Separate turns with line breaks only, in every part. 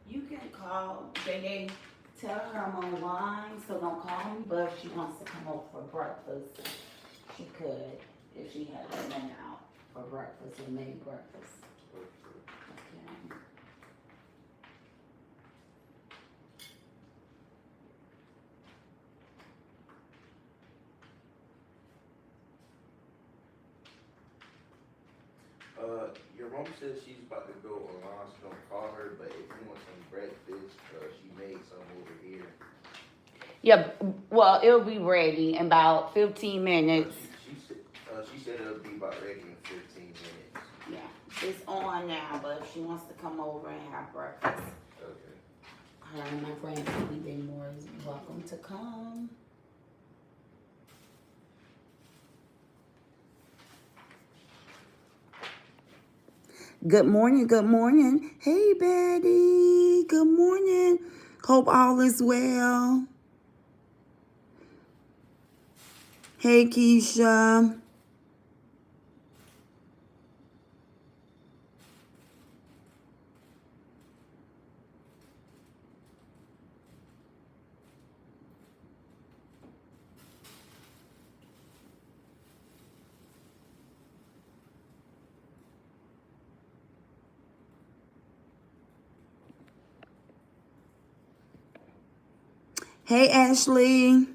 You can call. They tell her I'm online, so don't call me. But if she wants to come over for breakfast, she could. If she had her name out for breakfast or made breakfast. Okay.
Your mom says she's about to go online, so don't call her. But if you want some breakfast, she made some over here.
Yeah, well, it'll be ready in about 15
Uh,
minutes.
she she said she said it'll be about ready in 15 minutes.
Yeah, it's on now, but if she wants to come over and have breakfast,
Okay.
her and my grandbaby, they more is welcome to come. Good morning, good morning. Hey, Betty. Good morning. Hope all is well. Hey, Keisha. Hey, Ashley.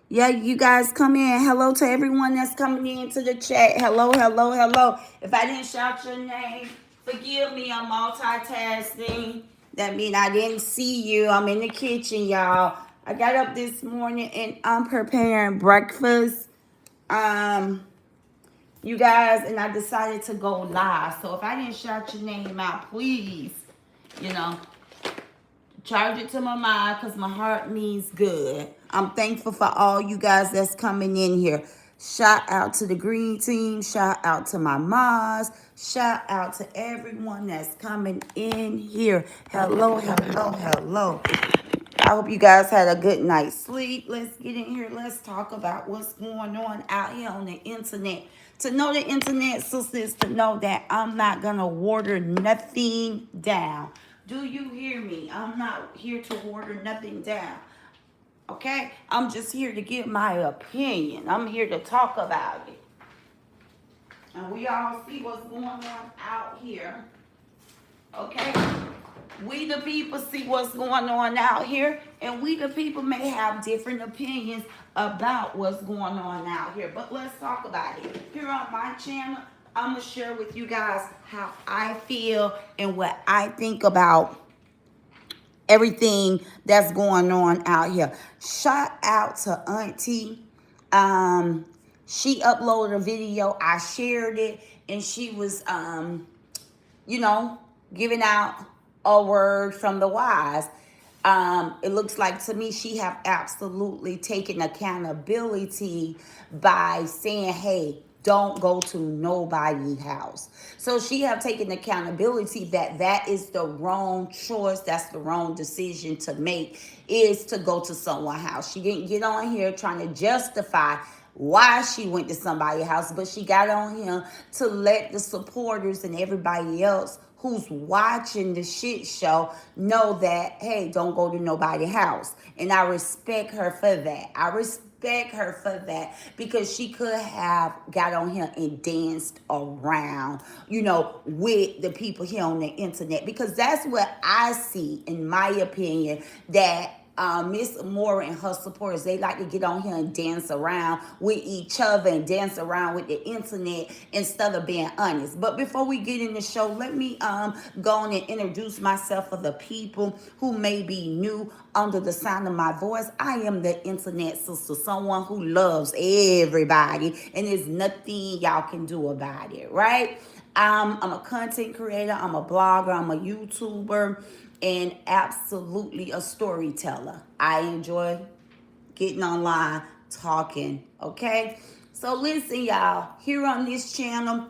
Yeah, you guys come in. Hello to everyone that's coming into the chat. Hello, hello, hello. If I didn't shout your name, forgive me. I'm multitasking. That means I didn't see you. I'm in the kitchen, y'all. I got up this morning and I'm preparing breakfast. Um, you guys, and I decided to go live. So if I didn't shout your name out, please, you know, charge it to my mind because my heart means good. I'm thankful for all you guys that's coming in here. Shout out to the green team. Shout out to my moms. Shout out to everyone that's coming in here. Hello, hello, hello. I hope you guys had a good night's sleep. Let's get in here. Let's talk about what's going on out here on the internet. To know the internet, sisters, to know that I'm not going to water nothing down. Do you hear me? I'm not here to water nothing down. Okay? I'm just here to give my opinion. I'm here to talk about it. And we all see what's going on out here. Okay? We the people see what's going on out here, and we the people may have different opinions about what's going on out here. But let's talk about it. Here on my channel, I'm gonna share with you guys how I feel and what I think about everything that's going on out here. Shout out to Auntie. Um, she uploaded a video. I shared it, and she was you know, giving out a word from the wise. It looks like to me she have absolutely taken accountability by saying, hey, don't go to nobody's house. So she have taken accountability that that is the wrong choice. That's the wrong decision to make, is to go to someone's house. She didn't get on here trying to justify why she went to somebody's house, but she got on here to let the supporters and everybody else who's watching the shit show know that, hey, don't go to nobody's house. And I respect her for that. I respect her for that because she could have got on here and danced around, you know, with the people here on the internet, because that's what I see, in my opinion, that Miss Amoira and her supporters, they like to get on here and dance around with each other and dance around with the internet instead of being honest. But before we get in the show, let me go on and introduce myself for the people who may be new under the sound of my voice. I am the internet sister, someone who loves everybody, and there's nothing y'all can do about it, right? I'm a content creator, I'm a blogger, I'm a YouTuber, and absolutely a storyteller. I enjoy getting online, talking, okay? So listen, y'all, here on this channel,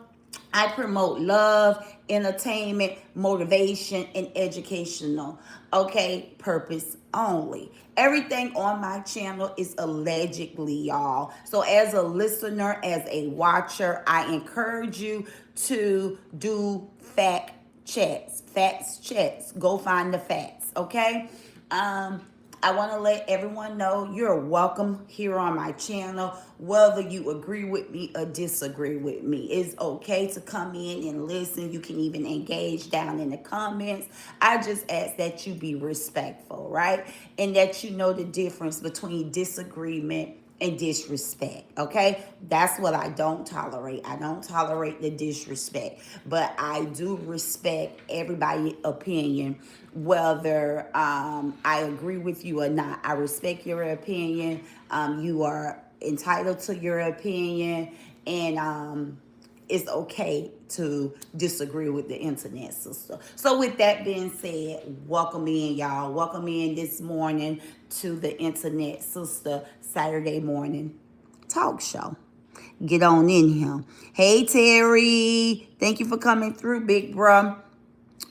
I promote love, entertainment, motivation, and educational, okay, purpose only. Everything on my channel is allegedly, y'all. So as a listener, as a watcher, I encourage you to do fact checks. Facts checks. Go find the facts, okay? Um, I want to let everyone know you're welcome here on my channel, whether you agree with me or disagree with me. It's okay to come in and listen. You can even engage down in the comments. I just ask that you be respectful, right? And that you know the difference between disagreement and disrespect. Okay, that's what I don't tolerate. I don't tolerate the disrespect, but I do respect everybody's opinion, whether I agree with you or not. I respect your opinion. You are entitled to your opinion, and it's okay to disagree with the internet, sister. So with that being said, welcome in, y'all. Welcome in this morning to the internet sister Saturday morning talk show. Get on in here. Hey Terry, thank you for coming through, big bruh,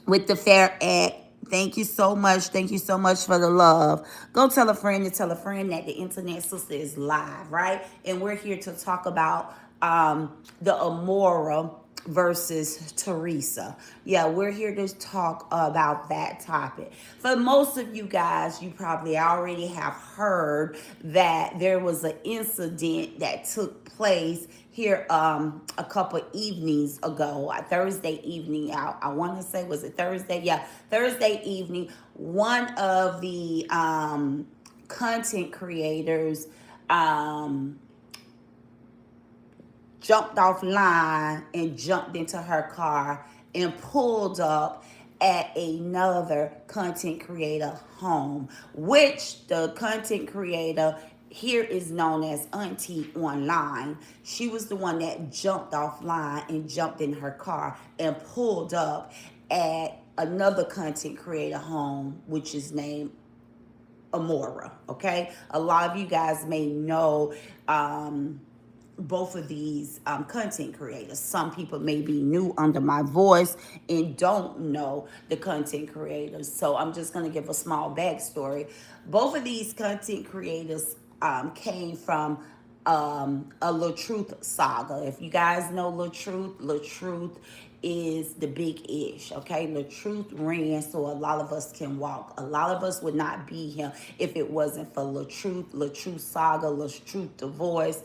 with the Fair Act. Thank you so much. Thank you so much for the love. Go tell a friend to tell a friend that the internet sister is live, right? And we're here to talk about the Amora versus Teresa. Yeah, we're here to talk about that topic. For most of you guys, you probably already have heard that there was an incident that took place here a couple evenings ago, Thursday evening. I want to say, was it Thursday? Yeah, Thursday evening. One of the content creators jumped off line and jumped into her car and pulled up at another content creator home, which the content creator here is known as Auntie Online. She was the one that jumped offline and jumped in her car and pulled up at another content creator home, which is named Amora. Okay, a lot of you guys may know both of these content creators. Some people may be new under my voice and don't know the content creators. So I'm just going to give a small backstory. Both of these content creators came from a LaTruth saga. If you guys know LaTruth is the big ish, okay? LaTruth ran so a lot of us can walk. A lot of us would not be here if it wasn't for LaTruth saga, LaTruth the voice.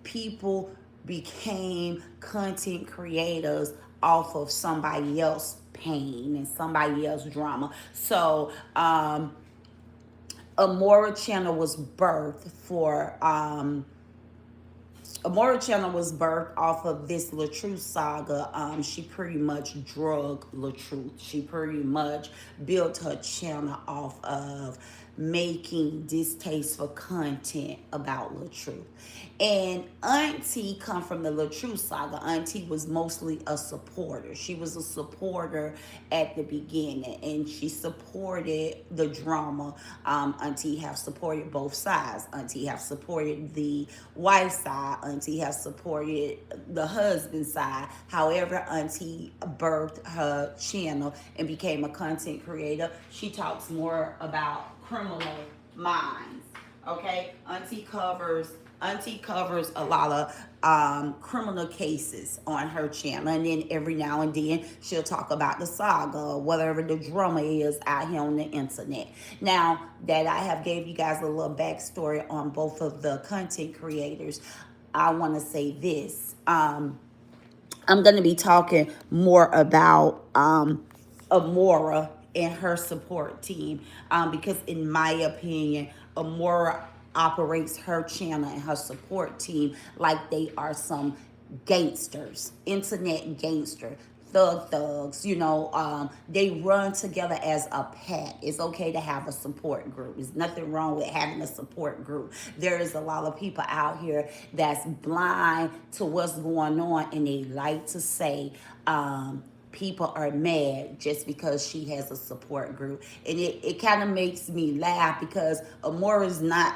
People became content creators off of somebody else's pain and somebody else's drama. So Amora channel was birthed for Amora channel was birthed off of this LaTruth saga. She pretty much drug LaTruth. She pretty much built her channel off of making distasteful content about LaTruth. And Auntie come from the LaTruth saga. Auntie was mostly a supporter. She was a supporter at the beginning, and she supported the drama. Auntie have supported both sides. Auntie have supported the wife side. Auntie have supported the husband side. However, Auntie birthed her channel and became a content creator. She talks more about criminal minds. Okay, Auntie covers a lot of criminal cases on her channel, and then every now and then she'll talk about the saga or whatever the drama is out here on the internet. Now that I have gave you guys a little backstory on both of the content creators, I want to say this. I'm going to be talking more about Amora and her support team, because in my opinion, Amora operates her channel and her support team like they are some gangsters, internet gangster, thugs, they run together as a pack. It's okay to have a support group. There's nothing wrong with having a support group. There is a lot of people out here that's blind to what's going on, and they like to say, people are mad just because she has a support group. And it kind of makes me laugh, because Amora is not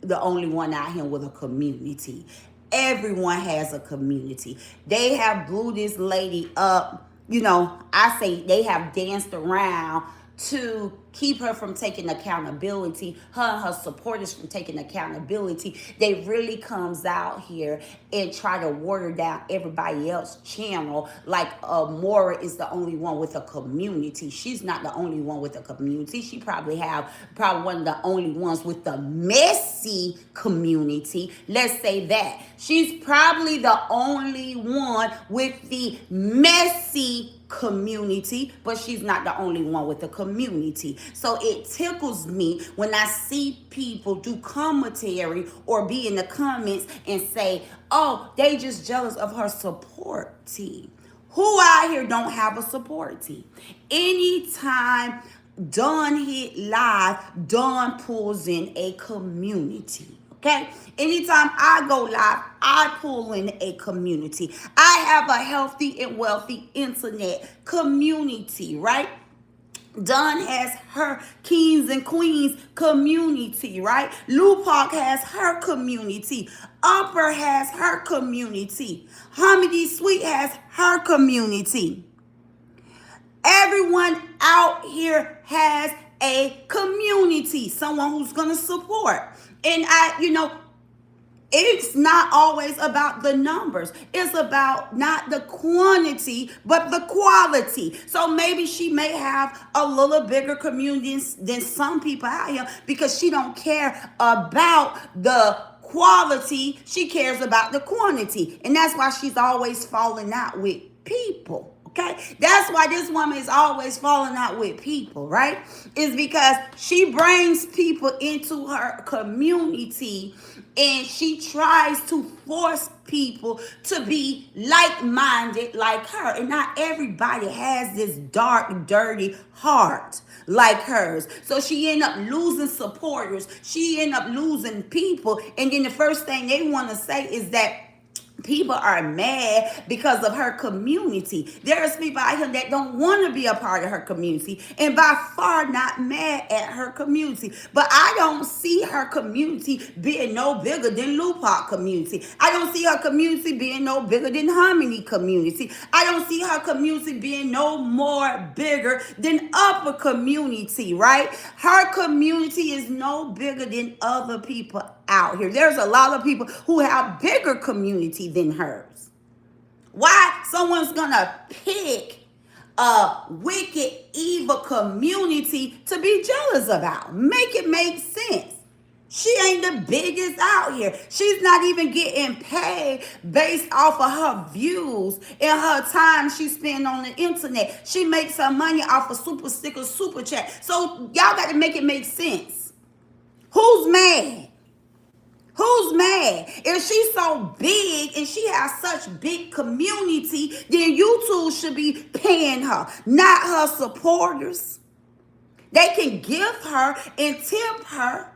the only one out here with a community. Everyone has a community. They have blew this lady up. You know, I say they have danced around to keep her from taking accountability, her and her supporters from taking accountability. They really comes out here and try to water down everybody else's channel like Amoira is the only one with a community. She's not the only one with a community. She probably one of the only ones with the messy community. Let's say that. She's probably the only one with the messy community, but she's not the only one with a community. So it tickles me when I see people do commentary or be in the comments and say, oh, they just jealous of her support team. Who out here don't have a support team? Anytime Dawn hit live, Dawn pulls in a community. Okay? Anytime I go live, I pull in a community. I have a healthy and wealthy internet community, right? Dawn has her kings and queens community, right? Lupac has her community. Upper has her community. Hamidi Sweet has her community. Everyone out here has a community, someone who's going to support. And it's not always about the numbers. It's about not the quantity, but the quality. So maybe she may have a little bigger community than some people out here because she don't care about the quality. She cares about the quantity. And that's why she's always falling out with people. Okay, that's why this woman is always falling out with people, right? Is because she brings people into her community and she tries to force people to be like-minded like her. And not everybody has this dark, dirty heart like hers. So she end up losing supporters. She end up losing people. And then the first thing they want to say is that people are mad because of her community. There's people out here that don't want to be a part of her community and by far not mad at her community. But I don't see her community being no bigger than Lupac community. I don't see her community being no bigger than Harmony community. I don't see her community being no more bigger than Upper community, right? Her community is no bigger than other people out here. There's a lot of people who have bigger community than hers. Why someone's gonna pick a wicked, evil community to be jealous about? Make it make sense. She ain't the biggest out here. She's not even getting paid based off of her views and her time she spends on the internet. She makes her money off of super stickers, super chat. So y'all got to make it make sense. Who's mad? Who's mad? If she's so big and she has such big community, then YouTube should be paying her, not her supporters. They can give her and tip her.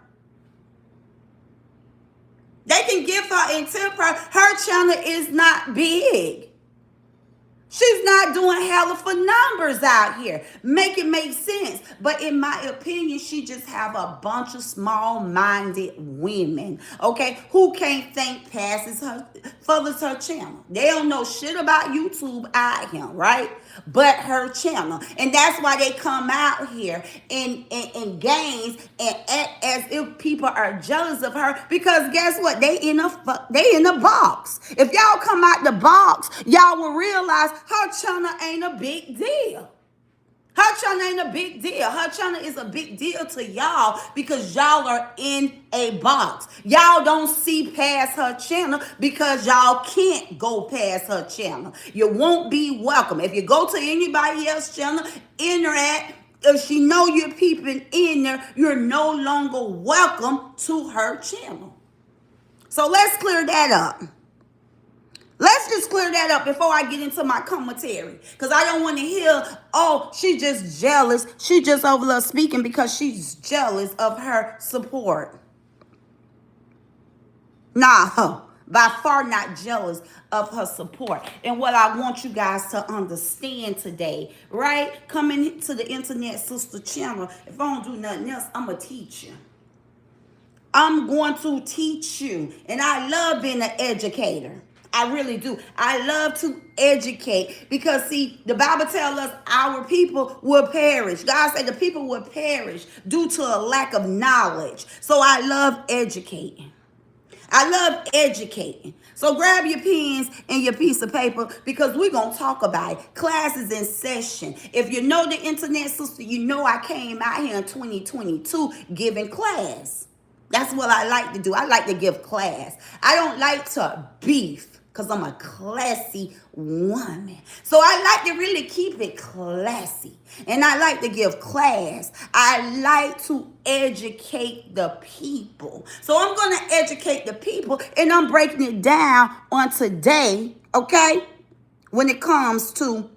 They can give her and tip her. Her channel is not big. She's not doing hella for numbers out here. Make it make sense. But in my opinion, she just have a bunch of small-minded women, okay, who can't think furthers her channel. They don't know shit about YouTube out here, right? But her channel. And that's why they come out here in games and act as if people are jealous of her. Because guess what? They in a box. If y'all come out the box, y'all will realize her channel ain't a big deal. Her channel ain't a big deal. Her channel is a big deal to y'all because y'all are in a box. Y'all don't see past her channel because y'all can't go past her channel. You won't be welcome. If you go to anybody else's channel, interact, if she know you're peeping in there, you're no longer welcome to her channel. So let's clear that up. Let's just clear that up before I get into my commentary. Because I don't want to hear, oh, she's just jealous. She just over there speaking because she's jealous of her support. Nah, by far not jealous of her support. And what I want you guys to understand today, right? Coming to the Internet Sister channel, if I don't do nothing else, I'm going to teach you. I'm going to teach you. And I love being an educator. I really do. I love to educate because, see, the Bible tells us our people will perish. God said the people will perish due to a lack of knowledge. So I love educating. I love educating. So grab your pens and your piece of paper because we're going to talk about it. Class is in session. If you know the internet, sister, you know I came out here in 2022 giving class. That's what I like to do. I like to give class. I don't like to beef because I'm a classy woman. So I like to really keep it classy. And I like to give class. I like to educate the people. So I'm going to educate the people, and I'm breaking it down on today, okay, when it comes to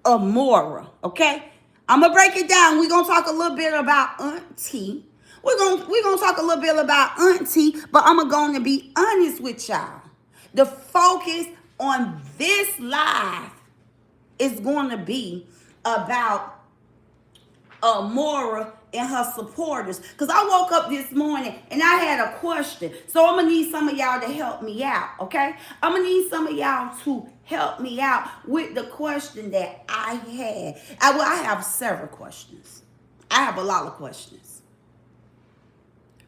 Amoira, okay? I'm going to break it down. We're going to talk a little bit about Auntie. We're gonna talk a little bit about Auntie, but I'm going to be honest with y'all. The focus on this live is going to be about Amoira and her supporters. Because I woke up this morning and I had a question. So I'm going to need some of y'all to help me out, okay? I'm going to need some of y'all to help me out with the question that I had. I have several questions. I have a lot of questions.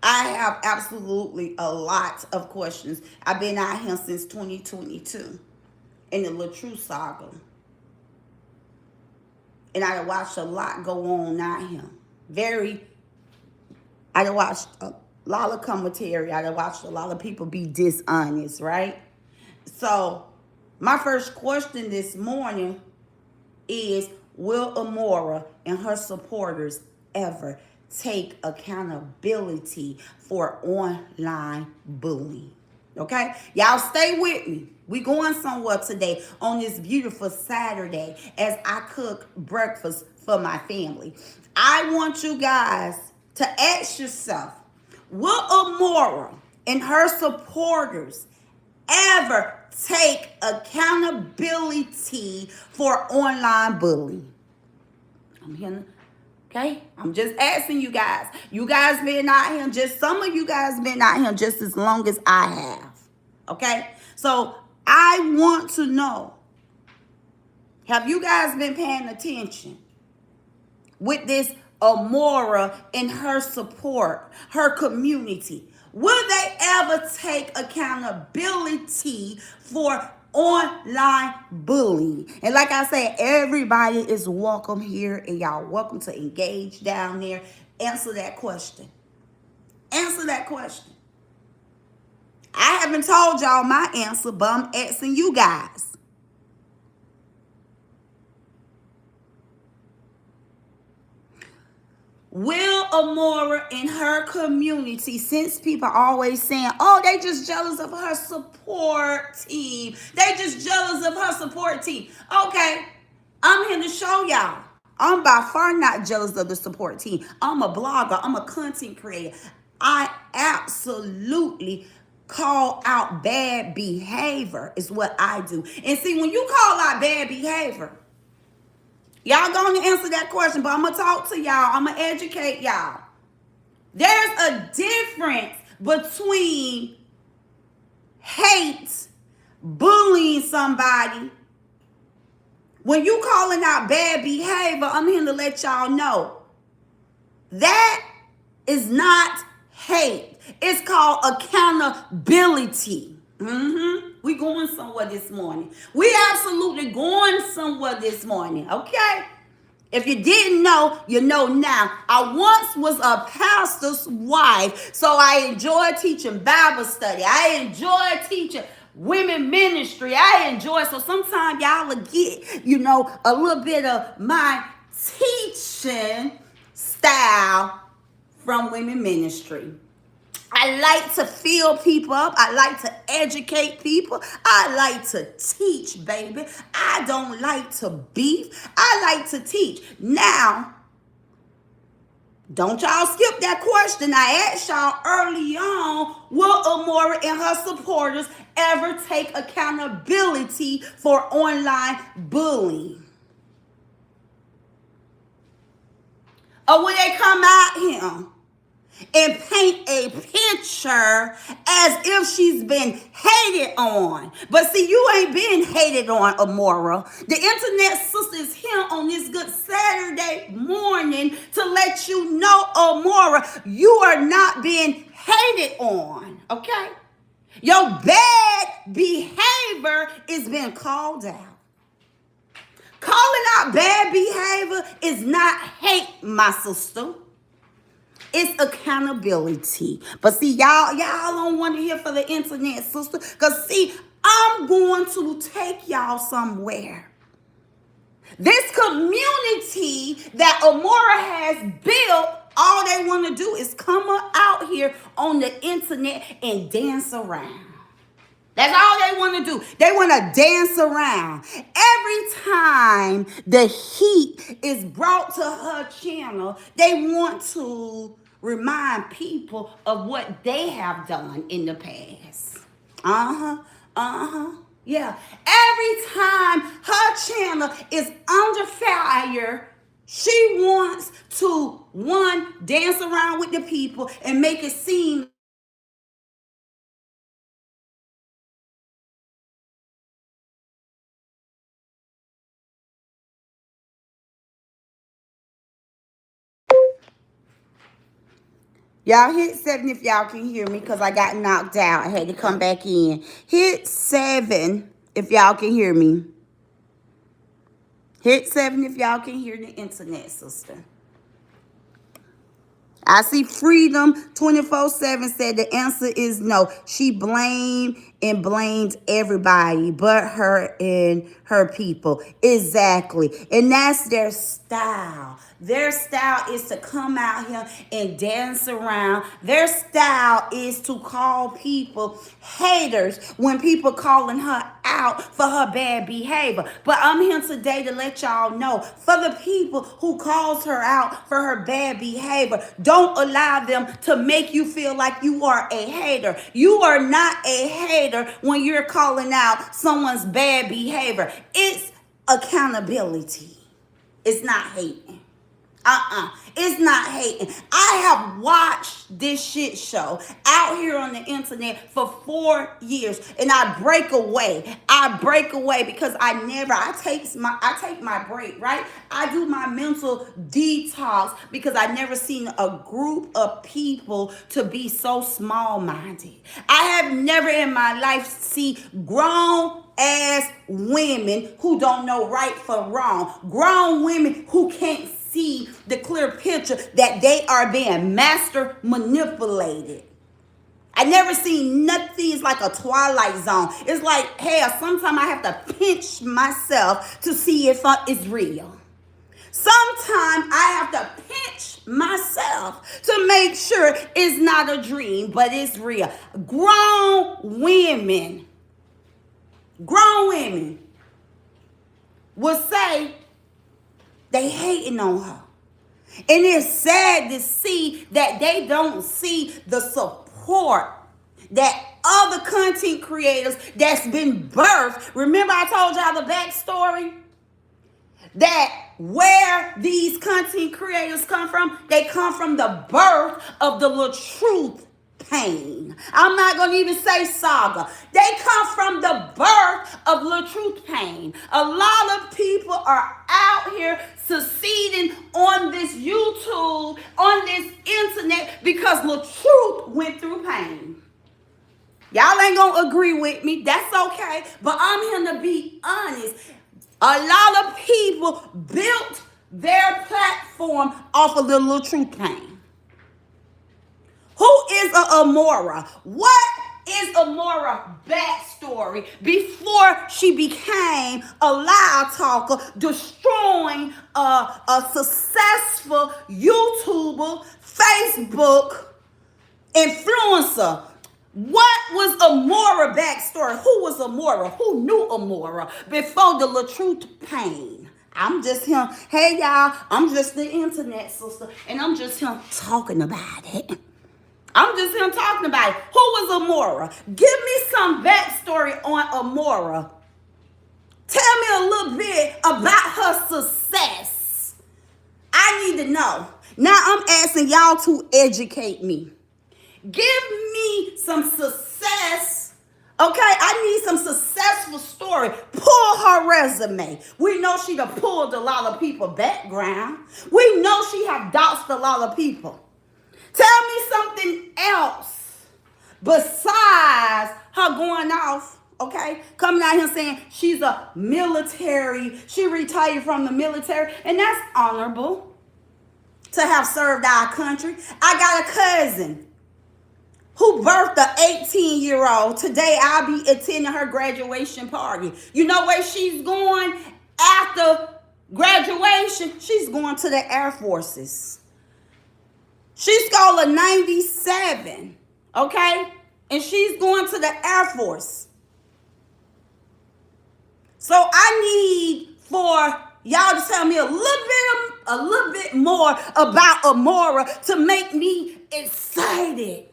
I have absolutely a lot of questions. I've been out here since 2022 in the LaTrue saga. And I watched a lot go on out here. I watched a lot of commentary. I watched a lot of people be dishonest, right? So my first question this morning is, will Amoira and her supporters ever take accountability for online bullying? Okay, y'all stay with me. We going somewhere today on this beautiful Saturday as I cook breakfast for my family. I want you guys to ask yourself, will Amoira and her supporters ever take accountability for online bullying? I'm here. Okay, I'm just asking you guys. You guys been out here, some of you guys been out here just as long as I have. Okay, so I want to know, have you guys been paying attention with this Amoira and her support, her community? Will they ever take accountability for online bullying? And like I said, everybody is welcome here, and y'all welcome to engage down there. Answer that question. Answer that question. I haven't told y'all my answer, but I'm asking you guys. Will Amoira and her community, since people are always saying, oh, they just jealous of her support team. They just jealous of her support team. Okay, I'm here to show y'all. I'm by far not jealous of the support team. I'm a blogger. I'm a content creator. I absolutely call out bad behavior is what I do. And see, when you call out bad behavior, y'all going to answer that question, but I'm going to talk to y'all. I'm going to educate y'all. There's a difference between hate, bullying somebody. When you calling out bad behavior, I'm here to let y'all know that is not hate. It's called accountability. We going somewhere this morning. We absolutely going somewhere this morning, okay? If you didn't know, you know now. I once was a pastor's wife, so I enjoy teaching Bible study. I enjoy teaching women ministry. I enjoy, so sometimes y'all will get, a little bit of my teaching style from women ministry. I like to fill people up. I like to educate people. I like to teach, baby. I don't like to beef. I like to teach. Now, don't y'all skip that question I asked y'all early on. Will Amoira and her supporters ever take accountability for online bullying? Or will they come out here and paint a picture as if she's been hated on. But see, you ain't been hated on, Amora. The internet sister is here on this good Saturday morning to let you know, Amora, you are not being hated on, okay? Your bad behavior is being called out. Calling out bad behavior is not hate, my sister. It's accountability. But see, y'all don't want to hear for the internet, sister. Because see, I'm going to take y'all somewhere. This community that Amora has built, all they want to do is come out here on the internet and dance around. That's all they want to do. They want to dance around. Every time the heat is brought to her channel, they want to remind people of what they have done in the past. Yeah. Every time her channel is under fire, she wants to, one, dance around with the people and make it seem y'all hit 7 if y'all can hear me because I got knocked out. I had to come back in. Hit 7 if y'all can hear me. Hit 7 if y'all can hear the internet, sister. I see Freedom 24/7 said the answer is no. She blamed and blamed everybody but her and her people. Exactly. And that's their style. Their style is to come out here and dance around. Their style is to call people haters when people calling her out for her bad behavior. But I'm here today to let y'all know, for the people who calls her out for her bad behavior, don't allow them to make you feel like you are a hater. You are not a hater when you're calling out someone's bad behavior. It's accountability. It's not hating. It's not hating. I have watched this shit show out here on the internet for 4 years, and I break away. I break away because I take my break, right? I do my mental detox because I never seen a group of people to be so small-minded. I have never in my life seen grown ass women who don't know right from wrong. Grown women who can't see the clear picture that they are being master manipulated. I never seen nothing. It's like a twilight zone. It's like, hell, sometimes I have to pinch myself to see if it's real. Sometimes I have to pinch myself to make sure it's not a dream, but it's real. Grown women will say they hating on her. And it's sad to see that they don't see the support that other content creators that's been birthed. Remember I told y'all the backstory? That where these content creators come from, they come from the birth of the little truth pain. I'm not going to even say saga. They come from the birth of little truth pain. A lot of people are out here succeeding on this YouTube, on this internet, because little truth went through pain. Y'all ain't going to agree with me. That's okay. But I'm here to be honest. A lot of people built their platform off of the little truth pain. Who is Amora? What is Amora backstory before she became a loud talker, destroying a successful YouTuber, Facebook influencer? What was Amora backstory? Who was Amora? Who knew Amora before the LaTruth pain? I'm just him. Hey, y'all, I'm just the internet sister, and I'm just him talking about it. I'm just him talking about it. Who was Amora? Give me some backstory on Amora. Tell me a little bit about her success. I need to know. Now I'm asking y'all to educate me. Give me some success. Okay, I need some successful story. Pull her resume. We know she done pulled a lot of people background. We know she have doxed a lot of people. Tell me something else besides her going off, okay? Coming out here saying she's a military, she retired from the military, and that's honorable to have served our country. I got a cousin who birthed an 18-year-old. Today I'll be attending her graduation party. You know where she's going after graduation? She's going to the Air Forces. She's scored a 97, okay? And she's going to the Air Force. So I need for y'all to tell me a little bit more about Amoira to make me excited.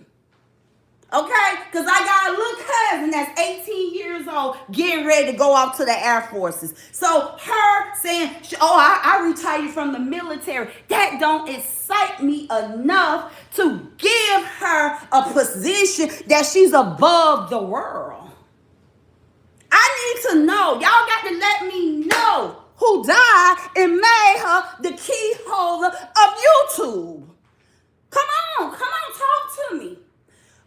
Okay? Because I got a little cousin that's 18 years old getting ready to go off to the Air Forces. So her saying, I retired from the military, that don't excite me enough to give her a position that she's above the world. I need to know. Y'all got to let me know who died and made her the key holder of YouTube. Come on, talk to me.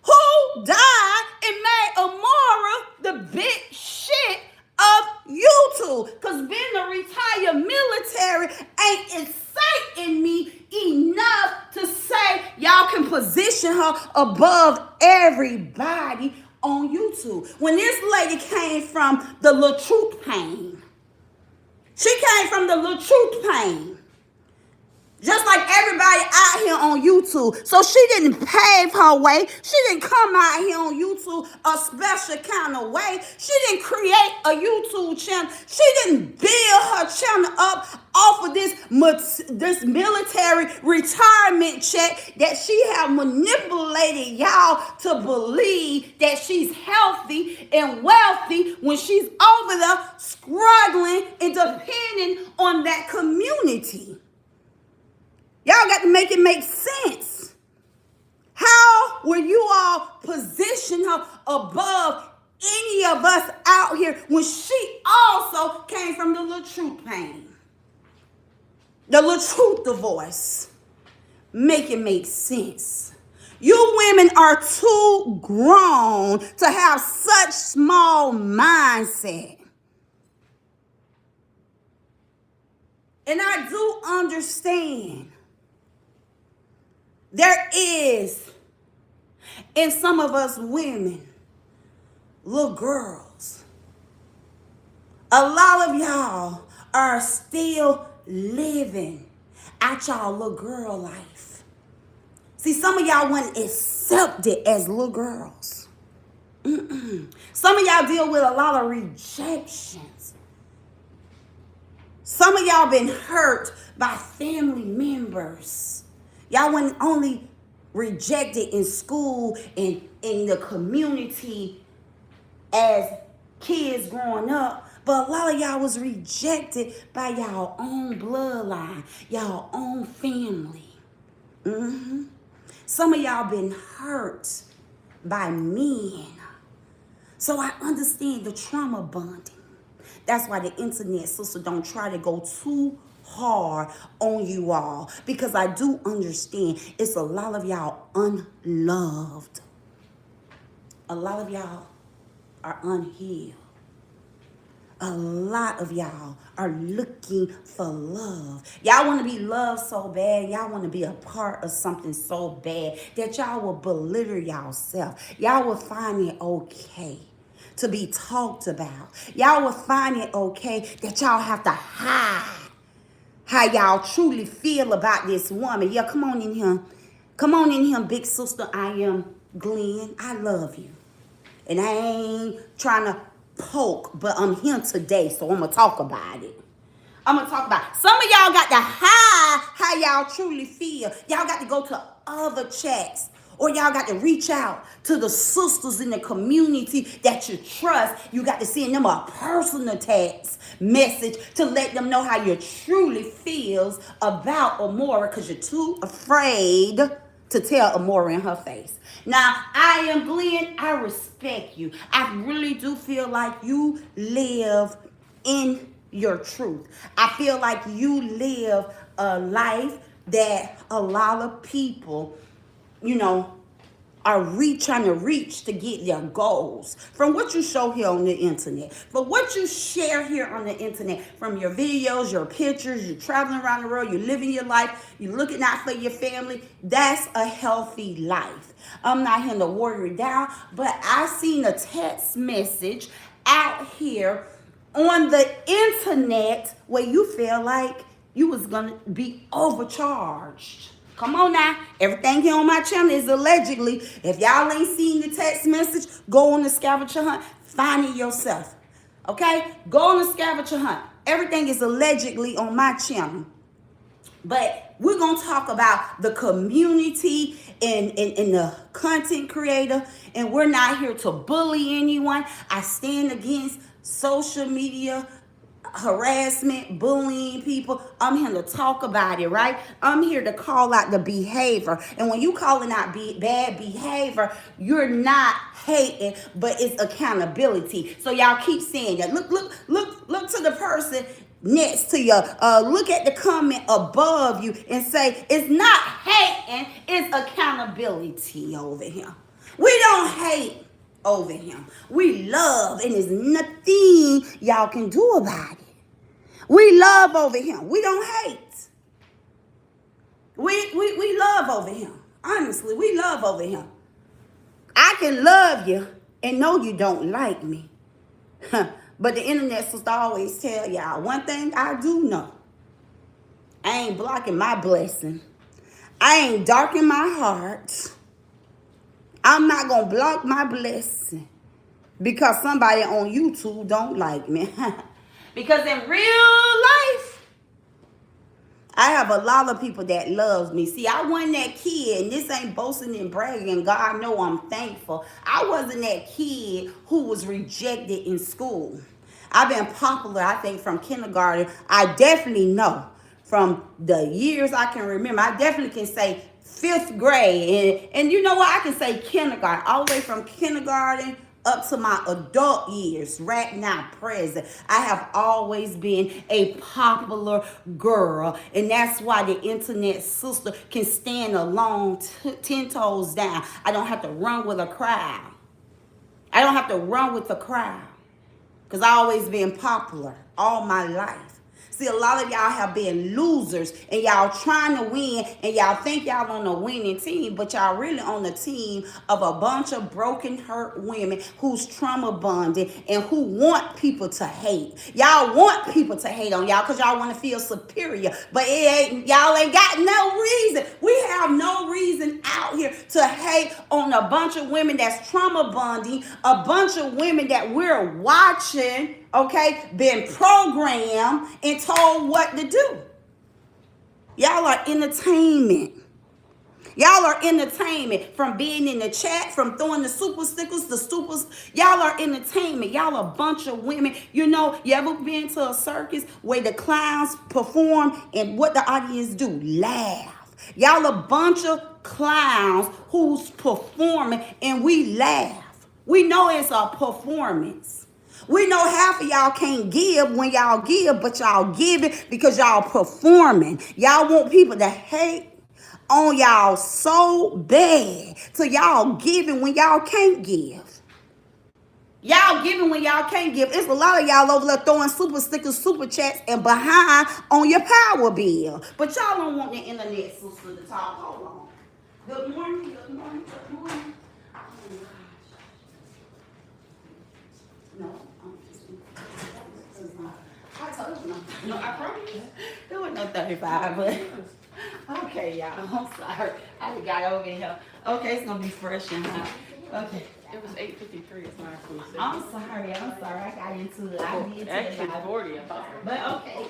Who died and made Amoira the big shit of YouTube? Because being a retired military ain't exciting me enough to say y'all can position her above everybody on YouTube. When this lady came from the Little Truth Pain, she came from the Little Truth Pain. Just like everybody out here on YouTube. So she didn't pave her way. She didn't come out here on YouTube a special kind of way. She didn't create a YouTube channel. She didn't build her channel up off of this military retirement check that she have manipulated y'all to believe that she's healthy and wealthy when she's over there struggling and depending on that community. Y'all got to make it make sense. How will you all position her above any of us out here when she also came from the Little Truth Pain? The Little Truth divorce. Make it make sense. You women are too grown to have such small mindset. And I do understand. There is, in some of us women, little girls. A lot of y'all are still living out y'all little girl life. See, some of y'all weren't accepted as little girls. Some of y'all deal with a lot of rejections. Some of y'all been hurt by family members. Y'all weren't only rejected in school and in the community as kids growing up, but a lot of y'all was rejected by y'all own bloodline, y'all own family. Some of y'all been hurt by men. So I understand the trauma bonding. That's why the internet, sister, don't try to go too hard on you all, because I do understand it's a lot of y'all unloved. A lot of y'all are unhealed. A lot of y'all are looking for love. Y'all want to be loved so bad. Y'all want to be a part of something so bad that y'all will belittle yourself. Y'all will find it okay to be talked about. Y'all will find it okay that y'all have to hide how y'all truly feel about this woman. Yeah, come on in here. Come on in here, big sister. I am Glenn. I love you. And I ain't trying to poke, but I'm here today, so I'm going to talk about it. Some of y'all got to hide how y'all truly feel. Y'all got to go to other chats Or y'all got to reach out to the sisters in the community that you trust. You got to send them a personal text message to let them know how you truly feels about Amoira, because you're too afraid to tell Amoira in her face. Now, I am Glenn. I respect you. I really do feel like you live in your truth. I feel like you live a life that a lot of people, are trying to reach to get their goals. From what you show here on the internet, from what you share here on the internet, from your videos, your pictures, you're traveling around the world, you're living your life, you're looking out for your family, that's a healthy life. I'm not here to water it down, but I seen a text message out here on the internet where you feel like you was gonna be overcharged. Come on now. Everything here on my channel is allegedly. If y'all ain't seen the text message, go on the scavenger hunt. Find it yourself. Okay? Go on the scavenger hunt. Everything is allegedly on my channel. But we're going to talk about the community and the content creator. And we're not here to bully anyone. I stand against social media harassment, bullying people. I'm here to talk about it, right? I'm here to call out the behavior. And when you calling out bad behavior, you're not hating, but it's accountability. So y'all keep saying that. Look to the person next to you. Look at the comment above you and say, it's not hating, it's accountability over here. We don't hate over him. We love, and there's nothing y'all can do about it. We love over him. We don't hate. We love over him. Honestly, we love over him. I can love you and know you don't like me. But the internet sister always tell y'all, one thing I do know, I ain't blocking my blessing. I ain't darkening my heart. I'm not going to block my blessing because somebody on YouTube don't like me. Because in real life, I have a lot of people that loves me. See, I wasn't that kid, and this ain't boasting and bragging. God know I'm thankful. I wasn't that kid who was rejected in school. I've been popular, I think, from kindergarten. I definitely know from the years I can remember. I definitely can say 5th grade. And you know what? I can say kindergarten. All the way from kindergarten up to my adult years, right now, present. I have always been a popular girl. And that's why the internet sister can stand alone 10 toes down. I don't have to run with a crowd. I don't have to run with the crowd. Because I always been popular all my life. See, a lot of y'all have been losers and y'all trying to win and y'all think y'all on a winning team, but y'all really on the team of a bunch of broken, hurt women who's trauma bonded and who want people to hate. Y'all want people to hate on y'all because y'all want to feel superior, but y'all ain't got no reason. We have no reason out here to hate on a bunch of women that's trauma bonding, a bunch of women that we're watching, okay, been programmed and told what to do. Y'all are entertainment. Y'all are entertainment. From being in the chat, from throwing the super stickers, the supers. Y'all are entertainment. Y'all are a bunch of women. You ever been to a circus where the clowns perform and what the audience do? Laugh. Y'all a bunch of clowns who's performing and we laugh. We know it's a performance. We know half of y'all can't give when y'all give, but y'all give it because y'all performing. Y'all want people to hate on y'all so bad till y'all giving when y'all can't give. Y'all giving when y'all can't give. It's a lot of y'all over there throwing super stickers, super chats, and behind on your power bill. But y'all don't want the internet sister to talk. Hold on. Good morning, good morning, good morning. Oh my gosh. No. I told you no, I promise. There was no 35, but okay, y'all. I'm sorry. I got over here. Okay, it's gonna be fresh and hot. Okay.
It was 8:53. It's 9:46.
I'm sorry. I got into it. I did
Actually, 40. I thought.
but okay.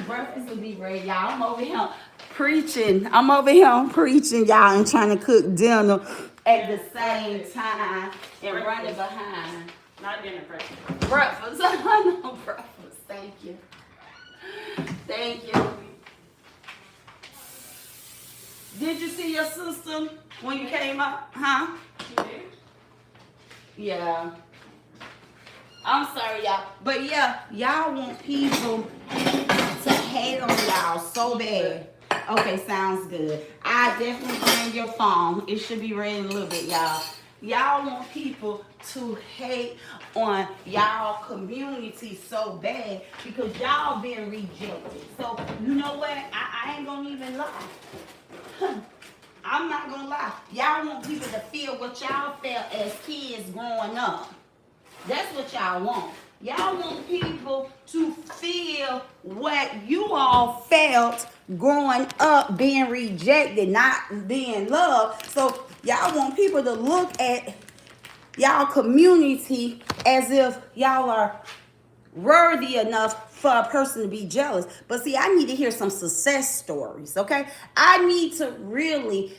Breakfast will be ready, y'all. I'm over here preaching. I'm over here preaching, y'all, and trying to cook dinner at the same time and running behind.
Not dinner, breakfast.
Breakfast. I know breakfast. Thank you. Thank you. Did you see your sister when you came up? Huh?
You did?
Yeah. I'm sorry, y'all. But yeah, y'all want people to hate on y'all so bad. Okay, sounds good. I definitely bring your phone. It should be ready in a little bit, y'all. Y'all want people to hate on y'all community so bad because y'all been rejected. So, you know what? I ain't gonna even lie. I'm not gonna lie. Y'all want people to feel what y'all felt as kids growing up. That's what y'all want. Y'all want people to feel what you all felt growing up, being rejected, not being loved. So y'all want people to look at y'all community as if y'all are worthy enough for a person to be jealous. But see, I need to hear some success stories, okay? I need to really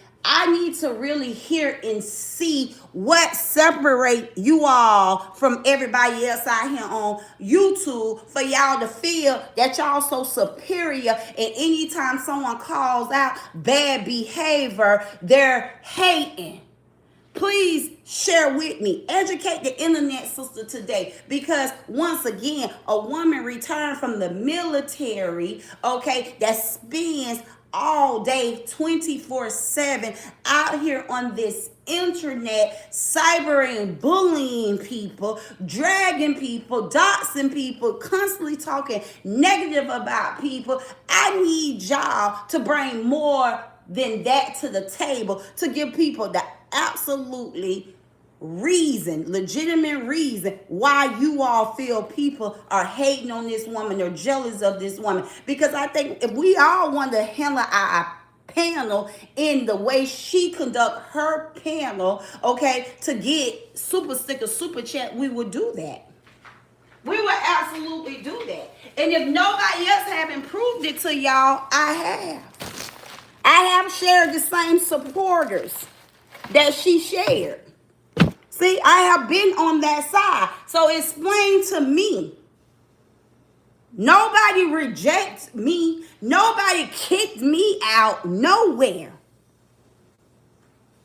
hear and see what separate you all from everybody else out here on YouTube for y'all to feel that y'all so superior, and anytime someone calls out bad behavior, they're hating. Please share with me. Educate the internet sister today. Because once again, a woman returned from the military, okay, that spends all day 24/7 out here on this internet, cybering, bullying people, dragging people, doxing people, constantly talking negative about people. I need y'all to bring more than that to the table to give people the absolutely legitimate reason why you all feel people are hating on this woman or jealous of this woman. Because I think if we all want to handle our panel in the way she conduct her panel, okay, to get super sticker, super chat, we would do that. We would absolutely do that. And if nobody else haven't proved it to y'all, I have. I have shared the same supporters that she shared. See, I have been on that side. So explain to me. Nobody rejects me. Nobody kicked me out nowhere.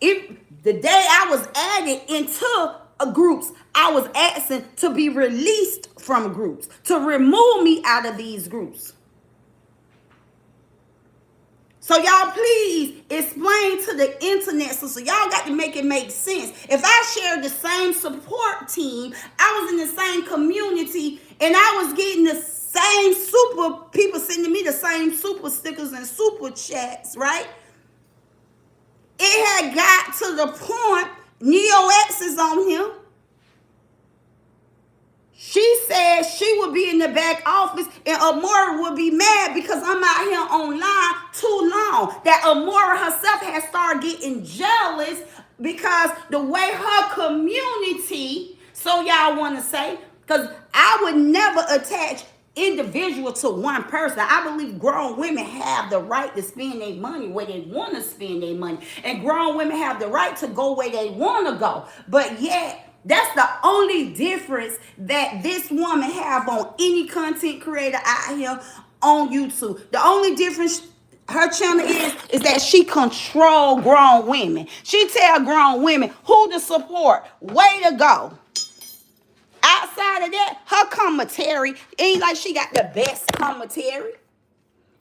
If the day I was added into groups, I was asking to be released from groups, to remove me out of these groups. So y'all please explain to the internet, so y'all got to make it make sense. If I shared the same support team, I was in the same community, and I was getting the same super people sending me the same super stickers and super chats, right? It had got to the point, Neo X is on him. She said she would be in the back office and Amoira would be mad because I'm out here online too long. That Amoira herself has started getting jealous because the way her community, so y'all want to say, because I would never attach individual to one person. I believe grown women have the right to spend their money where they want to spend their money. And grown women have the right to go where they want to go. But yet, that's the only difference that this woman have on any content creator out here on YouTube. The only difference her channel is that she control grown women. She tell grown women who to support, way to go. Outside of that, her commentary ain't like she got the best commentary.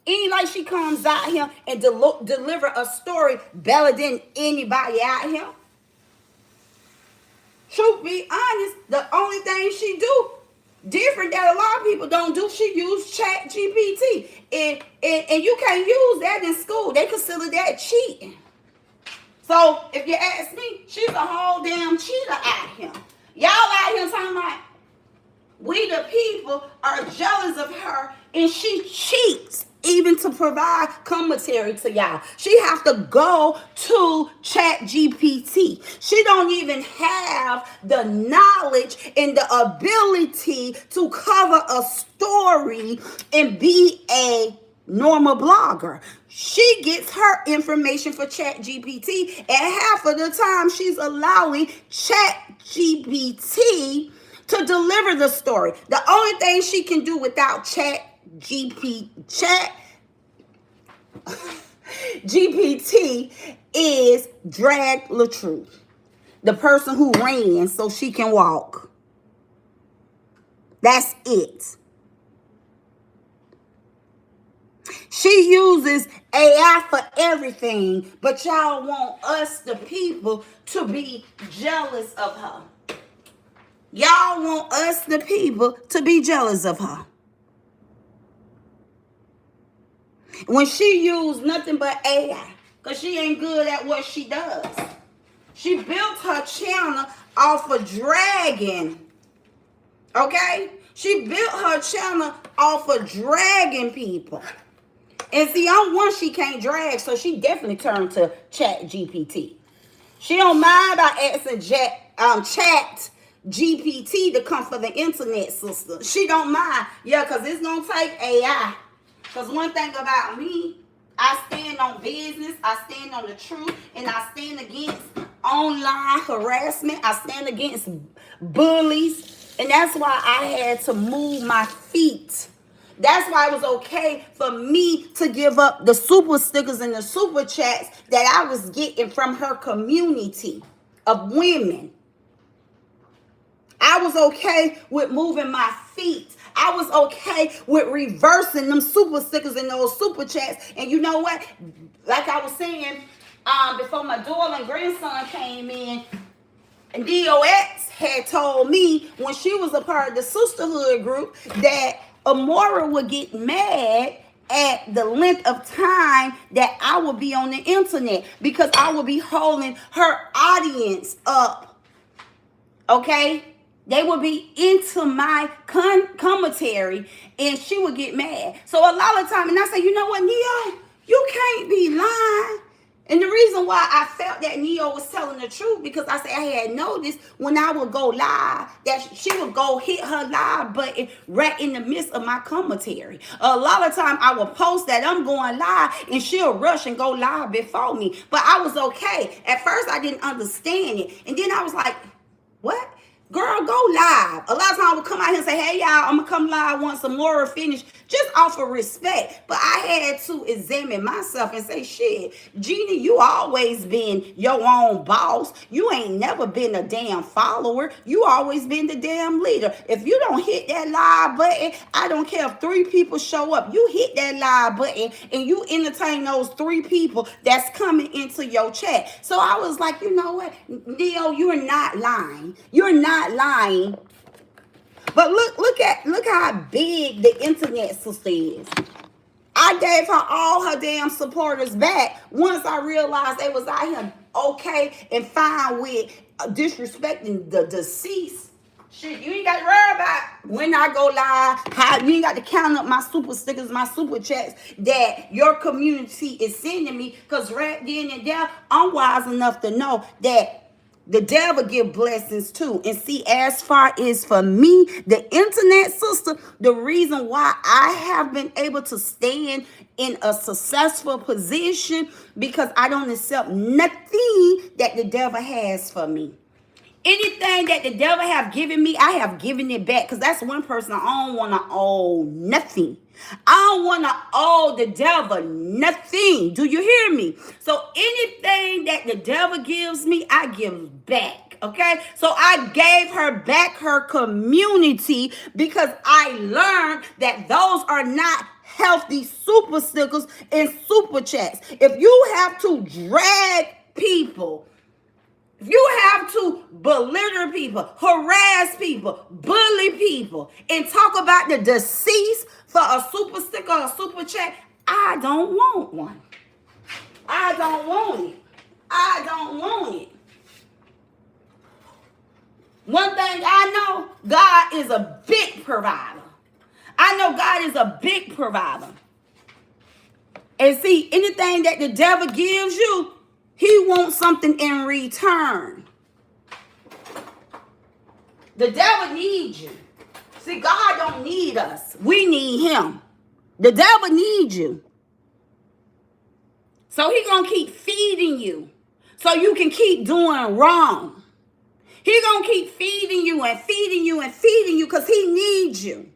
Ain't like she comes out here and deliver a story better than anybody out here. Truth be honest, the only thing she do different that a lot of people don't do, she use Chat GPT. And you can't use that in school. They consider that cheating. So if you ask me, she's a whole damn cheater out here. Y'all out here talking about we the people are jealous of her, and she cheats even to provide commentary to y'all. She have to go to Chat GPT. She don't even have the knowledge and the ability to cover a story and be a normal blogger. She gets her information for ChatGPT, and half of the time she's allowing ChatGPT to deliver the story. The only thing she can do without GPT is drag LaTruth, the person who ran so she can walk. That's it. She uses AI for everything, but y'all want us, the people, to be jealous of her. Y'all want us, the people, to be jealous of her. When she used nothing but AI, because she ain't good at what she does. She built her channel off of dragging. Okay? She built her channel off of dragging people. And see, I'm one she can't drag, so she definitely turned to ChatGPT. She don't mind about asking Chat GPT to come for the internet, sister. She don't mind. Yeah, because it's going to take AI. Because one thing about me, I stand on business, I stand on the truth, and I stand against online harassment. I stand against bullies. And that's why I had to move my feet. That's why it was okay for me to give up the super stickers and the super chats that I was getting from her community of women. I was okay with moving my feet. I was okay with reversing them super stickers and those super chats. And you know what? Like I was saying, before my daughter and grandson came in, and DOX had told me when she was a part of the sisterhood group that Amoira would get mad at the length of time that I would be on the internet because I would be holding her audience up. Okay? They would be into my commentary and she would get mad. So a lot of time, and I say, you know what, Neo, you can't be lying. And the reason why I felt that Neo was telling the truth, because I said I had noticed when I would go live that she would go hit her live button right in the midst of my commentary. A lot of time I would post that I'm going live and she'll rush and go live before me. But I was okay. At first I didn't understand it. And then I was like, what? Girl, go live. A lot of times I would come out here and say, hey, y'all, I'm going to come live once Amoira finish, just off of respect. But I had to examine myself and say, shit, Jeannie, you always been your own boss. You ain't never been a damn follower. You always been the damn leader. If you don't hit that live button, I don't care if 3 people show up. You hit that live button and you entertain those 3 people that's coming into your chat. So I was like, you know what, Neo, you're not lying. You're not lying. But look how big the internet sister is. I gave her all her damn supporters back once I realized they was out here okay and fine with disrespecting the deceased. Shit, you ain't got to worry about when I go live, how you ain't got to count up my super stickers, my super chats that your community is sending me, because right then and there, I'm wise enough to know that the devil give blessings too. And see, as far as for me, the internet sister, the reason why I have been able to stand in a successful position, because I don't accept nothing that the devil has for me. Anything that the devil have given me, I have given it back. Because that's one person I don't want to owe nothing. I don't want to owe the devil nothing. Do you hear me? So anything that the devil gives me, I give back. Okay? So I gave her back her community because I learned that those are not healthy super stickers and super chats. If you have to drag people, if you have to belittle people, harass people, bully people, and talk about the deceased for a super sticker or a super chat, I don't want one. I don't want it. I don't want it. One thing I know, God is a big provider. I know God is a big provider. And see, anything that the devil gives you, he wants something in return. The devil needs you. See, God don't need us. We need him. The devil needs you. So he gonna keep feeding you so you can keep doing wrong. He gonna keep feeding you and feeding you and feeding you because he needs you.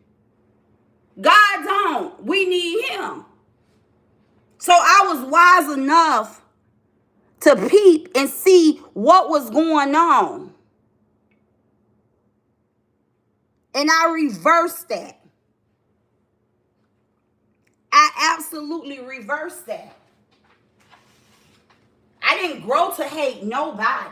God don't. We need him. So I was wise enough to peep and see what was going on. And I reversed that. I absolutely reversed that. I didn't grow to hate nobody.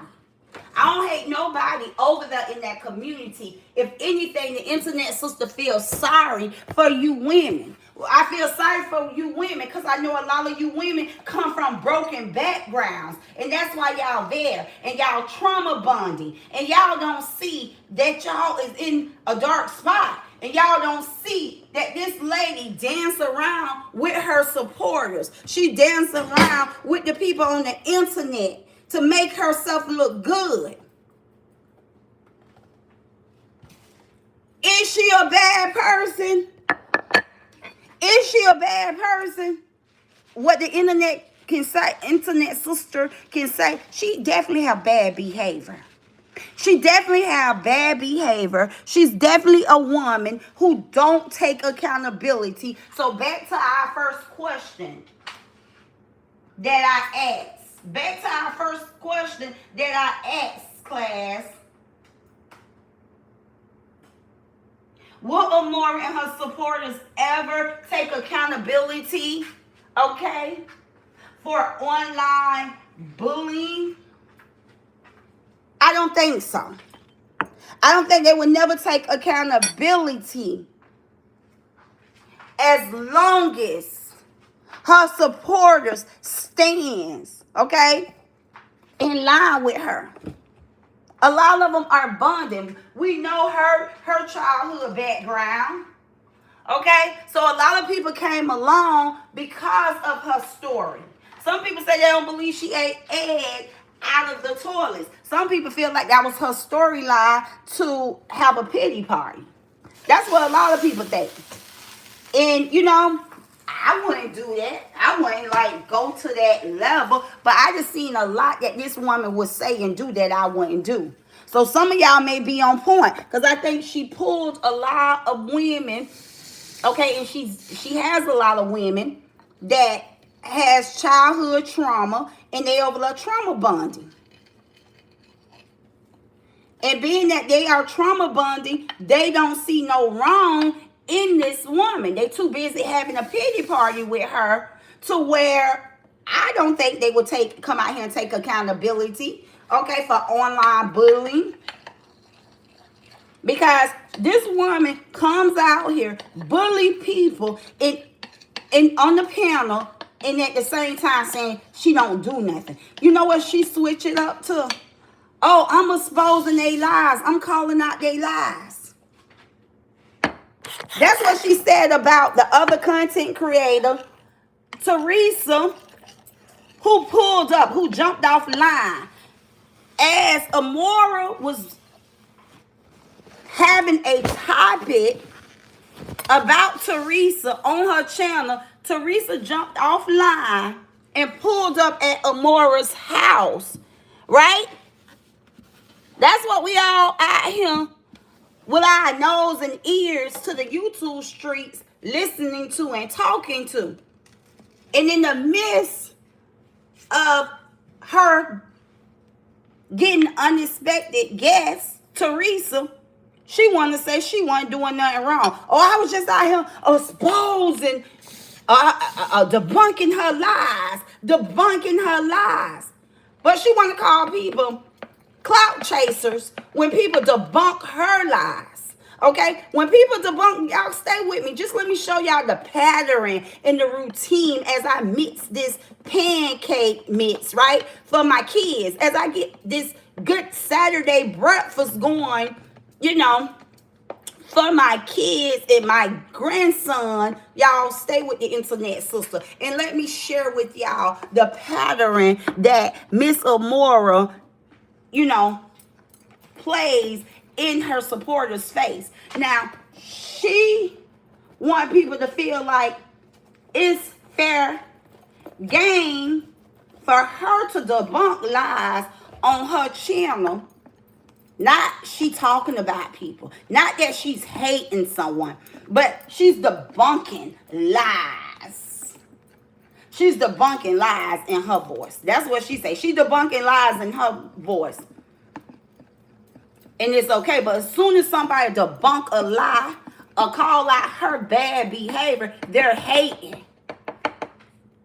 I don't hate nobody over there in that community. If anything, the internet sister feels sorry for you women. I feel sorry for you women because I know a lot of you women come from broken backgrounds. And that's why y'all there. And y'all trauma bonding. And y'all don't see that y'all is in a dark spot. And y'all don't see that this lady dance around with her supporters. She dance around with the people on the internet to make herself look good. Is she a bad person? Is she a bad person? What the internet can say, internet sister can say, she definitely have bad behavior. She definitely have bad behavior. She's definitely a woman who don't take accountability. So back to our first question that I asked. Back to our first question that I asked, class. Will Amoira and her supporters ever take accountability, okay, for online bullying? I don't think so. I don't think they would never take accountability as long as her supporters stands, okay, in line with her. A lot of them are bonding. We know her childhood background, okay? So a lot of people came along because of her story. Some people say they don't believe she ate egg out of the toilets. Some people feel like that was her storyline to have a pity party. That's what a lot of people think. And, you know, I wouldn't do that. I wouldn't, like, go to that level. But I just seen a lot that this woman would say and do that I wouldn't do. So some of y'all may be on point. Because I think she pulled a lot of women, okay, and she has a lot of women that has childhood trauma, and they over there trauma bonding. And being that they are trauma bonding, they don't see no wrong in this woman. They too busy having a pity party with her to where I don't think they would come out here and take accountability, okay, for online bullying. Because this woman comes out here, bully people in on the panel, and at the same time saying she don't do nothing. You know what she switch it up to? Oh, I'm exposing their lies. I'm calling out their lies. That's what she said about the other content creator, Teresa, who pulled up, who jumped off line. As Amoira was having a topic about Teresa on her channel, Teresa jumped offline and pulled up at Amoira's house, right? That's what we all out here with our nose and ears to the YouTube streets listening to and talking to. And in the midst of her getting unexpected guests, Teresa, she wanted to say she wasn't doing nothing wrong. Oh, I was just out here exposing, debunking her lies. But she want to call people clout chasers when people debunk her lies. Okay? When people debunk, y'all stay with me. Just let me show y'all the pattern and the routine as I mix this pancake mix, right? For my kids. As I get this good Saturday breakfast going, you know, for my kids and my grandson. Y'all stay with the internet sister. And let me share with y'all the pattern that Miss Amoira, you know, plays in her supporters' face. Now, she want people to feel like it's fair game for her to debunk lies on her channel. Not she talking about people. Not that she's hating someone. But she's debunking lies. She's debunking lies in her voice. That's what she say. She debunking lies in her voice. And it's okay. But as soon as somebody debunk a lie or call out her bad behavior, they're hating.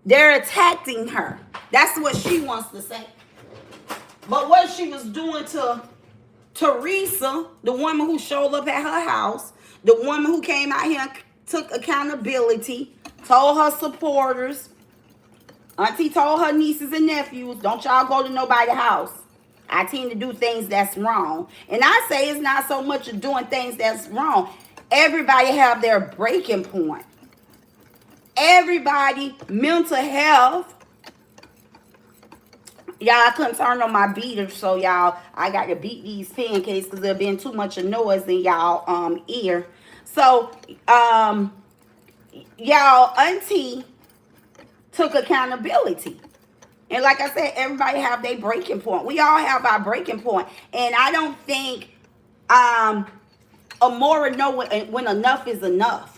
They're attacking her. That's what she wants to say. But what she was doing to Teresa, the woman who showed up at her house, the woman who came out here and took accountability, told her supporters, Auntie told her nieces and nephews, don't y'all go to nobody's house. I tend to do things that's wrong. And I say it's not so much of doing things that's wrong. Everybody have their breaking point. Everybody, mental health. Y'all, I couldn't turn on my beater, so y'all, I got to beat these pancakes because there's been too much of noise in y'all ear. So, y'all, Auntie took accountability. And like I said, everybody have their breaking point. We all have our breaking point. And I don't think Amoira know when enough is enough.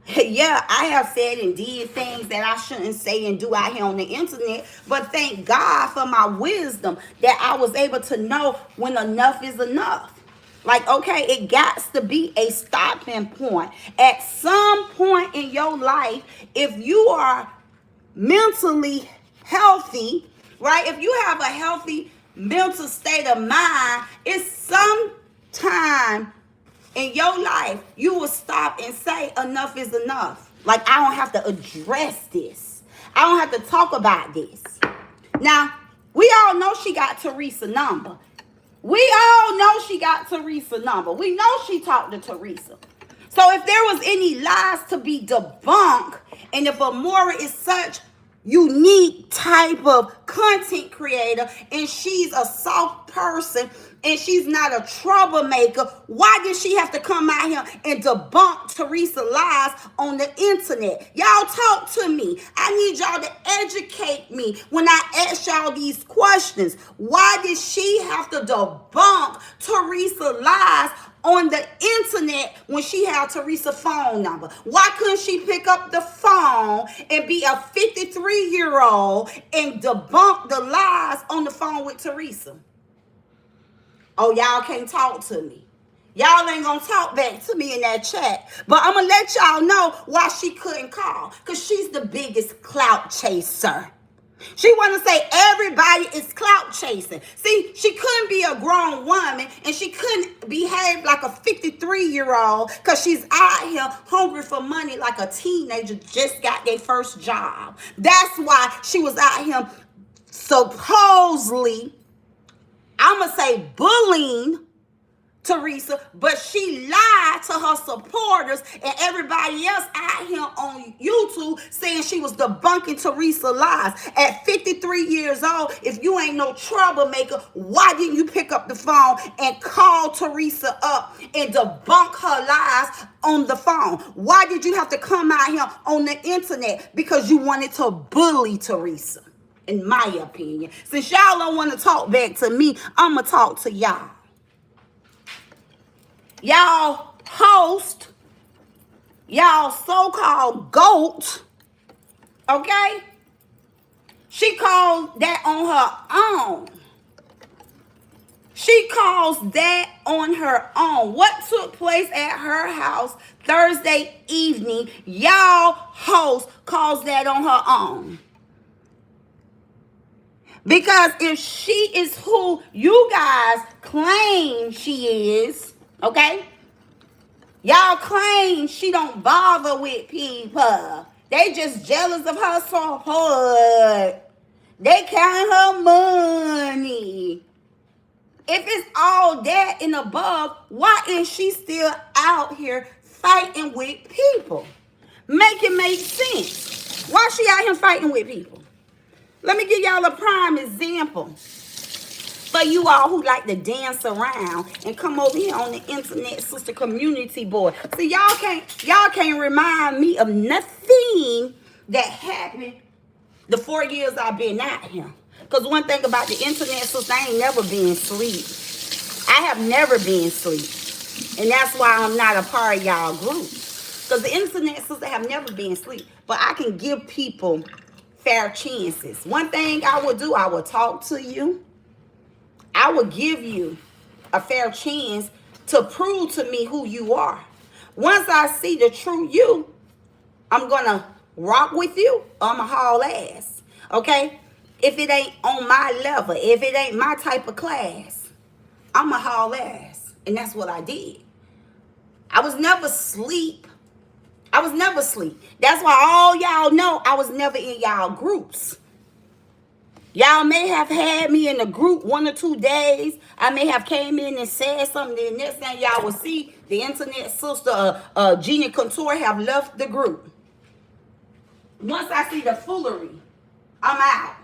Yeah, I have said and did things that I shouldn't say and do out here on the internet. But thank God for my wisdom that I was able to know when enough is enough. Like, okay, it got to be a stopping point. At some point in your life, if you are mentally healthy, right? If you have a healthy mental state of mind, it's some time in your life, you will stop and say enough is enough. Like, I don't have to address this. I don't have to talk about this. Now, we all know she got Teresa's number. We all know she got Teresa's number. We know she talked to Teresa. So if there was any lies to be debunked, and if Amoira is such unique type of content creator and she's a soft person and she's not a troublemaker, why did she have to come out here and debunk Teresa lies on the internet? Y'all talk to me. I need y'all to educate me when I ask y'all these questions. Why did she have to debunk Teresa lies on the internet when she had Teresa's phone number? Why couldn't she pick up the phone and be a 53-year-old and debunk the lies on the phone with Teresa? Oh, y'all can't talk to me. Y'all ain't gonna talk back to me in that chat. But I'm gonna let y'all know why she couldn't call. Because she's the biggest clout chaser. She want to say everybody is clout chasing. See, she couldn't be a grown woman and she couldn't behave like a 53-year-old because she's out here hungry for money like a teenager just got their first job. That's why she was out here supposedly, I'm going to say bullying Teresa, but she lied to her supporters and everybody else out here on YouTube saying she was debunking Teresa lies. At 53 years old, if you ain't no troublemaker, why didn't you pick up the phone and call Teresa up and debunk her lies on the phone? Why did you have to come out here on the internet? Because you wanted to bully Teresa, in my opinion. Since y'all don't want to talk back to me, I'm going to talk to y'all. Y'all host, y'all so-called GOAT, okay? She called that on her own. She calls that on her own. What took place at her house Thursday evening, y'all host calls that on her own. Because if she is who you guys claim she is, okay? Y'all claim she don't bother with people. They just jealous of her support. They counting her money. If it's all that and above, why is she still out here fighting with people? Make it make sense. Why is she out here fighting with people? Let me give y'all a prime example. For you all who like to dance around and come over here on the internet sister community board. See, y'all can't remind me of nothing that happened the 4 years I've been out here. Because one thing about the internet sister, I ain't never been asleep. I have never been asleep. And that's why I'm not a part of y'all group. Because the internet sister have never been asleep. But I can give people fair chances. One thing I will do, I will talk to you. I will give you a fair chance to prove to me who you are. Once I see the true you, I'm going to rock with you, or I'm going to haul ass. Okay? If it ain't on my level, if it ain't my type of class, I'm going to haul ass. And that's what I did. I was never asleep. I was never asleep. That's why all y'all know I was never in y'all groups. Y'all may have had me in a group 1 or 2 days. I may have came in and said something. The next thing y'all will see, the internet sister, Gina Contour, have left the group. Once I see the foolery, I'm out.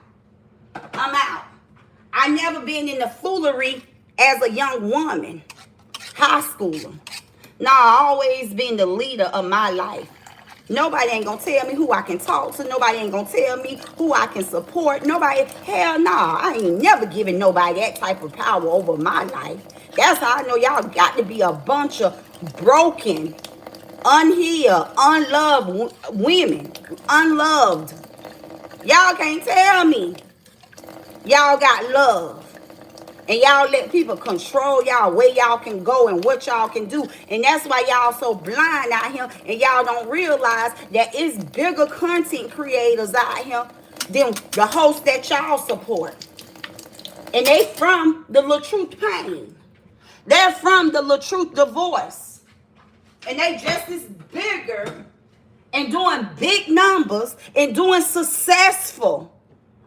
I'm out. I never been in the foolery as a young woman, high schooler. No, I always been the leader of my life. Nobody ain't gonna tell me who I can talk to. Nobody ain't gonna tell me who I can support. Nobody, hell no, I ain't never giving nobody that type of power over my life. That's how I know y'all got to be a bunch of broken, unhealed, unloved women. Unloved. Y'all can't tell me y'all got love. And y'all let people control y'all, where y'all can go and what y'all can do. And that's why y'all so blind out here. And y'all don't realize that it's bigger content creators out here than the hosts that y'all support. And they from the LaTruth Pain. They're from the LaTruth Divorce. And they just as bigger and doing big numbers and doing successful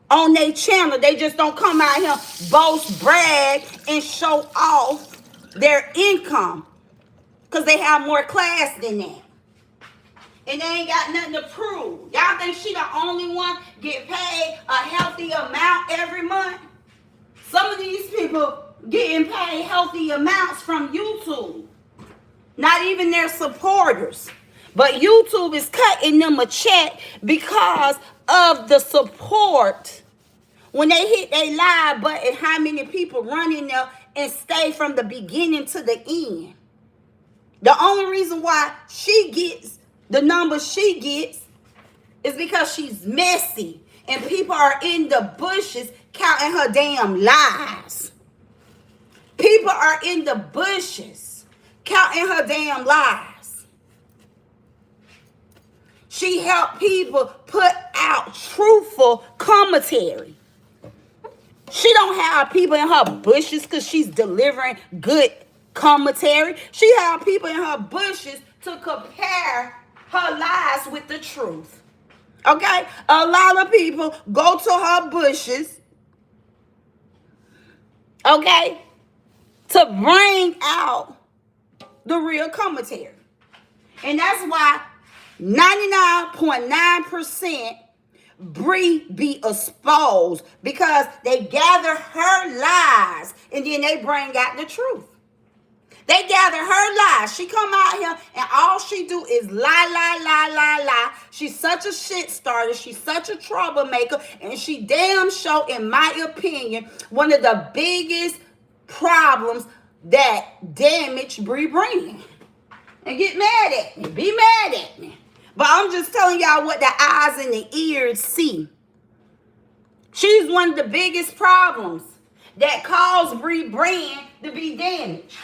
on their channel. They just don't come out here, boast, brag, and show off their income. Because they have more class than that. And they ain't got nothing to prove. Y'all think she the only one get paid a healthy amount every month? Some of these people getting paid healthy amounts from YouTube. Not even their supporters. But YouTube is cutting them a check because of the support. When they hit their live button, how many people run in there and stay from the beginning to the end. The only reason why she gets the numbers she gets is because she's messy. And people are in the bushes counting her damn lies. People are in the bushes counting her damn lies. She helped people put out truthful commentary. She don't have people in her bushes because she's delivering good commentary. She have people in her bushes to compare her lies with the truth. Okay? A lot of people go to her bushes, okay, to bring out the real commentary. And that's why 99.9% Bree be exposed, because they gather her lies and then they bring out the truth. They gather her lies. She come out here and all she do is lie. She's such a shit starter. She's such a troublemaker. And she damn sure, in my opinion, one of the biggest problems that damage Bree bring. And get mad at me. Be mad at me. But I'm just telling y'all what the eyes and the ears see. She's one of the biggest problems that caused Bree brand to be damaged.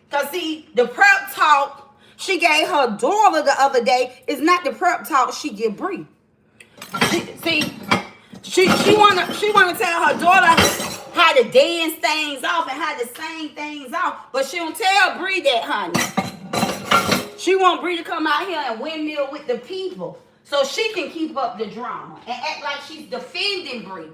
Because see, the prep talk she gave her daughter the other day is not the prep talk she give Bree. She wanna tell her daughter how to dance things off and how to sing things off, but she don't tell Bree that, honey. She want Bree to come out here and windmill with the people so she can keep up the drama and act like she's defending Bree.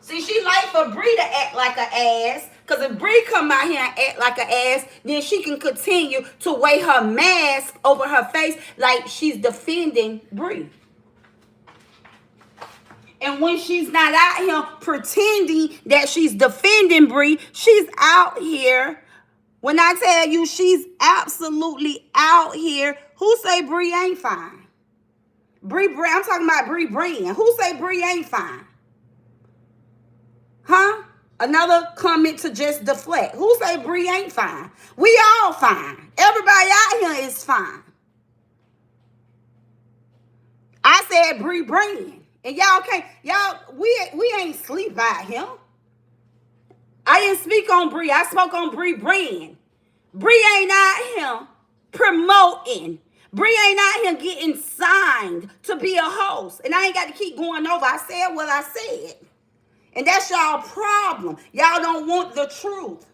See, she like for Bree to act like an ass, because if Bree come out here and act like an ass, then she can continue to wear her mask over her face like she's defending Bree. And when she's not out here pretending that she's defending Bree, she's out here. When I tell you she's absolutely out here, who say Bree ain't fine? I'm talking about Bree Brand. Who say Bree ain't fine? Huh? Another comment to just deflect. Who say Bree ain't fine? We all fine. Everybody out here is fine. I said Bree Brand. And we ain't sleep out here. I didn't speak on Bree. I spoke on Bree Brand. Bree ain't out here promoting. Bree ain't out here getting signed to be a host. And I ain't got to keep going over. I said what I said. And that's y'all problem. Y'all don't want the truth.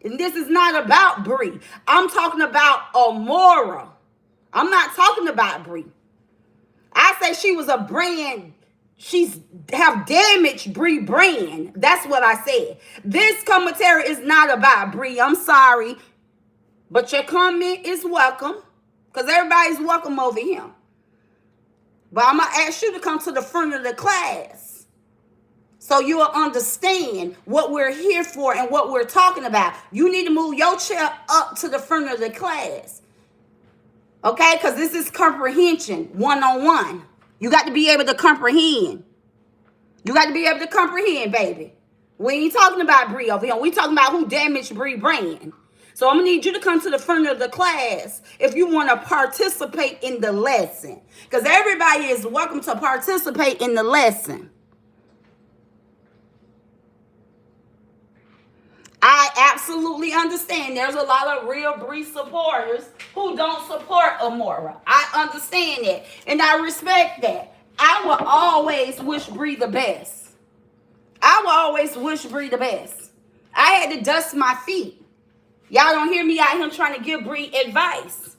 And this is not about Bree. I'm talking about Amoira. I'm not talking about Bree. I say she was a brand. She's have damaged Bree Brand. That's what I said. This commentary is not about Bree. I'm sorry. But your comment is welcome. Because everybody's welcome over here. But I'm going to ask you to come to the front of the class. So you'll understand what we're here for and what we're talking about. You need to move your chair up to the front of the class. Okay? Because this is comprehension, one-on-one. You got to be able to comprehend. You got to be able to comprehend, baby. We ain't talking about Bree over here. We talking about who damaged Bree Brand. So I'm going to need you to come to the front of the class if you want to participate in the lesson. Because everybody is welcome to participate in the lesson. I absolutely understand there's a lot of real Bree supporters who don't support Amoira. I understand that. And I respect that. I will always wish Bree the best. I will always wish Bree the best. I had to dust my feet. Y'all don't hear me out here trying to give Bree advice.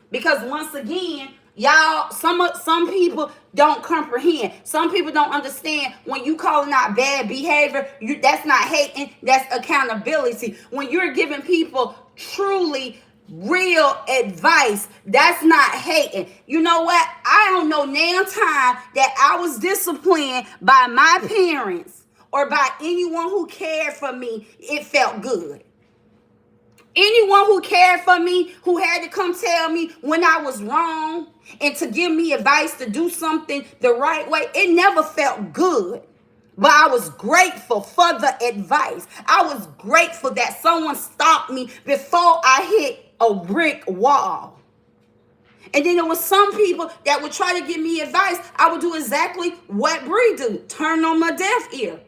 Because once again, y'all, some people don't comprehend. Some people don't understand when you calling out bad behavior, that's not hating, that's accountability. When you're giving people truly real advice, that's not hating. You know what? I don't know now time that I was disciplined by my parents or by anyone who cared for me. It felt good. Anyone who cared for me, who had to come tell me when I was wrong and to give me advice to do something the right way, it never felt good. But I was grateful for the advice. I was grateful that someone stopped me before I hit a brick wall. And then there was some people that would try to give me advice. I would do exactly what Bree do, turn on my deaf ear.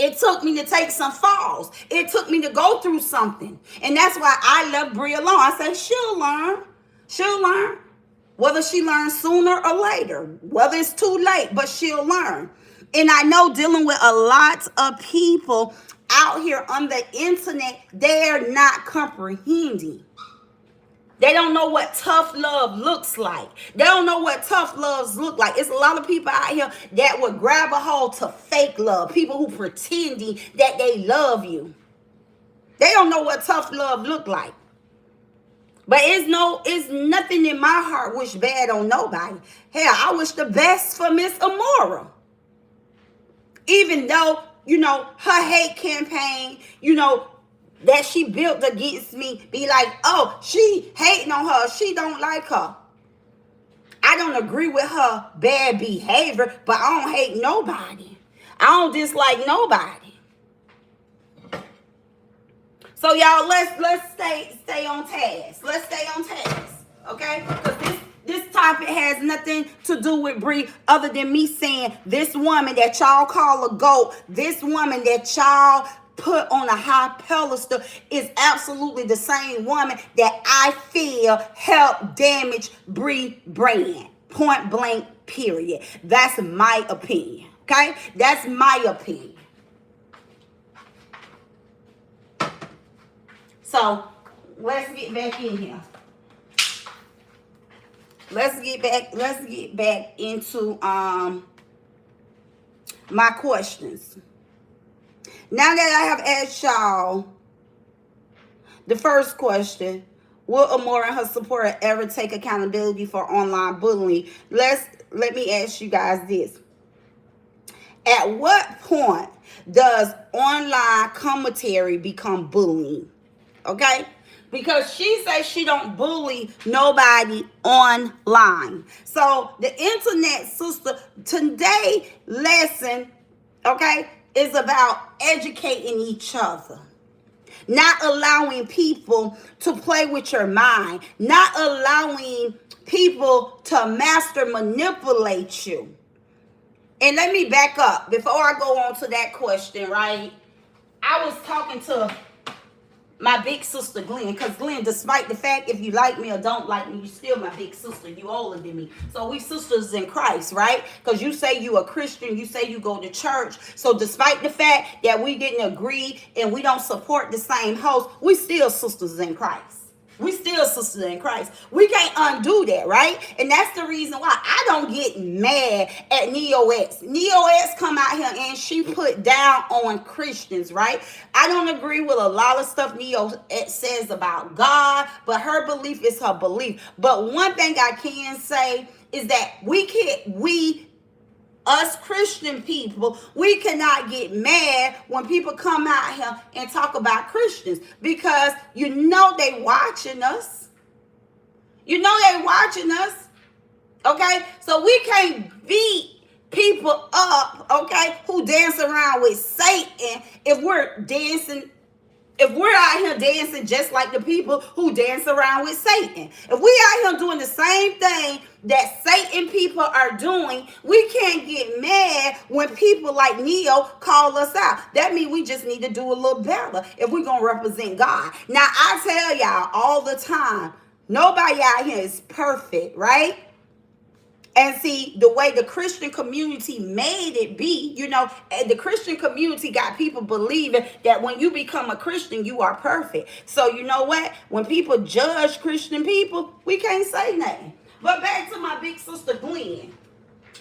It took me to take some falls. It took me to go through something. And that's why I left Bree alone. I said, she'll learn. She'll learn. Whether she learns sooner or later. Whether it's too late, but she'll learn. And I know dealing with a lot of people out here on the internet, they're not comprehending. They don't know what tough love looks like. They don't know what tough loves look like. It's a lot of people out here that would grab a hold to fake love. People who pretending that they love you. They don't know what tough love look like. But it's nothing in my heart wish bad on nobody. Hell, I wish the best for Miss Amoira. Even though, her hate campaign, that she built against me, be like, oh, she hating on her, she don't like her. I don't agree with her bad behavior, but I don't hate nobody. I don't dislike nobody. So y'all, let's stay on task. Let's stay on task, okay? Because this topic has nothing to do with Bree other than me saying this woman that y'all call a goat, this woman that y'all put on a high pedestal is absolutely the same woman that I feel helped damage Bree Brand. Point blank, period. That's my opinion. Okay? That's my opinion. So let's get back in here. Let's get back into my questions. Now that I have asked y'all the first question, will Amoira and her supporter ever take accountability for online bullying? Let me ask you guys this. At what point does online commentary become bullying? Okay? Because she says she don't bully nobody online. So the internet sister, today lesson, okay, is about educating each other. Not allowing people to play with your mind. Not allowing people to master manipulate you. And let me back up before I go on to that question, right? I was talking to my big sister Glenn, because Glenn, despite the fact if you like me or don't like me, you still my big sister. You older than me. So we sisters in Christ, right? Because you say you a Christian, you say you go to church. So despite the fact that we didn't agree and we don't support the same host, we still sisters in Christ. We still sisters in Christ. We can't undo that, right? And that's the reason why I don't get mad at Neo-X. Neo-X come out here and she put down on Christians, right? I don't agree with a lot of stuff Neo-X says about God, but her belief is her belief. But one thing I can say is that us Christian people, we cannot get mad when people come out here and talk about Christians, because you know they watching us. You know they watching us. Okay? So we can't beat people up, okay, who dance around with Satan if we're out here dancing just like the people who dance around with Satan. If we out here doing the same thing that Satan people are doing, we can't get mad when people like Neo call us out. That means we just need to do a little better if we're going to represent God. Now, I tell y'all all the time, nobody out here is perfect, right? And see, the way the Christian community made it be, the Christian community got people believing that when you become a Christian, you are perfect. So you know what? When people judge Christian people, we can't say nothing. But back to my big sister Glenn.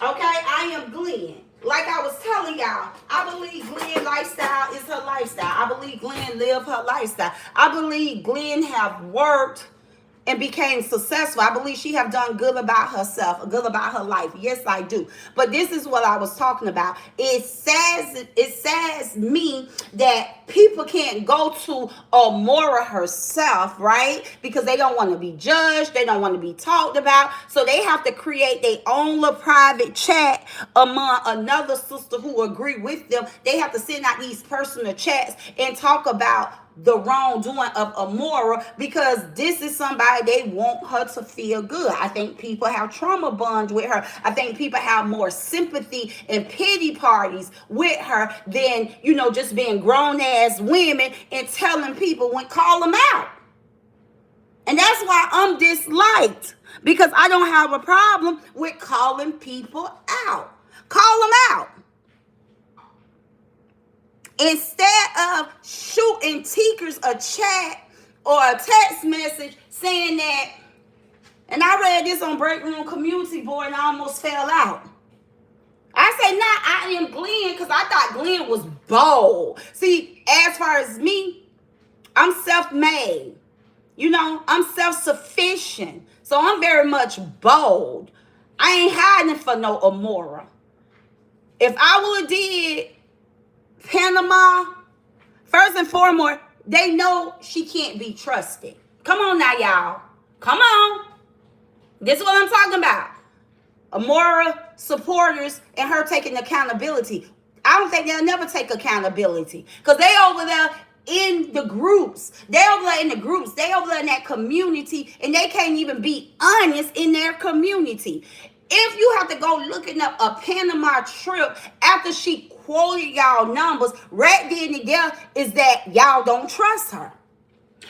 Okay, I am Glenn. Like I was telling y'all, I believe Glenn lifestyle is her lifestyle. I believe Glenn live her lifestyle. I believe Glenn have worked and became successful. I believe she have done good about herself, good about her life. Yes, I do. But this is what I was talking about. It says me that people can't go to Amoira herself, right? Because they don't want to be judged. They don't want to be talked about. So they have to create their own little private chat among another sister who agree with them. They have to send out these personal chats and talk about the wrongdoing of Amoira, because this is somebody they want her to feel good. I think people have trauma bonds with her. I think people have more sympathy and pity parties with her than, just being grown ass women and telling people call them out. And that's why I'm disliked, because I don't have a problem with calling people out. Call them out. Instead of shooting Teekers a chat or a text message saying that, and I read this on Break Room Community Board and I almost fell out. I say, I am Glenn, because I thought Glenn was bold. See, as far as me, I'm self-made. I'm self-sufficient. So I'm very much bold. I ain't hiding for no Amoira. If I would have did Panama, first and foremost, they know she can't be trusted. Come on now, y'all. Come on. This is what I'm talking about. Amoira supporters and her taking accountability. I don't think they'll never take accountability, because they over there in the groups. They over there in the groups. They over there in that community, and they can't even be honest in their community. If you have to go looking up a Panama trip after she quoted y'all numbers, right then and there is that y'all don't trust her.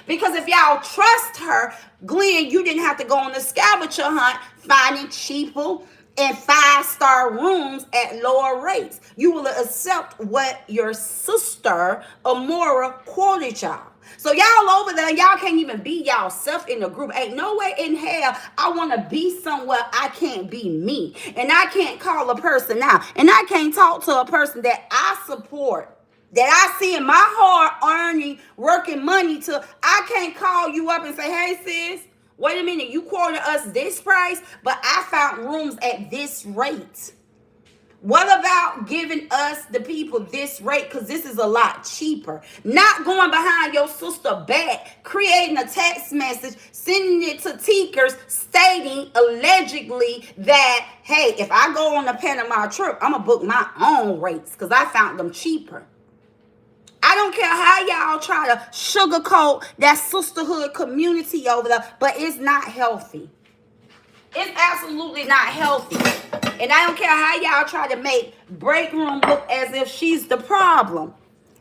Because if y'all trust her, Glenn, you didn't have to go on the scavenger hunt finding cheaper and 5-star rooms at lower rates. You will accept what your sister Amoira quoted y'all. So y'all over there, y'all can't even be y'all self in the group. Ain't no way in hell I want to be somewhere I can't be me. And I can't call a person out. And I can't talk to a person that I support, that I see in my hard earning, working money to. I can't call you up and say, hey sis, wait a minute, you quoted us this price, but I found rooms at this rate. What about giving us, the people, this rate? Because this is a lot cheaper. Not going behind your sister back, creating a text message, sending it to Teekers, stating allegedly that, hey, if I go on a Panama trip, I'm going to book my own rates because I found them cheaper. I don't care how y'all try to sugarcoat that sisterhood community over there, but it's not healthy. It's absolutely not healthy. And I don't care how y'all try to make break room look as if she's the problem.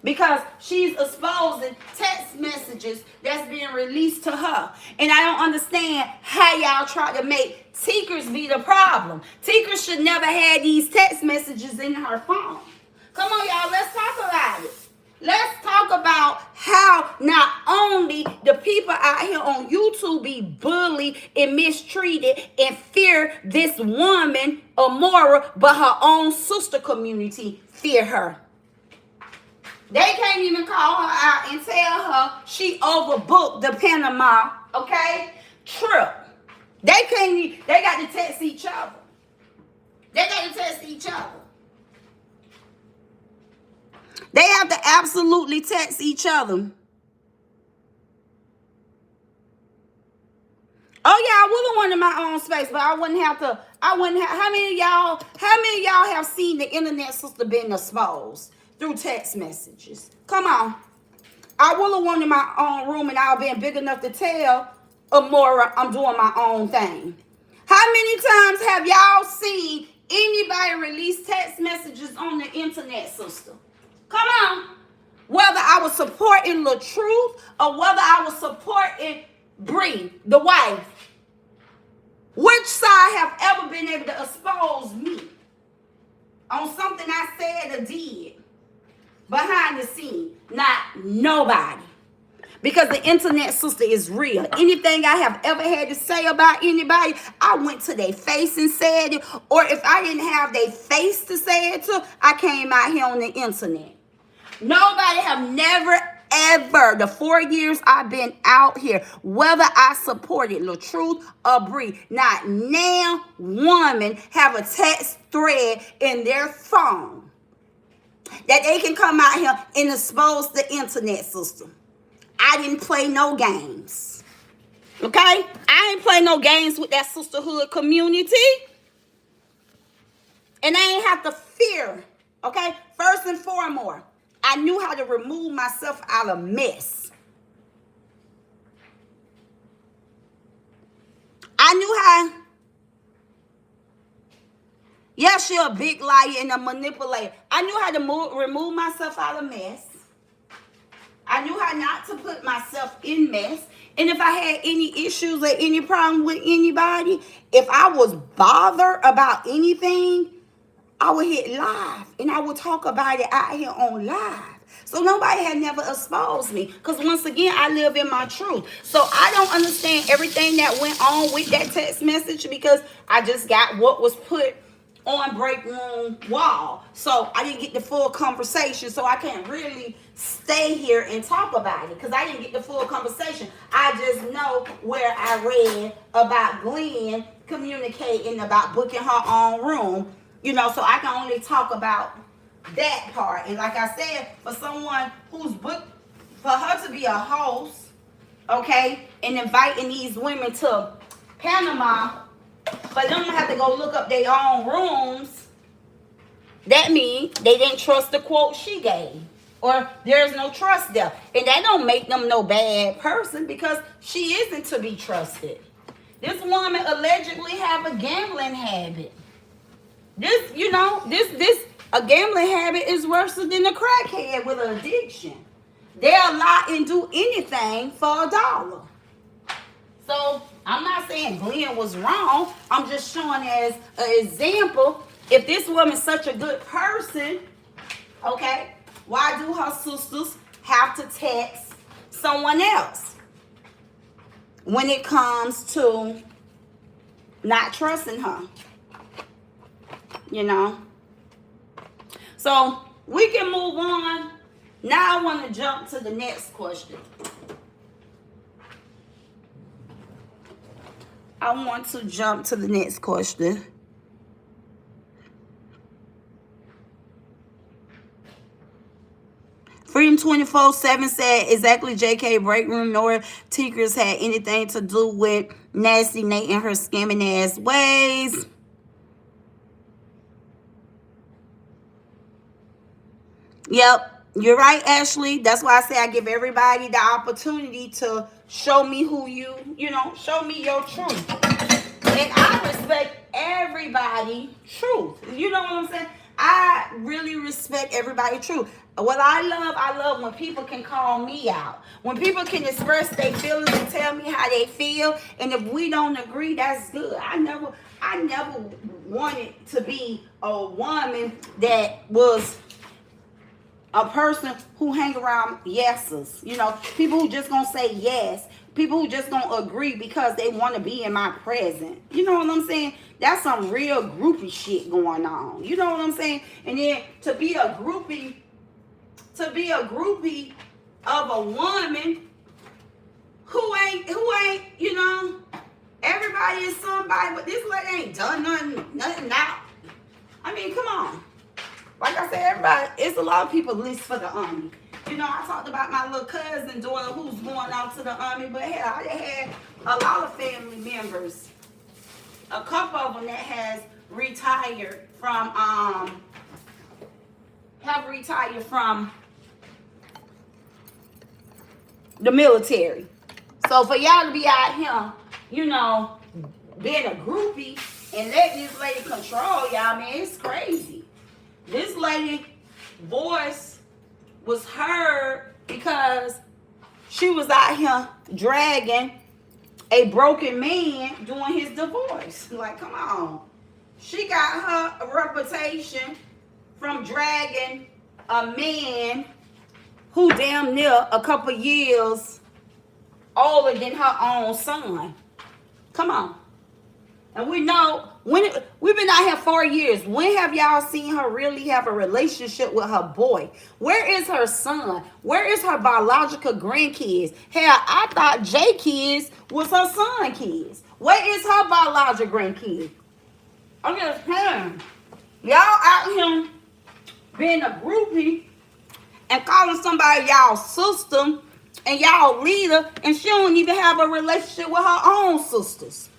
Because she's exposing text messages that's being released to her. And I don't understand how y'all try to make Teekers be the problem. Teekers should never have these text messages in her phone. Come on, y'all, let's talk about it. Let's talk about how not only the people out here on YouTube be bullied and mistreated and fear this woman, Amoira, but her own sister community fear her. They can't even call her out and tell her she overbooked the Panama, okay, trip. They got to text each other. They got to text each other. They have to absolutely text each other. Oh yeah, I would have wanted my own space, but I wouldn't have. How many of y'all have seen the internet sister being exposed through text messages? Come on. I would have wanted my own room and I'll been big enough to tell Amoira I'm doing my own thing. How many times have y'all seen anybody release text messages on the internet, sister? Come on. Whether I was supporting the truth or whether I was supporting Bree, the wife. Which side have ever been able to expose me on something I said or did behind the scene? Not nobody. Because the internet sister is real. Anything I have ever had to say about anybody, I went to their face and said it. Or if I didn't have their face to say it to, I came out here on the internet. Nobody have never, ever, the 4 years I've been out here, whether I supported LaTruth or Bree, not now woman have a text thread in their phone that they can come out here and expose the internet system. I didn't play no games. Okay? I ain't play no games with that sisterhood community. And I ain't have to fear. Okay? First and foremost, I knew how to remove myself out of mess. I knew how. Yeah, she a big liar and a manipulator. I knew how to remove myself out of mess. I knew how not to put myself in mess. And if I had any issues or any problem with anybody, if I was bothered about anything, I would hit live and I would talk about it out here on live. So nobody had never exposed me. Because once again, I live in my truth. So I don't understand everything that went on with that text message because I just got what was put on break room wall. So I didn't get the full conversation. So I can't really stay here and talk about it because I didn't get the full conversation. I just know where I read about Glenn communicating about booking her own room. You know, so I can only talk about that part. And like I said, for someone who's booked, for her to be a host, okay, and inviting these women to Panama, for them to have to go look up their own rooms, that means they didn't trust the quote she gave. Or there's no trust there. And that don't make them no bad person because she isn't to be trusted. This woman allegedly have a gambling habit. This, you know, a gambling habit is worse than a crackhead with an addiction. They'll lie and do anything for $1. So I'm not saying Glenn was wrong. I'm just showing as an example. If this woman's such a good person, okay, why do her sisters have to text someone else when it comes to not trusting her? You know, so we can move on. Now I want to jump to the next question. I want to jump to the next question. Freedom 24/7 said exactly JK break room nor Tigers had anything to do with Nasty Nate and her scamming ass ways. Yep, you're right, Ashley. That's why I say I give everybody the opportunity to show me who show me your truth. And I respect everybody' truth. You know what I'm saying? I really respect everybody's truth. What I love when people can call me out. When people can express their feelings and tell me how they feel. And if we don't agree, that's good. I never wanted to be a woman that was a person who hang around yeses. People who just gonna say yes. People who just gonna agree because they want to be in my presence. You know what I'm saying? That's some real groupie shit going on. You know what I'm saying? And then to be a groupie of a woman who ain't, everybody is somebody, but this lady ain't done nothing out. I mean, come on. Like I said, everybody, it's a lot of people list for the Army. I talked about my little cousin daughter who's going out to the Army, but hell, I had a lot of family members. A couple of them that has retired from the military. So for y'all to be out here, being a groupie and letting this lady control y'all, man, it's crazy. This lady voice was heard because she was out here dragging a broken man doing his divorce. Like, come on. She got her a reputation from dragging a man who damn near a couple years older than her own son. Come on. And we know, we've been out here 4 years. When have y'all seen her really have a relationship with her boy? Where is her son? Where is her biological grandkids? Hell, I thought J kids was her son kids. Where is her biological grandkids? I'm just saying, y'all out here being a groupie and calling somebody y'all sister and y'all leader, and she don't even have a relationship with her own sisters.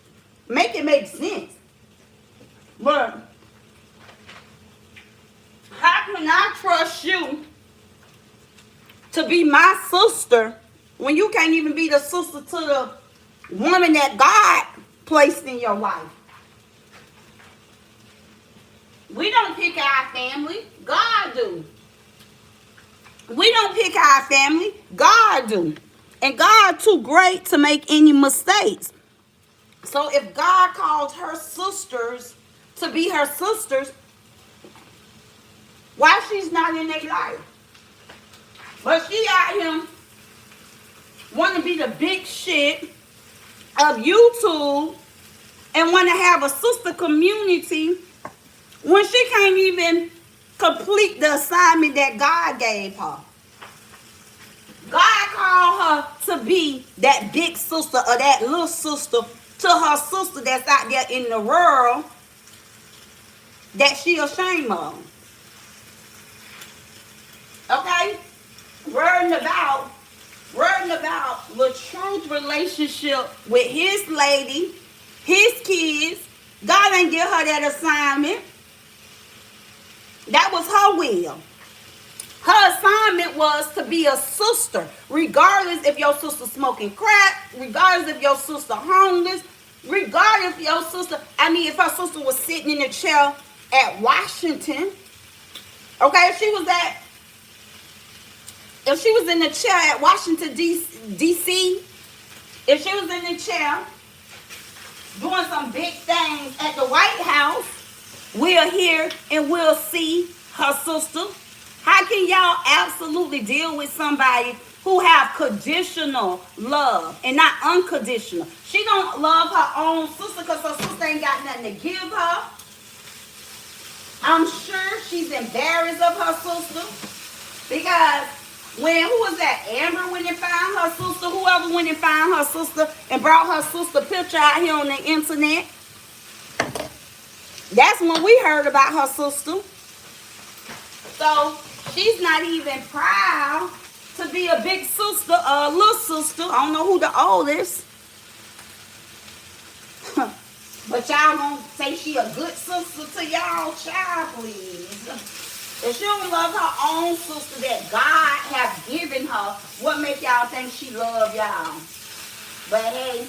Make it make sense. But how can I trust you to be my sister when you can't even be the sister to the woman that God placed in your life? We don't pick our family. God do. We don't pick our family. God do. And God too great to make any mistakes. So if God called her sisters to be her sisters, why she's not in their life? But she out here want to be the big shit of YouTube and want to have a sister community when she can't even complete the assignment that God gave her. God called her to be that big sister or that little sister to her sister that's out there in the world that she ashamed of. Okay? Worrying about the truth relationship with his lady, his kids. God ain't give her that assignment. That was her will. Her assignment was to be a sister, regardless if your sister smoking crack, regardless if your sister homeless, regardless if your sister, if her sister was sitting in a chair at Washington, okay, if she was in the chair at Washington, D.C., if she was in the chair doing some big things at the White House, we'll hear and we'll see her sister. How can y'all absolutely deal with somebody who have conditional love and not unconditional? She don't love her own sister because her sister ain't got nothing to give her. I'm sure she's embarrassed of her sister because who was that? Amber went and found her sister, whoever went and found her sister and brought her sister picture out here on the internet. That's when we heard about her sister. So She's not even proud to be a big sister, a little sister. I don't know who the oldest. But y'all gonna say she a good sister to y'all, child, please. If she don't love her own sister that God have given her, what make y'all think she love y'all? But hey,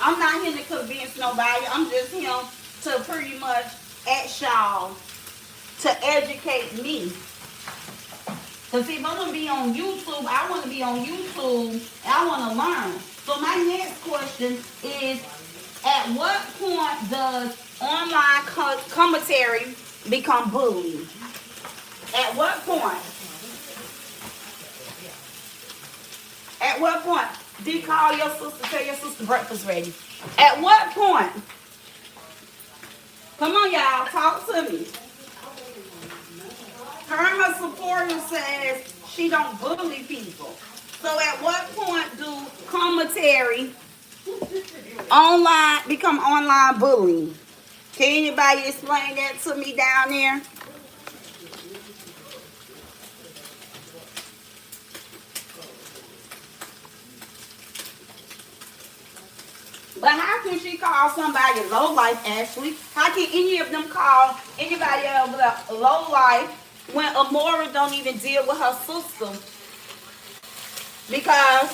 I'm not here to convince nobody. I'm just here to pretty much ask y'all to educate me. Because if I'm going to be on YouTube, I want to be on YouTube and I want to learn. So my next question is, at what point does online commentary become bullying? At what point? At what point? Do you call your sister, tell your sister breakfast ready? At what point? Come on, y'all, talk to me. Her supporter says she don't bully people. So at what point do commentary online become online bullying? Can anybody explain that to me down there? But how can she call somebody low life, Ashley? How can any of them call anybody else low life when Amoira don't even deal with her sister? Because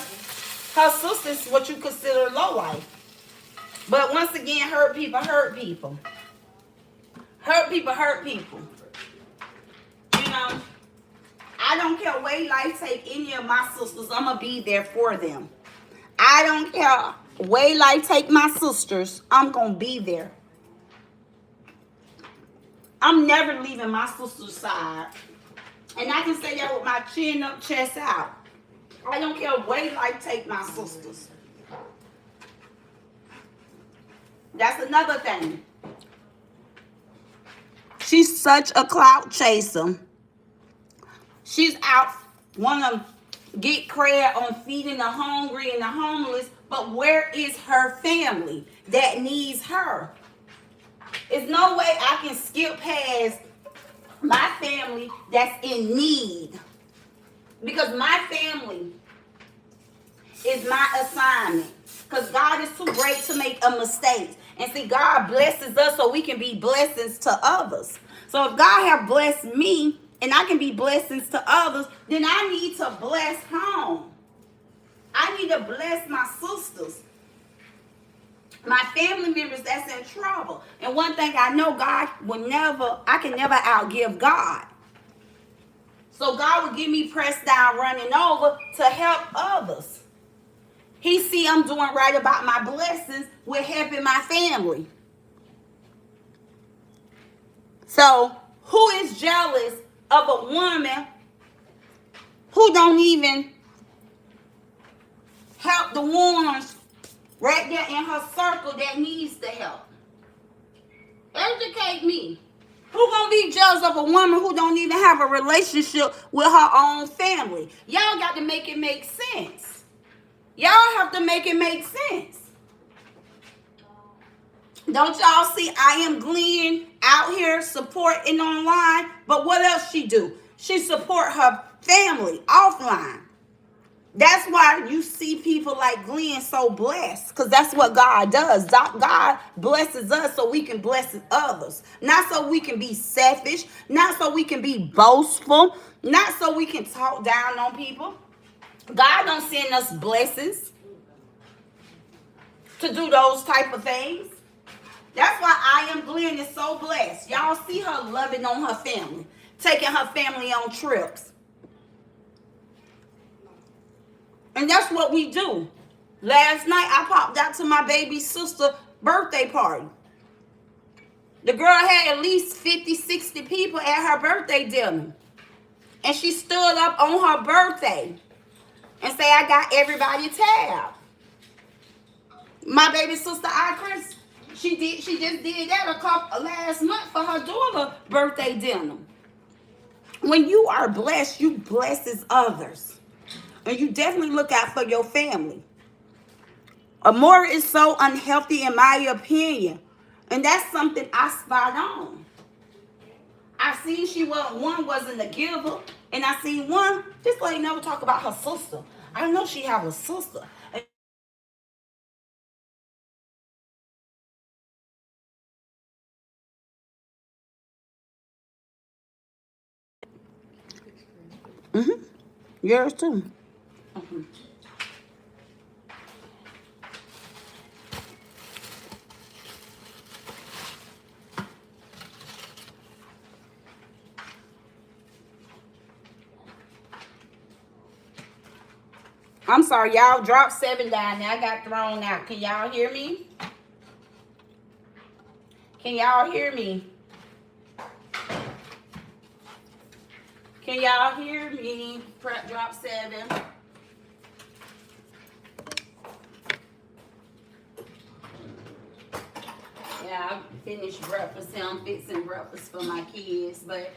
her sister is what you consider low life. But once again, hurt people hurt people. Hurt people hurt people. You know, I don't care what life take any of my sisters. I'm going to be there for them. I don't care way life take my sisters, I'm going to be there. I'm never leaving my sister's side. And I can say that with my chin up, chest out. I don't care way life take my sisters. That's another thing. She's such a clout chaser. She's out wanting to get credit on feeding the hungry and the homeless. But where is her family that needs her? There's no way I can skip past my family that's in need. Because my family is my assignment. Because God is too great to make a mistake. And see, God blesses us so we can be blessings to others. So if God have blessed me and I can be blessings to others, then I need to bless home. I need to bless my sisters, my family members that's in trouble. And one thing I know, I can never outgive God. So God will give me pressed down, running over to help others. He see I'm doing right about my blessings with helping my family. So who is jealous of a woman who don't even help the ones right there in her circle that needs the help? Educate me. Who gonna be jealous of a woman who don't even have a relationship with her own family? Y'all got to make it make sense. Y'all have to make it make sense. Don't y'all see I am Glenn out here supporting online? But what else she do? She support her family offline. That's why you see people like Glenn so blessed, because that's what God does. God blesses us so we can bless others. Not so we can be selfish, not so we can be boastful, not so we can talk down on people. God don't send us blessings to do those type of things. That's why I am Glenn is so blessed. Y'all see her loving on her family, taking her family on trips. And that's what we do. Last night, I popped out to my baby sister's birthday party. The girl had at least 50, 60 people at her birthday dinner. And she stood up on her birthday and said, I got everybody tabbed. My baby sister, Chris, she just did that last month for her daughter's birthday dinner. When you are blessed, you blesses others. And you definitely look out for your family. Amoira is so unhealthy in my opinion. And that's something I spot on. I seen she wasn't a giver. And I seen one, this lady never talk about her sister. I know she have a sister. Mm-hmm. Yours too. Mhm. I'm sorry, y'all. Drop 7 down there. I got thrown out. Can y'all hear me? Can y'all hear me? Can y'all hear me? Prep drop 7. Yeah, I finished breakfast. I'm fixing breakfast for my kids. But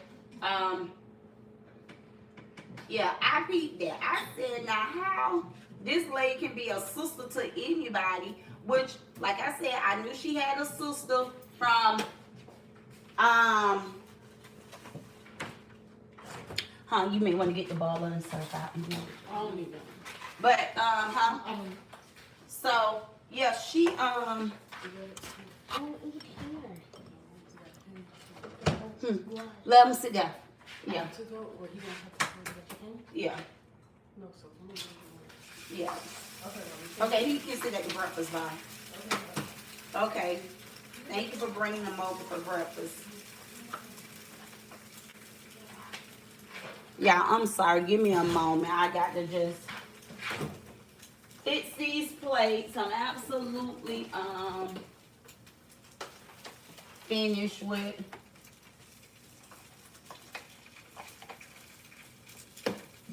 yeah, I peeped that. I said, now how this lady can be a sister to anybody, which, like I said, I knew she had a sister from you may want to get the ball and stuff out.
I don't need that.
But so yeah, she let him sit down. Yeah.
To go, or you don't have to go to the end?
Yeah.
No, so let me do
Yeah.
it.
Okay, he can sit at the breakfast bar. Okay. Thank you for bringing them over for breakfast. Yeah, I'm sorry. Give me a moment. I got to just fix these plates. I'm absolutely finished with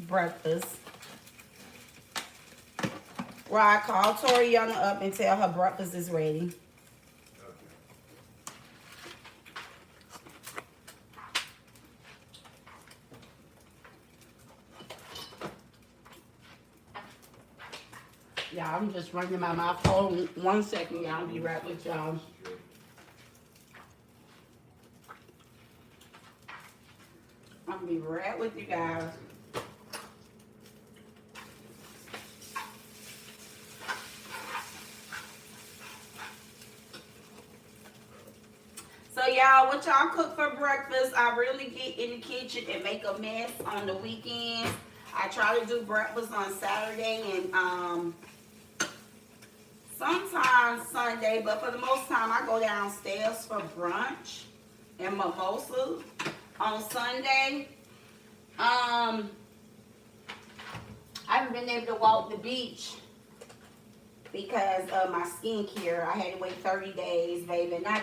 breakfast. Right, call Toriana up and tell her breakfast is ready. Yeah, I'm just running my phone. 1 second, y'all. I'll be right with y'all. I'll be right with you guys. So y'all, what y'all cook for breakfast? I really get in the kitchen and make a mess on the weekends. I try to do breakfast on Saturday and sometimes Sunday, but for the most time I go downstairs for brunch and mimosa on Sunday. I haven't been able to walk the beach because of my skincare. I had to wait 30 days, baby, and I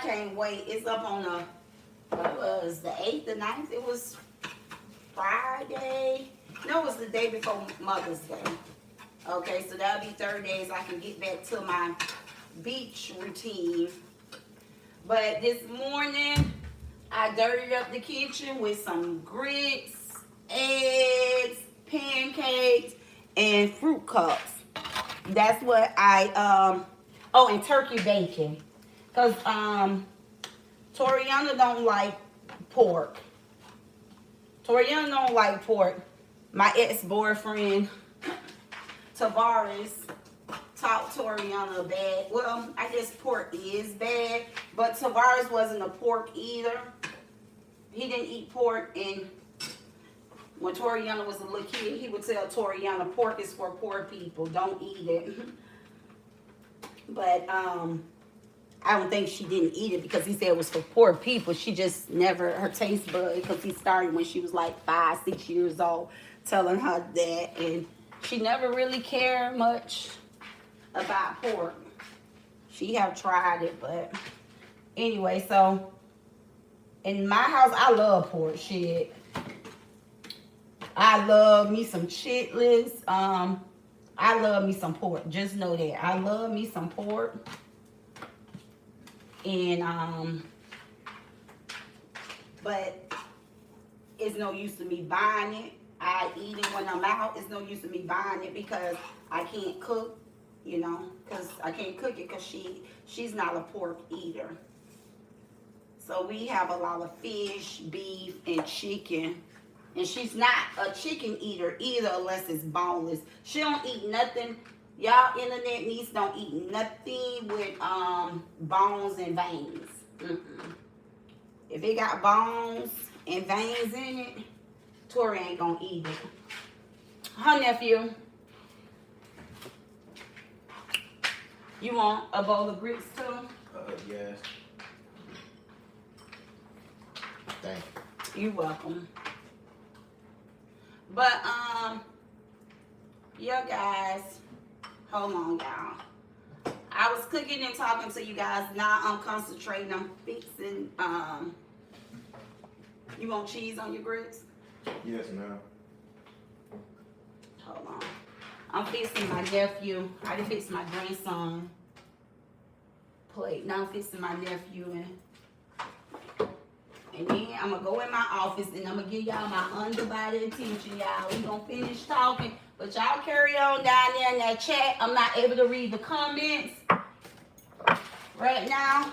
can't wait. It's up on what was the 8th, the 9th? It was Friday. No, it was the day before Mother's Day. Okay, so that'll be 30 days. I can get back to my beach routine. But this morning, I dirtied up the kitchen with some grits, eggs, pancakes, and fruit cups. That's what oh, and turkey bacon. Because Toriana don't like pork. Toriana don't like pork. My ex-boyfriend, Tavares, taught Toriana bad. Well, I guess pork is bad, but Tavares wasn't a pork eater. He didn't eat pork, and when Toriana was a little kid, he would tell Toriana, pork is for poor people, don't eat it. But I don't think she didn't eat it because he said it was for poor people. She just never, her taste bud, because he started when she was like 5, 6 years old, telling her that, and she never really cared much about pork. She have tried it, but anyway, so in my house, I love pork. Shit, I love me some chitlins. I love me some pork. Just know that I love me some pork, and but it's no use to me buying it. I eat it when I'm out. It's no use to me buying it because I can't cook, you know, because I can't cook it because she's not a pork eater. So we have a lot of fish, beef, and chicken And she's not a chicken eater either unless it's boneless. She don't eat nothing. Y'all internet niece don't eat nothing with bones and veins. Mm-mm. If it got bones and veins in it, Tori ain't gonna eat it. Her nephew, you want a bowl of grits too?
Yes. Thank you.
You're welcome. But yeah, guys, hold on, y'all. I was cooking and talking to you guys. Now I'm concentrating. I'm fixing. You want cheese on your grits?
Yes, ma'am.
Hold on. I'm fixing my nephew. I done fixed my grandson plate. Now I'm fixing my nephew and then I'm gonna go in my office and I'm gonna give y'all my undivided attention, y'all. We gonna finish talking, but y'all carry on down there in that chat. I'm not able to read the comments right now.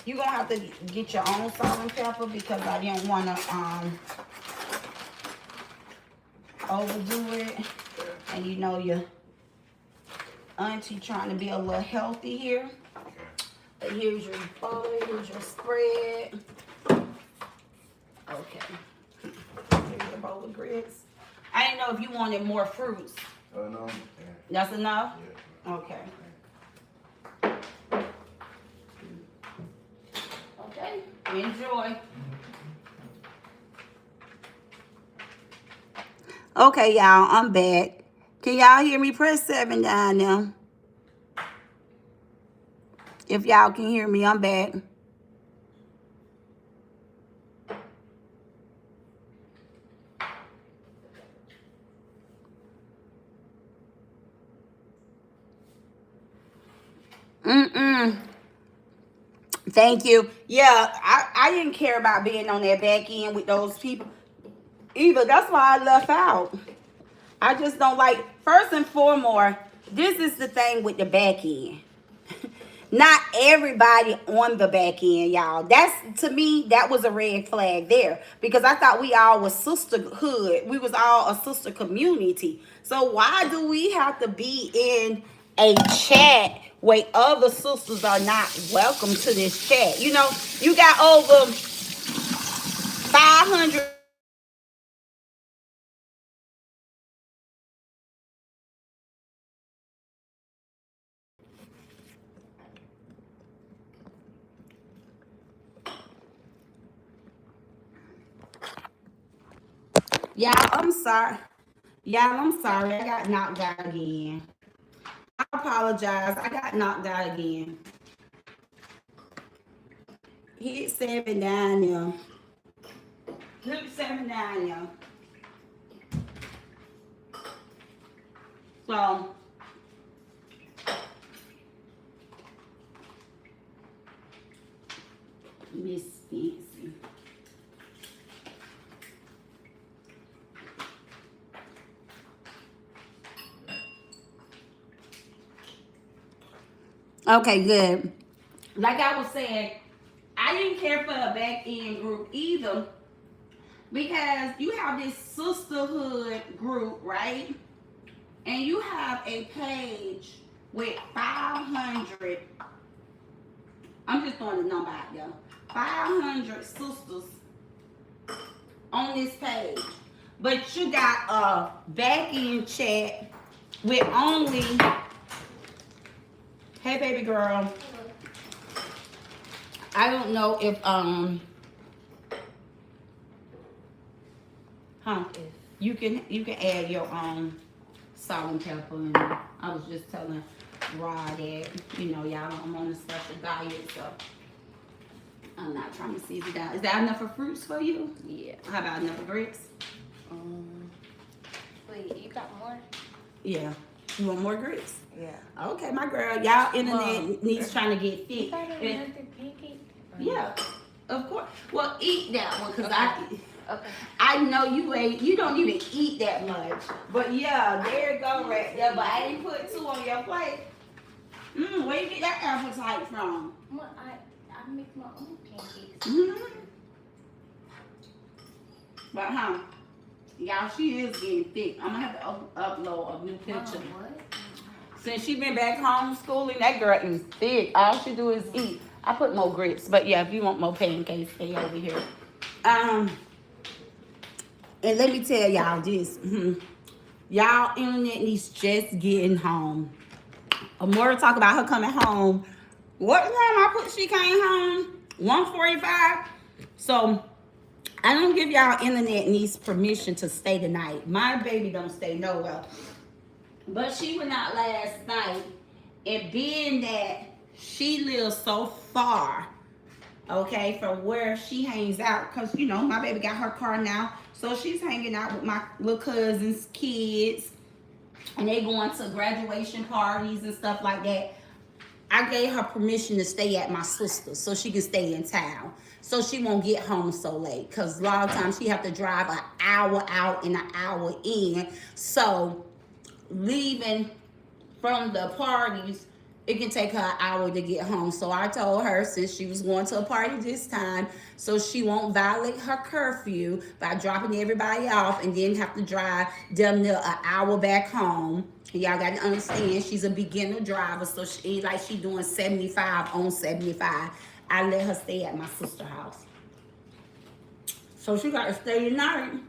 You're gonna have to get your own salt and pepper because I didn't wanna overdo it. And you know your auntie trying to be a little healthy here. But here's your butter, here's your spread. Okay. Here's your bowl of grits. I didn't know if you wanted more fruits.
No.
That's enough?
Yeah.
Okay. Okay, enjoy. Okay, y'all, I'm back. Can y'all hear me? Press 7 down there. If y'all can hear me, I'm back. Thank you. Yeah, I didn't care about being on that back end with those people either. That's why I left out. I just don't like, first and foremost, this is the thing with the back end. Not everybody on the back end, y'all. That's, to me, that was a red flag there. Because I thought we all was sisterhood. We was all a sister community. So why do we have to be in a chat where other sisters are not welcome to this chat? You know, you got over 500. Y'all, I'm sorry. Y'all, I'm sorry. I got knocked out again. I apologize. I got knocked out again. Hit 7 down there. Hit 7 down there. So, Miss Fancy. Okay, good. Like I was saying, I didn't care for a back end group either because you have this sisterhood group, right? And you have a page with 500. I'm just throwing the number out there. 500 sisters on this page. But you got a back end chat with only, hey baby girl. I don't know if you can add your own salt and pepper, and I was just telling Rod that, you know, y'all, I'm on a special diet, so I'm not trying to seize it down. Is that enough of fruits for you?
Yeah.
How about enough of grits?
Wait, you got more?
Yeah. You want more grits?
Yeah.
Okay, my girl. Y'all internet needs trying to get fit.
You got another pancake?
Yeah, of course. Well, eat that one because
Okay.
I know you don't even eat that much. But yeah, there you go right there. But I didn't put 2 on your plate. Where you get that appetite from?
Well, I make my own pancakes.
But y'all, she is getting thick. I'm gonna have to upload a new picture.
What?
Since she been back homeschooling, that girl is thick. All she do is eat. I put more grits, but yeah, if you want more pancakes, stay over here. And let me tell y'all this. Y'all internet needs just getting home. Amoira talk about her coming home. What time she came home? 1:45. So I don't give y'all internet needs permission to stay tonight. My baby don't stay nowhere. But she went out last night, and being that she lives so far, okay, from where she hangs out, because, you know, my baby got her car now, so she's hanging out with my little cousin's kids, and they going to graduation parties and stuff like that. I gave her permission to stay at my sister's so she can stay in town, so she won't get home so late, because a lot of times she have to drive an hour out and an hour in. So leaving from the parties, it can take her an hour to get home. So I told her, since she was going to a party this time, so she won't violate her curfew by dropping everybody off and then have to drive them near an hour back home. Y'all got to understand, she's a beginner driver, so she ain't like she doing 75 on 75. I let her stay at my sister's house. So she got to stay the night.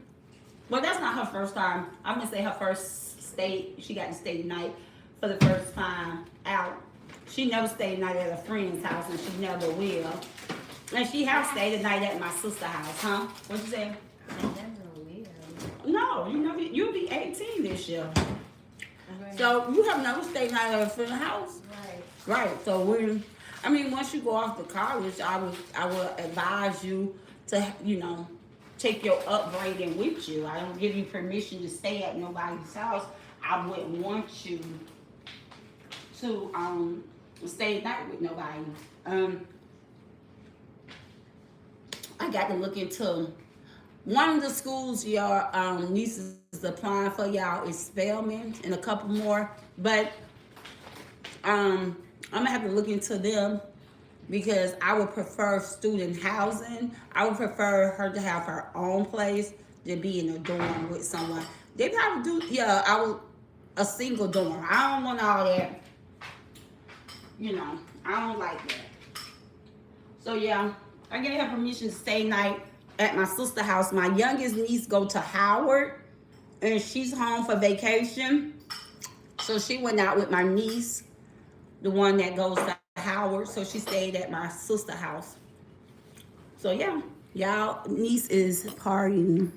Well, that's not her first time. I'm gonna say her first stay. She got to stay the night for the first time out. She never stayed the night at a friend's house, and she never will. And she have stayed the night at my sister's house, huh? What you say? No, you'll be 18 this year.
Right.
So you have never stayed the night at a friend's house,
Right.
right? So once you go off to college, I would advise you to, take your upbringing with you. I don't give you permission to stay at nobody's house. I wouldn't want you to stay the night with nobody. I got to look into one of the schools your niece is applying for. Y'all is Spelman and a couple more, but I'm gonna have to look into them, because I would prefer student housing. I would prefer her to have her own place than be in a dorm with someone. They probably do, a single dorm. I don't want all that. I don't like that. So yeah, I gave her permission to stay night at my sister's house. My youngest niece go to Howard, and she's home for vacation. So she went out with my niece, the one that goes to Howard. So she stayed at my sister's house. So yeah, y'all niece is partying.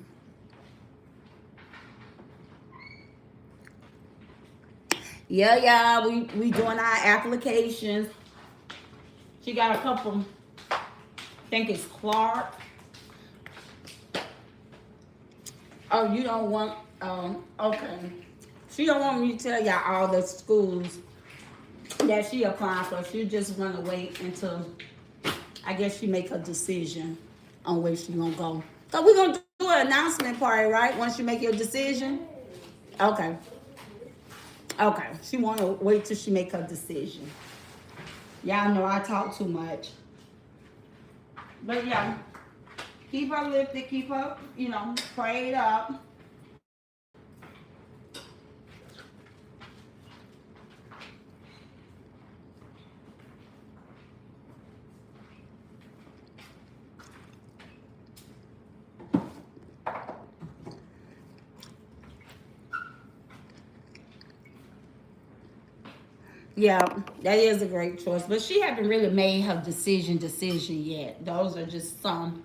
Yeah, we doing our applications. She got a couple, I think it's Clark. Oh, you don't want, okay. She don't want me to tell y'all all the schools that she applying for. She just want to wait until, I guess, she make her decision on where she gonna go. So we're gonna do an announcement party, right? Once you make your decision? Okay. Okay, she want to wait till she make her decision. Y'all know I talk too much. But yeah, keep her lifted, keep her, prayed up. Yeah, that is a great choice. But she haven't really made her decision yet. Those are just some.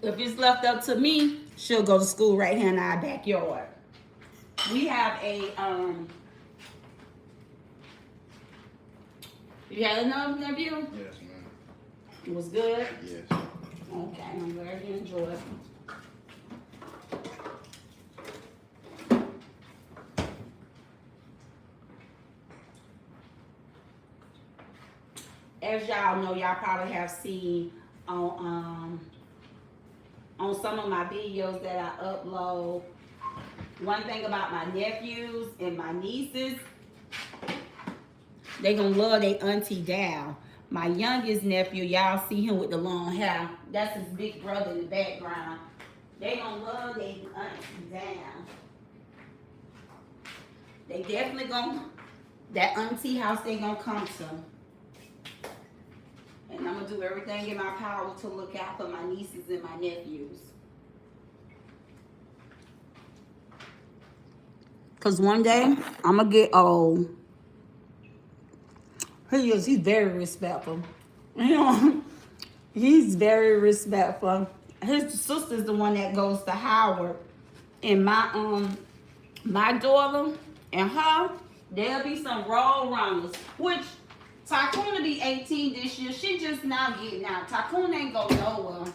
If it's left up to me, she'll go to school right here in our backyard. We have a you had enough, nephew?
Yes, ma'am.
It was good?
Yes.
Okay, I'm glad you enjoyed it. As y'all know, y'all probably have seen on some of my videos that I upload. One thing about my nephews and my nieces, they gonna love their auntie down. My youngest nephew, y'all see him with the long hair. That's his big brother in the background. They gonna love their auntie down. They definitely gonna, that auntie house they gonna come to. And I'm gonna do everything in my power to look out for my nieces and my nephews. Cause one day I'm gonna get old. He's very respectful. You know, he's very respectful. His sister's the one that goes to Howard. And my daughter and her, there'll be some roll runners. Which Tycoon will be 18 this year. She just now getting out. Tycoon ain't go nowhere.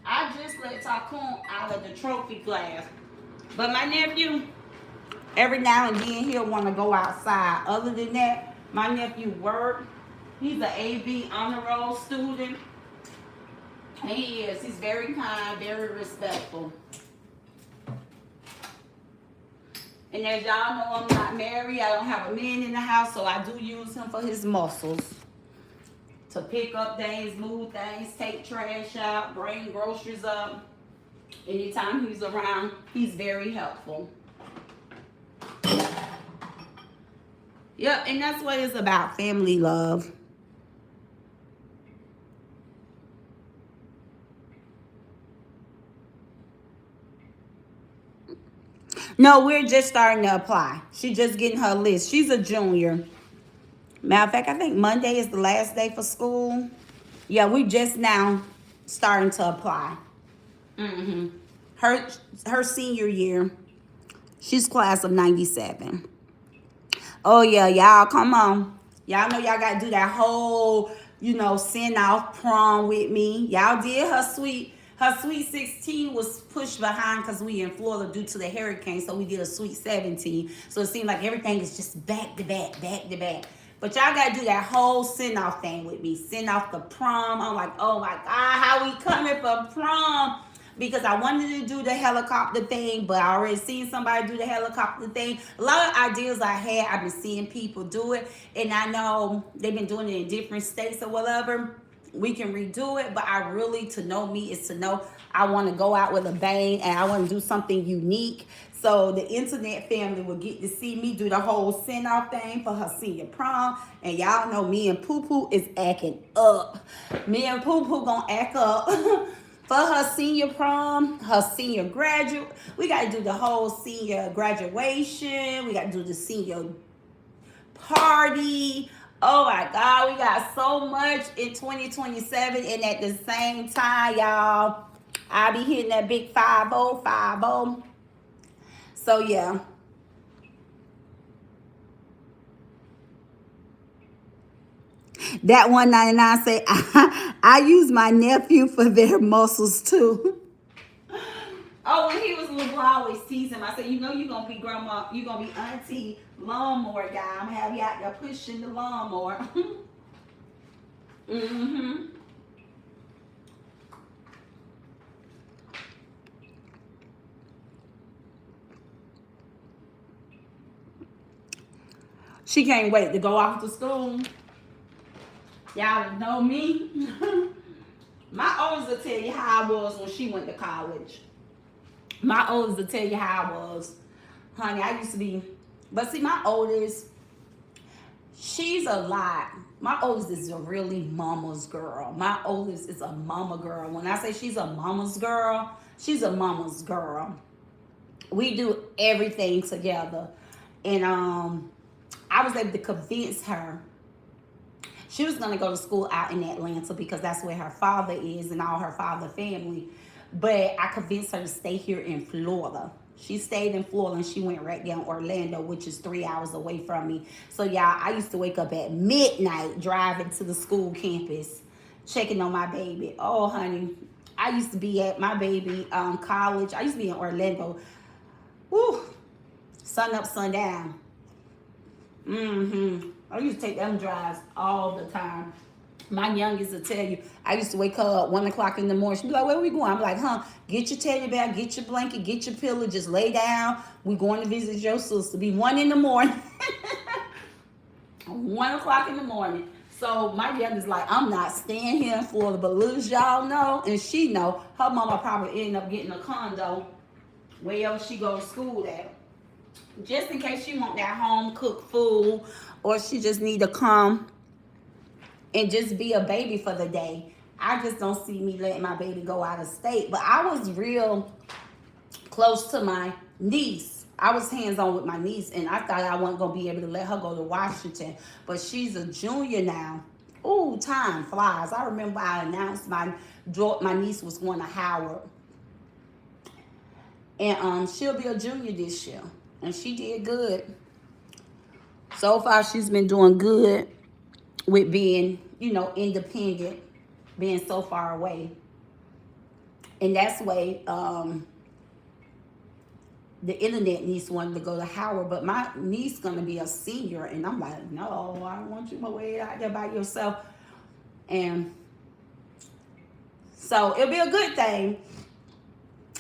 I just let Tycoon out of the trophy class. But my nephew, every now and then he'll want to go outside. Other than that, my nephew work. He's an AB honor roll student. And he is. He's very kind, very respectful. And as y'all know, I'm not married. I don't have a man in the house, so I do use him for his muscles. To pick up things, move things, take trash out, bring groceries up. Anytime he's around, he's very helpful. Yep, and that's what it's about, family love. No, we're just starting to apply. She's just getting her list. She's a junior. Matter of fact, I think Monday is the last day for school. Yeah, we just now starting to apply. Her senior year. She's class of 97. Oh yeah, y'all, come on. Y'all know y'all gotta do that whole, send off prom with me. Y'all did her sweet 16 was pushed behind because we in Florida due to the hurricane, so we did a sweet 17. So it seemed like everything is just back to back, back to back. But y'all gotta do that whole send off thing with me. Send off the prom. I'm like, oh my God, how we coming for prom? Because I wanted to do the helicopter thing, but I already seen somebody do the helicopter thing. A lot of ideas I had, I've been seeing people do it. And I know they've been doing it in different states or whatever. We can redo it, but I really, to know me is to know I want to go out with a bang and I want to do something unique. So the internet family will get to see me do the whole send-off thing for her senior prom. And y'all know me and Poo Poo is acting up. Me and Poo Poo gonna act up. For her senior prom, her senior graduate. We got to do the whole senior graduation. We got to do the senior party. Oh my God, we got so much in 2027. And at the same time, y'all, I'll be hitting that big 5050. So yeah. That 199 say, I use my nephew for their muscles too. Oh, when he was little, I always tease him. I said, you're going to be grandma, you're going to be auntie lawnmower guy. I'm going to have you out there pushing the lawnmower. She can't wait to go off to school. Y'all know me. My oldest will tell you how I was when she went to college. My oldest will tell you how I was. Honey, I used to be, but see, my oldest, she's a lot. My oldest is a really mama's girl. My oldest is a mama girl. When I say she's a mama's girl, she's a mama's girl. We do everything together. And I was able to convince her. She was going to go to school out in Atlanta because that's where her father is and all her father family. But I convinced her to stay here in Florida. She stayed in Florida and she went right down Orlando, which is 3 hours away from me. So, y'all, I used to wake up at midnight driving to the school campus, checking on my baby. Oh, honey, I used to be at my baby college. I used to be in Orlando. Woo, sun up, sun down. I used to take them drives all the time. My youngest will tell you, I used to wake her up 1 o'clock in the morning. She'd be like, where we going? I'm like, get your teddy bear, get your blanket, get your pillow, just lay down. We going to visit your sister. Be 1 in the morning. 1 o'clock in the morning. So my youngest like, I'm not staying here in Florida, but little as y'all know, and she know, her mama probably end up getting a condo wherever she go to school at. Just in case she want that home cooked food, or she just need to come and just be a baby for the day. I just don't see me letting my baby go out of state. But I was real close to my niece. I was hands-on with my niece, and I thought I wasn't going to be able to let her go to Washington. But she's a junior now. Ooh, time flies. I remember I announced my niece was going to Howard. And she'll be a junior this year. And she did good. So far, she's been doing good with being, independent, being so far away. And that's why the internet niece wanted to go to Howard, but my niece gonna be a senior, and I'm like, no, I don't want you way out there by yourself. And so it'll be a good thing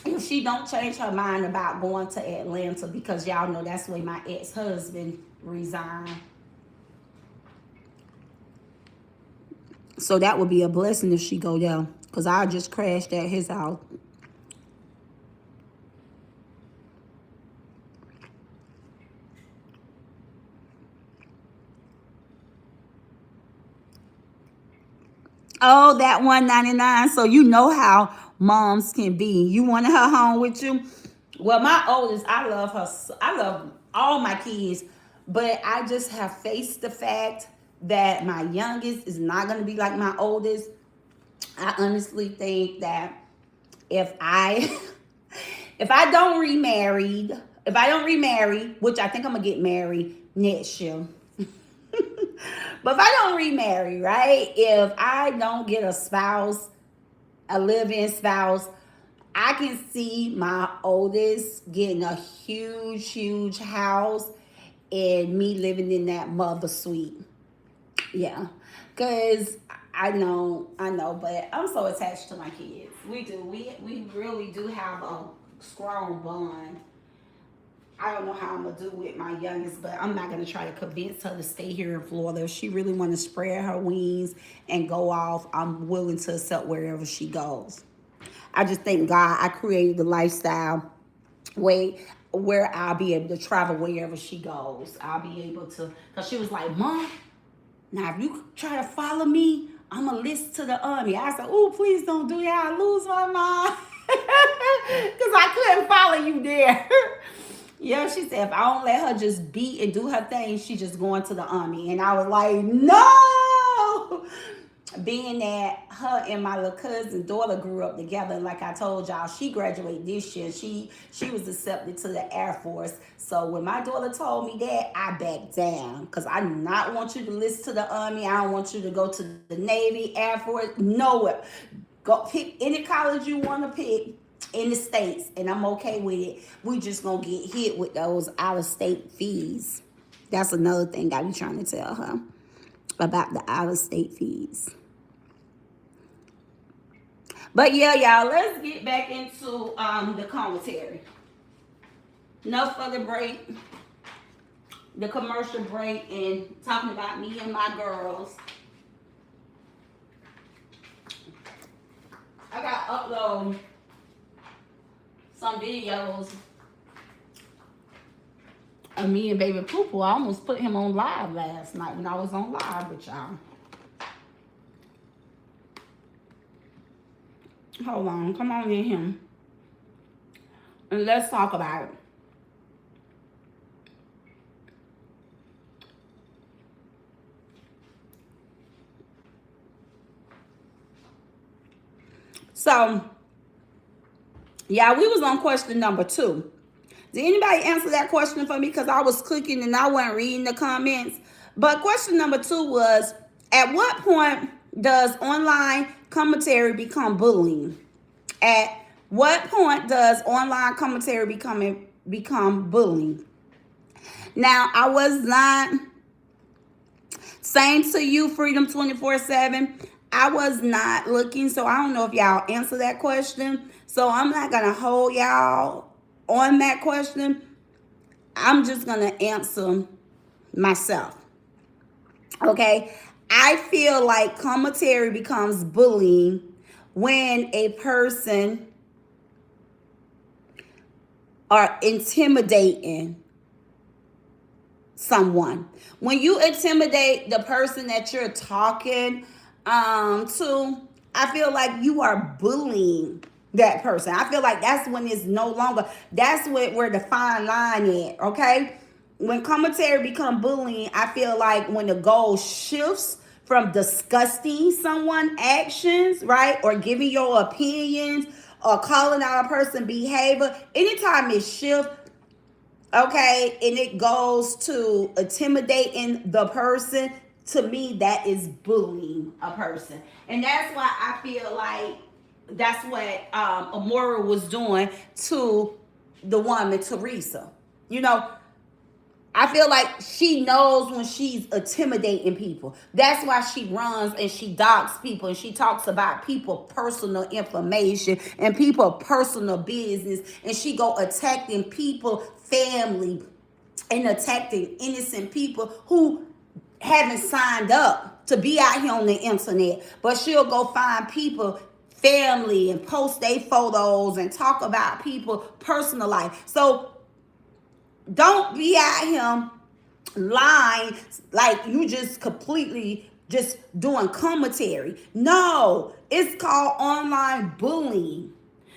if she don't change her mind about going to Atlanta, because y'all know that's where my ex-husband resigned. So that would be a blessing if she go there, because I just crashed at his house. Oh, that $1.99. So you know how moms can be. You wanted her home with you. Well, my oldest, I love her. I love all my kids, but I just have faced the fact that my youngest is not going to be like my oldest. I honestly think that if I don't remarry, which I think I'm gonna get married next year. But if I don't remarry, right? If I don't get a spouse, a live-in spouse, I can see my oldest getting a huge, huge house and me living in that mother suite. Yeah. Because I know, but I'm so attached to my kids. We do. We really do have a strong bond. I don't know how I'm gonna do with my youngest, but I'm not gonna try to convince her to stay here in Florida. If she really want to spread her wings and go off, I'm willing to accept wherever she goes. I just thank God I created the lifestyle where I'll be able to travel wherever she goes. I'll be able to, because she was like, Mom, now if you try to follow me, I'm gonna list to the army. I said, oh, please don't do that. I lose my mind. Because I couldn't follow you there. Yeah, she said if I don't let her just be and do her thing, she just going to the army. And I was like, no! Being that her and my little cousin daughter grew up together, and like I told y'all, she graduated this year. She was accepted to the Air Force. So when my daughter told me that, I backed down, because I do not want you to listen to the Army. I don't want you to go to the Navy, Air Force, nowhere. Go pick any college you want to pick in the States, and I'm okay with it. We just gonna get hit with those out-of-state fees. That's another thing I be trying to tell her about the out-of-state fees. But yeah, y'all, let's get back into the commentary. Enough for the break, the commercial break, and talking about me and my girls. I got to upload some videos of me and baby Poo Poo. I almost put him on live last night when I was on live with y'all. Hold on, come on in here. And let's talk about it. So, yeah, we was on question number 2. Did anybody answer that question for me? Because I was cooking and I wasn't reading the comments. But question number 2 was, at what point does online commentary become bullying? At what point does online commentary become bullying? Now, I was not, same to you, Freedom 24/7. I was not looking, so I don't know if y'all answer that question. So I'm not going to hold y'all on that question. I'm just going to answer myself. Okay? I feel like commentary becomes bullying when a person are intimidating someone. When you intimidate the person that you're talking to, I feel like you are bullying that person. I feel like that's when it's no longer, that's where the fine line is, okay? When commentary become bullying, I feel like when the goal shifts from discussing someone's actions, right? Or giving your opinions or calling out a person's behavior, anytime it shifts, okay, and it goes to intimidating the person, to me that is bullying a person. And that's why I feel like that's what Amoira was doing to the woman Teresa. You know, I feel like she knows when she's intimidating people. That's why she runs and she docks people and she talks about people personal information and people personal business, and she go attacking people, family, and attacking innocent people who haven't signed up to be out here on the internet. But she'll go find people, family, and post their photos and talk about people personal life. So don't be out here lying like you just completely just doing commentary. No, it's called online bullying.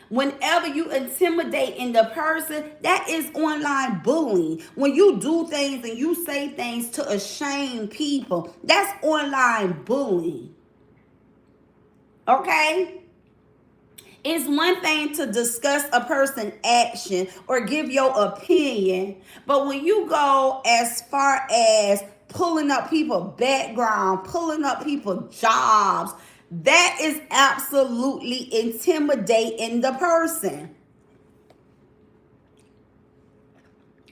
Whenever you intimidate in the person, that is online bullying. When you do things and you say things to shame people, that's online bullying. Okay? It's one thing to discuss a person's action or give your opinion, but when you go as far as pulling up people's background, pulling up people's jobs, that is absolutely intimidating the person.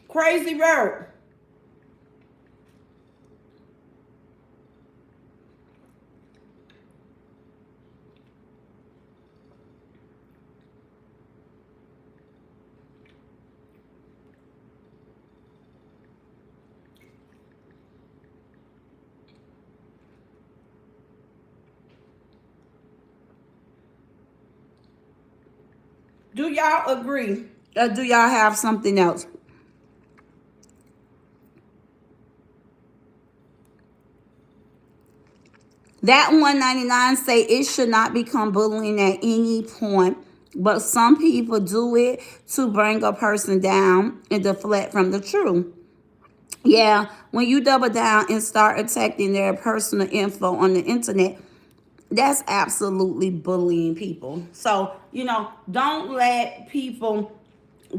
Crazy word. Do y'all agree? Or do y'all have something else? That 199 say it should not become bullying at any point, but some people do it to bring a person down and deflect from the truth. Yeah, when you double down and start attacking their personal info on the internet, that's absolutely bullying people. So, don't let people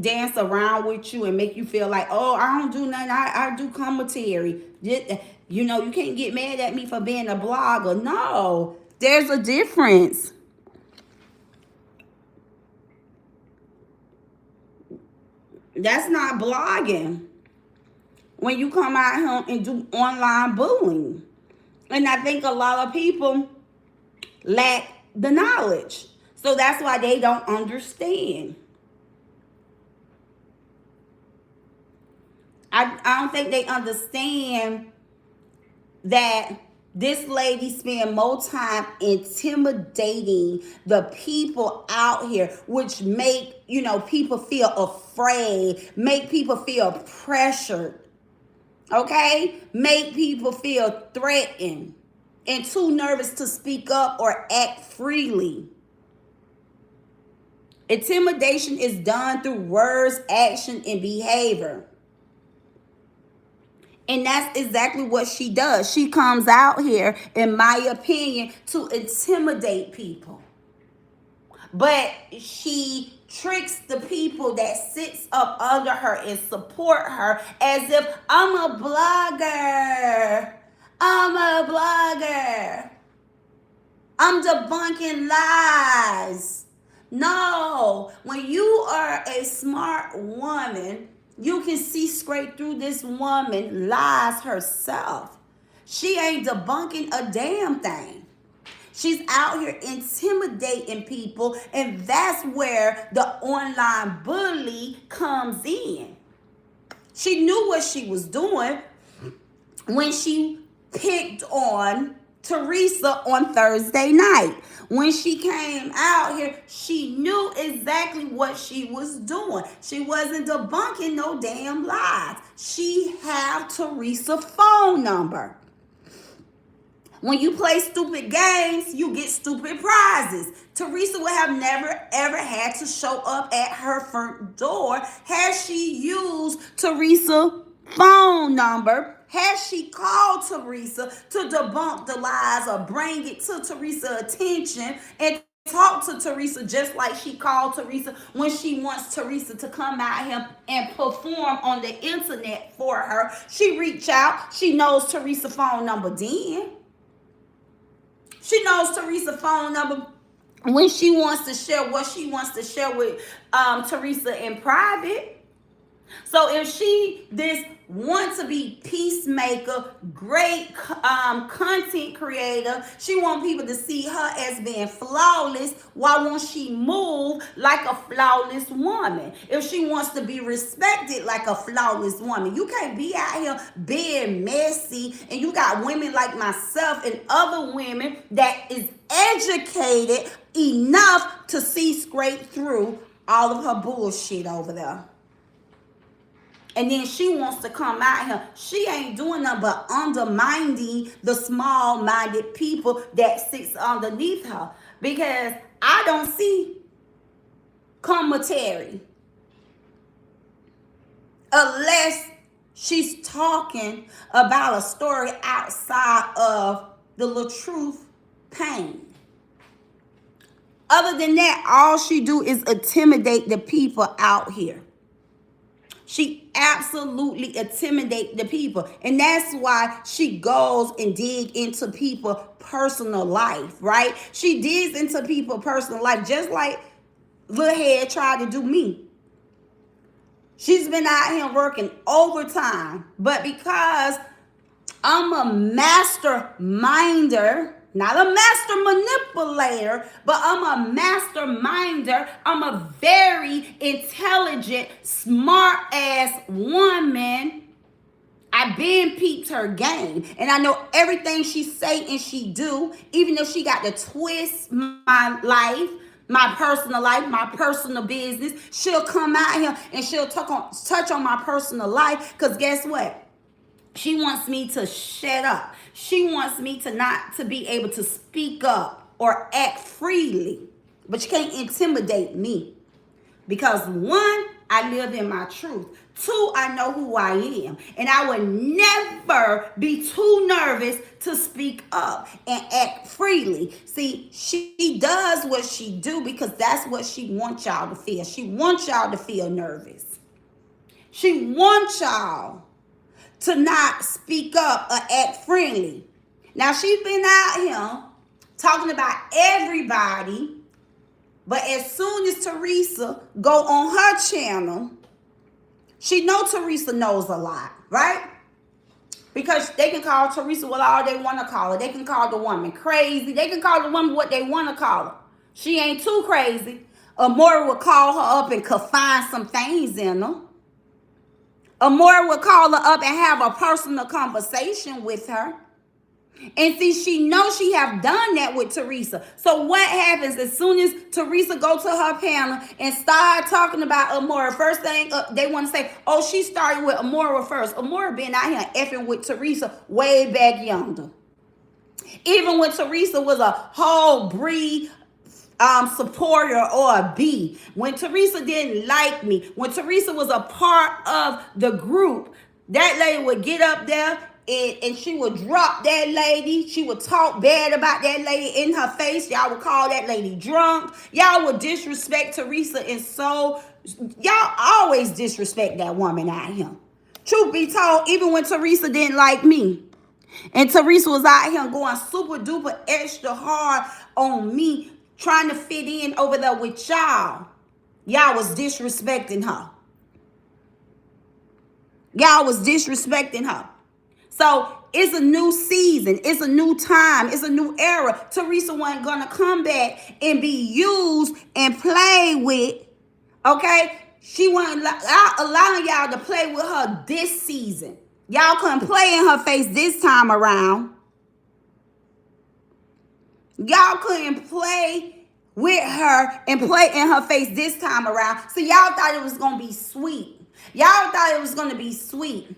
dance around with you and make you feel like, oh, I don't do nothing. I do commentary. You can't get mad at me for being a blogger. No, there's a difference. That's not blogging. When you come out here and do online bullying. And I think a lot of people lack the knowledge. So that's why they don't understand. I don't think they understand that this lady spent more time intimidating the people out here, which make, people feel afraid, make people feel pressured, okay? Make people feel threatened and too nervous to speak up or act freely. Intimidation is done through words, action, and behavior. And that's exactly what she does. She comes out here, in my opinion, to intimidate people. But she tricks the people that sits up under her and support her as if I'm a blogger. I'm debunking lies. No, when you are a smart woman, you can see straight through this woman lies herself. She ain't debunking a damn thing. She's out here intimidating people, and that's where the online bully comes in. She knew what she was doing when she picked on Teresa on Thursday night. When she came out here, she knew exactly what she was doing. She wasn't debunking no damn lies. She had Teresa's phone number. When you play stupid games, you get stupid prizes. Teresa would have never ever had to show up at her front door had she used Teresa's phone number. Had she called Teresa to debunk the lies or bring it to Teresa's attention and talk to Teresa just like she called Teresa when she wants Teresa to come out here and perform on the internet for her. She reach out. She knows Teresa's phone number then. She knows Teresa's phone number when she wants to share what she wants to share with Teresa in private. So if she this wants to be peacemaker, great content creator, she wants people to see her as being flawless. Why won't she move like a flawless woman? If she wants to be respected like a flawless woman, you can't be out here being messy. And you got women like myself and other women that is educated enough to see straight through all of her bullshit over there. And then she wants to come out here. She ain't doing nothing but undermining the small-minded people that sits underneath her. Because I don't see commentary. Unless she's talking about a story outside of the little truth pain. Other than that, all she do is intimidate the people out here. She absolutely intimidate the people. And that's why she goes and dig into people's personal life, right? She digs into people's personal life just like Lil Head tried to do me. She's been out here working overtime. But because I'm a masterminder, not a master manipulator, but I'm a masterminder. I'm a very intelligent, smart-ass woman. I been peeped her game. And I know everything she say and she do, even though she got to twist my life, my personal life, my personal business. She'll come out here and she'll touch on my personal life. Because guess what? She wants me to shut up. She wants me to not to be able to speak up or act freely. But you can't intimidate me. Because one, I live in my truth. Two, I know who I am. And I would never be too nervous to speak up and act freely. See, she does what she do because that's what she wants y'all to feel. She wants y'all to feel nervous. She wants y'all to not speak up or act friendly. Now, she's been out here talking about everybody, but as soon as Teresa go on her channel, she know Teresa knows a lot, right? Because they can call Teresa what all they want to call her. They can call the woman crazy. They can call the woman what they want to call her. She ain't too crazy. Amoira will call her up and confine some things in her. Amoira would call her up and have a personal conversation with her. And see, she knows she have done that with Teresa. So what happens as soon as Teresa go to her panel and start talking about Amoira? First thing they want to say, oh, she started with Amoira first. Amoira been out here effing with Teresa way back yonder. Even when Teresa was a whole breed supporter or a B. When Teresa didn't like me, when Teresa was a part of the group, that lady would get up there and she would drop that lady. She would talk bad about that lady in her face. Y'all would call that lady drunk. Y'all would disrespect Teresa, and so y'all always disrespect that woman out here. Truth be told, even when Teresa didn't like me, and Teresa was out here going super duper extra hard on me, trying to fit in over there with y'all. Y'all was disrespecting her. Y'all was disrespecting her. So it's a new season. It's a new time. It's a new era. Teresa wasn't going to come back and be used and played with. Okay? She wasn't allowing y'all to play with her this season. Y'all couldn't play in her face this time around. Y'all couldn't play with her and play in her face this time around. So y'all thought it was going to be sweet. Y'all thought it was going to be sweet.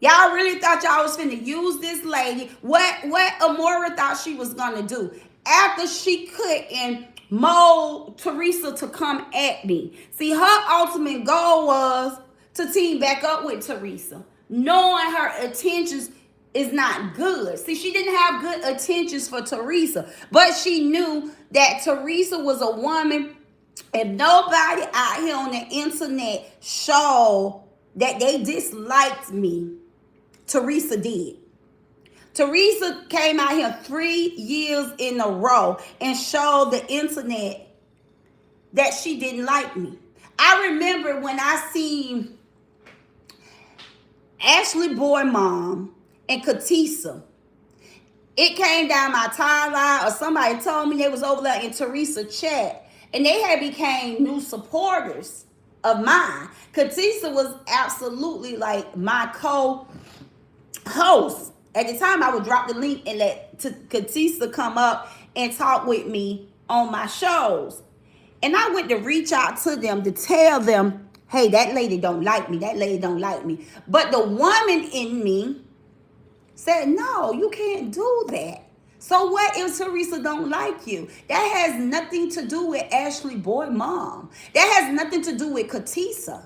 Y'all really thought y'all was finna use this lady. What Amoira thought she was gonna do after she couldn't mold Teresa to come at me. See, her ultimate goal was to team back up with Teresa, knowing her intentions is not good. See, she didn't have good intentions for Teresa, but she knew that Teresa was a woman. If nobody out here on the internet showed that they disliked me, Teresa did. Teresa came out here 3 years in a row and showed the internet that she didn't like me. I remember when I seen Ashley Boy Mom and Katisa. It came down my timeline, or somebody told me they was over there in Teresa chat, and they had became new supporters of mine. Katisa was absolutely like my host. At the time, I would drop the link and let Katisa come up and talk with me on my shows. And I went to reach out to them to tell them, hey, that lady don't like me. That lady don't like me. But the woman in me said, no, you can't do that. So what if Teresa don't like you? That has nothing to do with Ashley Boy Mom. That has nothing to do with Katisa.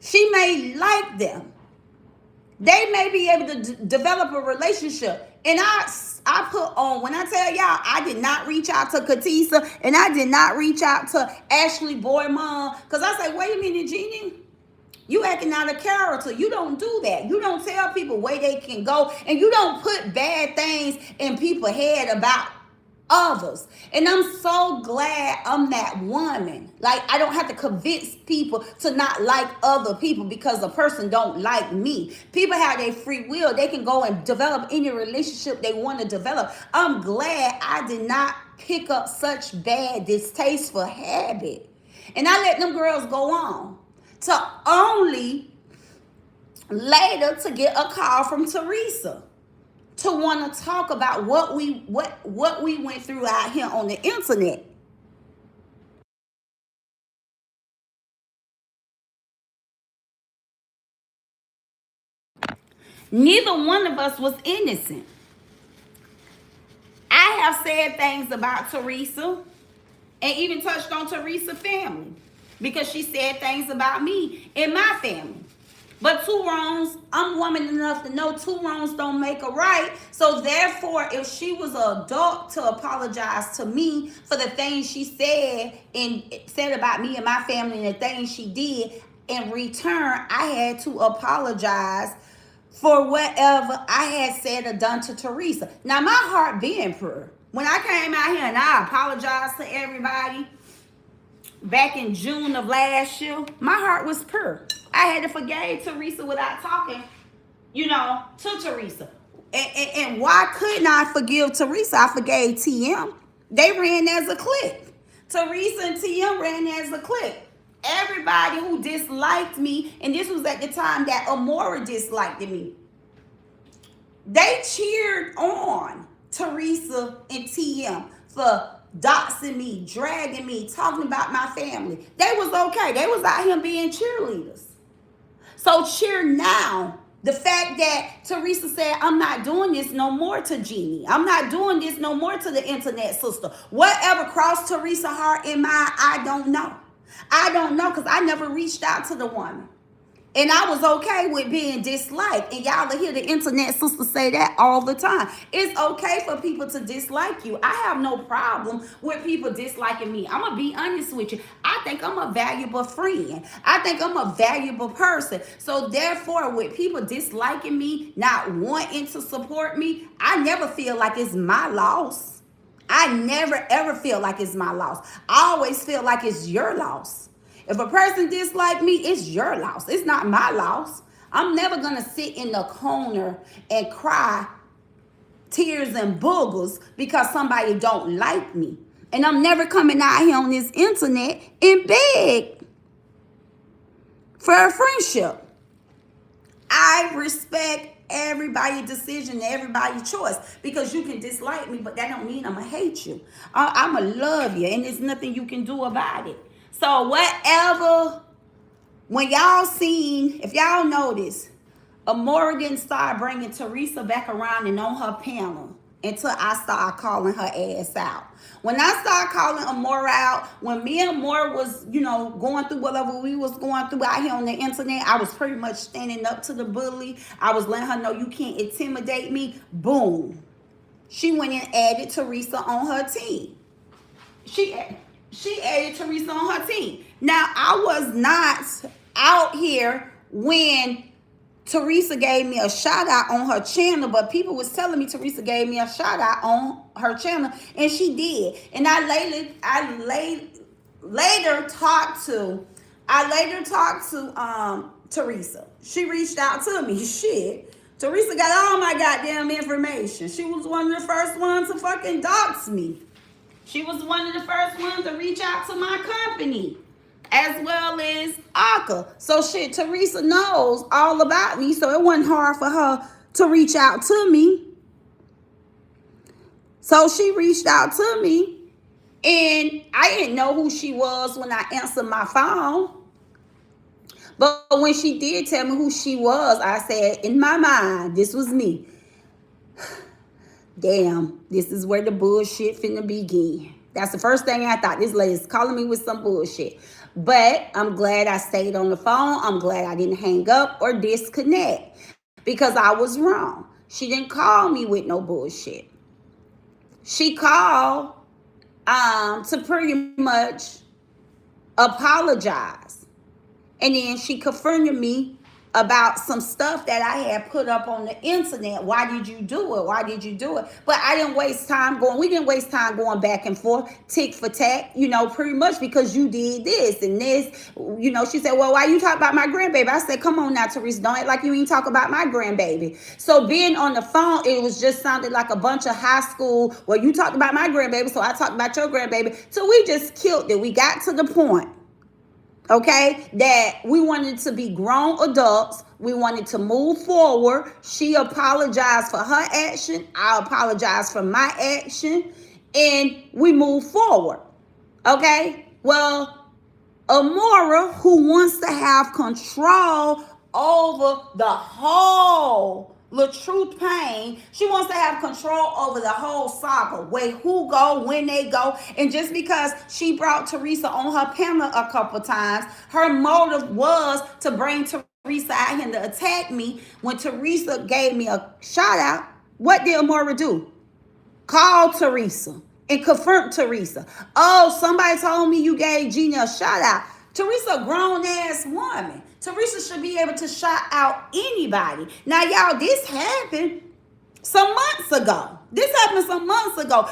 She may like them. They may be able to develop a relationship. And I put on, when I tell y'all, I did not reach out to Katisa and I did not reach out to Ashley Boy Mom. Because I say, wait a minute, Jeannie. You acting out of character. You don't do that. You don't tell people where they can go. And you don't put bad things in people's head about others. And I'm so glad I'm that woman. Like, I don't have to convince people to not like other people because a person don't like me. People have their free will. They can go and develop any relationship they want to develop. I'm glad I did not pick up such bad, distasteful habit. And I let them girls go on to only later to get a call from Teresa to want to talk about what we went through out here on the internet. Neither one of us was innocent. I have said things about Teresa and even touched on Teresa's family because she said things about me and my family. But two wrongs, I'm woman enough to know two wrongs don't make a right. So therefore, if she was an adult to apologize to me for the things she said about me and my family and the things she did, in return, I had to apologize for whatever I had said or done to Teresa. Now, my heart being pure. When I came out here and I apologized to everybody back in June of last year, my heart was pure. I had to forgive Teresa without talking, to Teresa. And why couldn't I forgive Teresa? I forgave TM. They ran as a clique. Teresa and TM ran as a clique. Everybody who disliked me, and this was at the time that Amoira disliked me, they cheered on Teresa and TM for doxing me, dragging me, talking about my family. They was okay. They was out here being cheerleaders. So cheer now. The fact that Teresa said, I'm not doing this no more to Jeannie. I'm not doing this no more to the internet sister. Whatever crossed Teresa's heart and mind, I don't know. I don't know because I never reached out to the woman. And I was okay with being disliked. And y'all will hear the internet sister say that all the time. It's okay for people to dislike you. I have no problem with people disliking me. I'm going to be honest with you. I think I'm a valuable friend. I think I'm a valuable person. So therefore, with people disliking me, not wanting to support me, I never feel like it's my loss. I never, ever feel like it's my loss. I always feel like it's your loss. If a person dislikes me, it's your loss. It's not my loss. I'm never going to sit in the corner and cry tears and boogers because somebody don't like me. And I'm never coming out here on this internet and beg for a friendship. I respect everybody's decision, everybody's choice. Because you can dislike me, but that don't mean I'm gonna hate you. I'm gonna love you, and there's nothing you can do about it. So whatever, when y'all seen, if y'all notice, Amoira didn't start bringing Teresa back around and on her panel until I started calling her ass out. When I started calling Amoira out, when me and Amoira was, going through whatever we was going through out here on the internet, I was pretty much standing up to the bully. I was letting her know you can't intimidate me. Boom. She went and added Teresa on her team. She added Teresa on her team. Now, I was not out here when Teresa gave me a shout out on her channel, but people was telling me Teresa gave me a shout out on her channel, and she did. And I later talked to Teresa. She reached out to me. Shit. Teresa got all my goddamn information. She was one of the first ones to fucking dox me. She was one of the first ones to reach out to my company, as well as Aka. So shit, Teresa knows all about me, so it wasn't hard for her to reach out to me. So she reached out to me, and I didn't know who she was when I answered my phone. But when she did tell me who she was, I said, in my mind, this was me. Damn, this is where the bullshit finna begin. That's the first thing I thought. This lady's calling me with some bullshit. But I'm glad I stayed on the phone. I'm glad I didn't hang up or disconnect, because I was wrong. She didn't call me with no bullshit. She called to pretty much apologize. And then she confronted me about some stuff that I had put up on the internet. Why did you do it? Why did you do it? But we didn't waste time going back and forth, tick for tack, pretty much because you did this and this. She said, well, why you talk about my grandbaby? I said, come on now, Teresa, don't act like you ain't talk about my grandbaby. So being on the phone, it was just sounded like a bunch of high school, well, you talked about my grandbaby, so I talked about your grandbaby. So we just killed it. We got to the point, okay, that we wanted to be grown adults. We wanted to move forward. She apologized for her action. I apologized for my action. And we moved forward. Okay? Well, Amoira, who wants to have control over the whole truth pain, she wants to have control over the whole saga. Wait, who go, when they go. And just because she brought Teresa on her panel a couple times, her motive was to bring Teresa out here to attack me. When Teresa gave me a shout out, what did Amoira do? Call Teresa and confront Teresa. Oh, somebody told me you gave Gina a shout out. Teresa, a grown ass woman. Teresa should be able to shout out anybody. Now, y'all, this happened some months ago.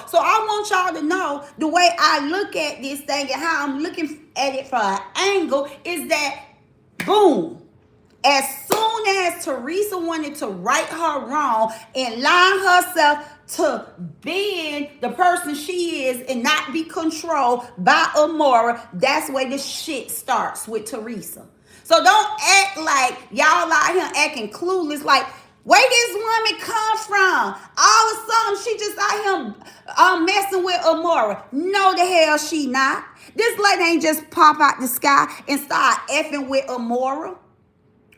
So I want y'all to know the way I look at this thing and how I'm looking at it from an angle is that, boom, as soon as Teresa wanted to right her wrong and line herself to being the person she is and not be controlled by Amoira, that's where the shit starts with Teresa. So don't act like y'all out here acting clueless, like, where this woman come from? All of a sudden, she just out here messing with Amoira. No, the hell she not. This lady ain't just pop out the sky and start effing with Amoira.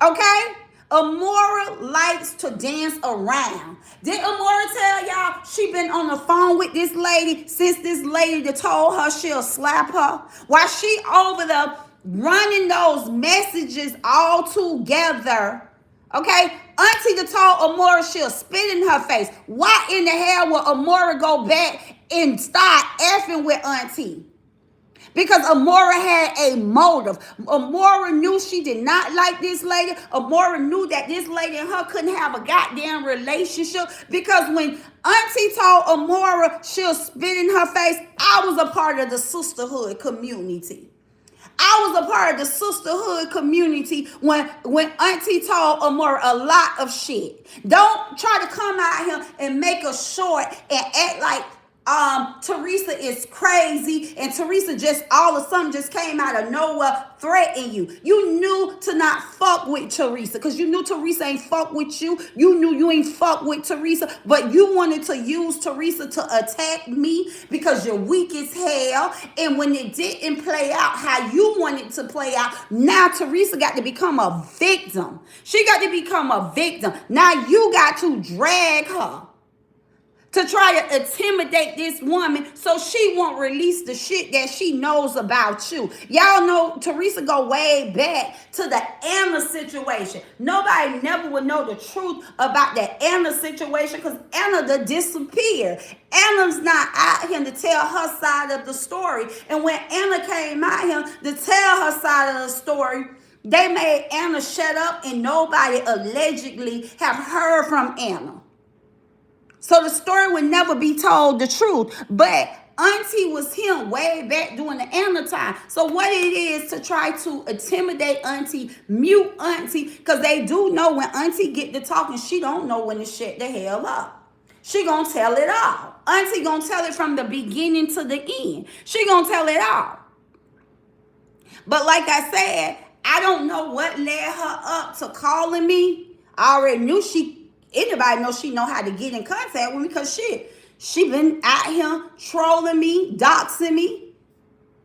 Okay? Amoira likes to dance around. Did Amoira tell y'all she been on the phone with this lady since this lady that told her she'll slap her? While she over there running those messages all together, okay? Auntie that told Amoira she'll spit in her face. Why in the hell would Amoira go back and start effing with Auntie? Because Amoira had a motive. Amoira knew she did not like this lady. Amoira knew that this lady and her couldn't have a goddamn relationship. Because when Auntie told Amoira she'll spit in her face, I was a part of the sisterhood community. I was a part of the sisterhood community when Auntie told Amoira a lot of shit. Don't try to come out here and make us short and act like Teresa is crazy, and Teresa just all of a sudden just came out of nowhere threatening you. You knew to not fuck with Teresa because you knew Teresa ain't fuck with you. You knew you ain't fuck with Teresa, but you wanted to use Teresa to attack me because you're weak as hell. And when it didn't play out how you wanted to play out, now Teresa got to become a victim. She got to become a victim. Now you got to drag her to try to intimidate this woman so she won't release the shit that she knows about you. Y'all know Teresa go way back to the Anna situation. Nobody never would know the truth about the Anna situation because Anna done disappeared. Anna's not out here to tell her side of the story. And when Anna came out here to tell her side of the story, they made Anna shut up and nobody allegedly have heard from Anna. So the story would never be told the truth. But Auntie was him way back during the Anna time. So what it is to try to intimidate Auntie, mute Auntie, because they do know when Auntie get to talking, she don't know when to shut the hell up. She gonna tell it all. Auntie gonna tell it from the beginning to the end. She gonna tell it all. But like I said, I don't know what led her up to calling me. I already knew anybody knows she know how to get in contact with me because she been out here trolling me, doxing me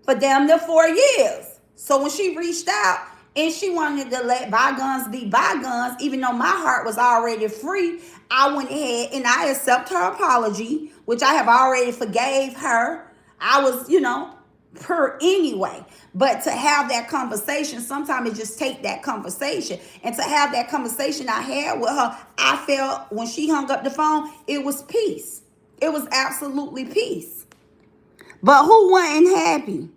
for damn near 4 years. So when she reached out and she wanted to let bygones be bygones, even though my heart was already free, I went ahead and I accept her apology, which I have already forgave her. I was, per anyway. But to have that conversation, sometimes it just take that conversation. And to have that conversation I had with her, I felt when she hung up the phone, it was peace. It was absolutely peace. But who wasn't happy?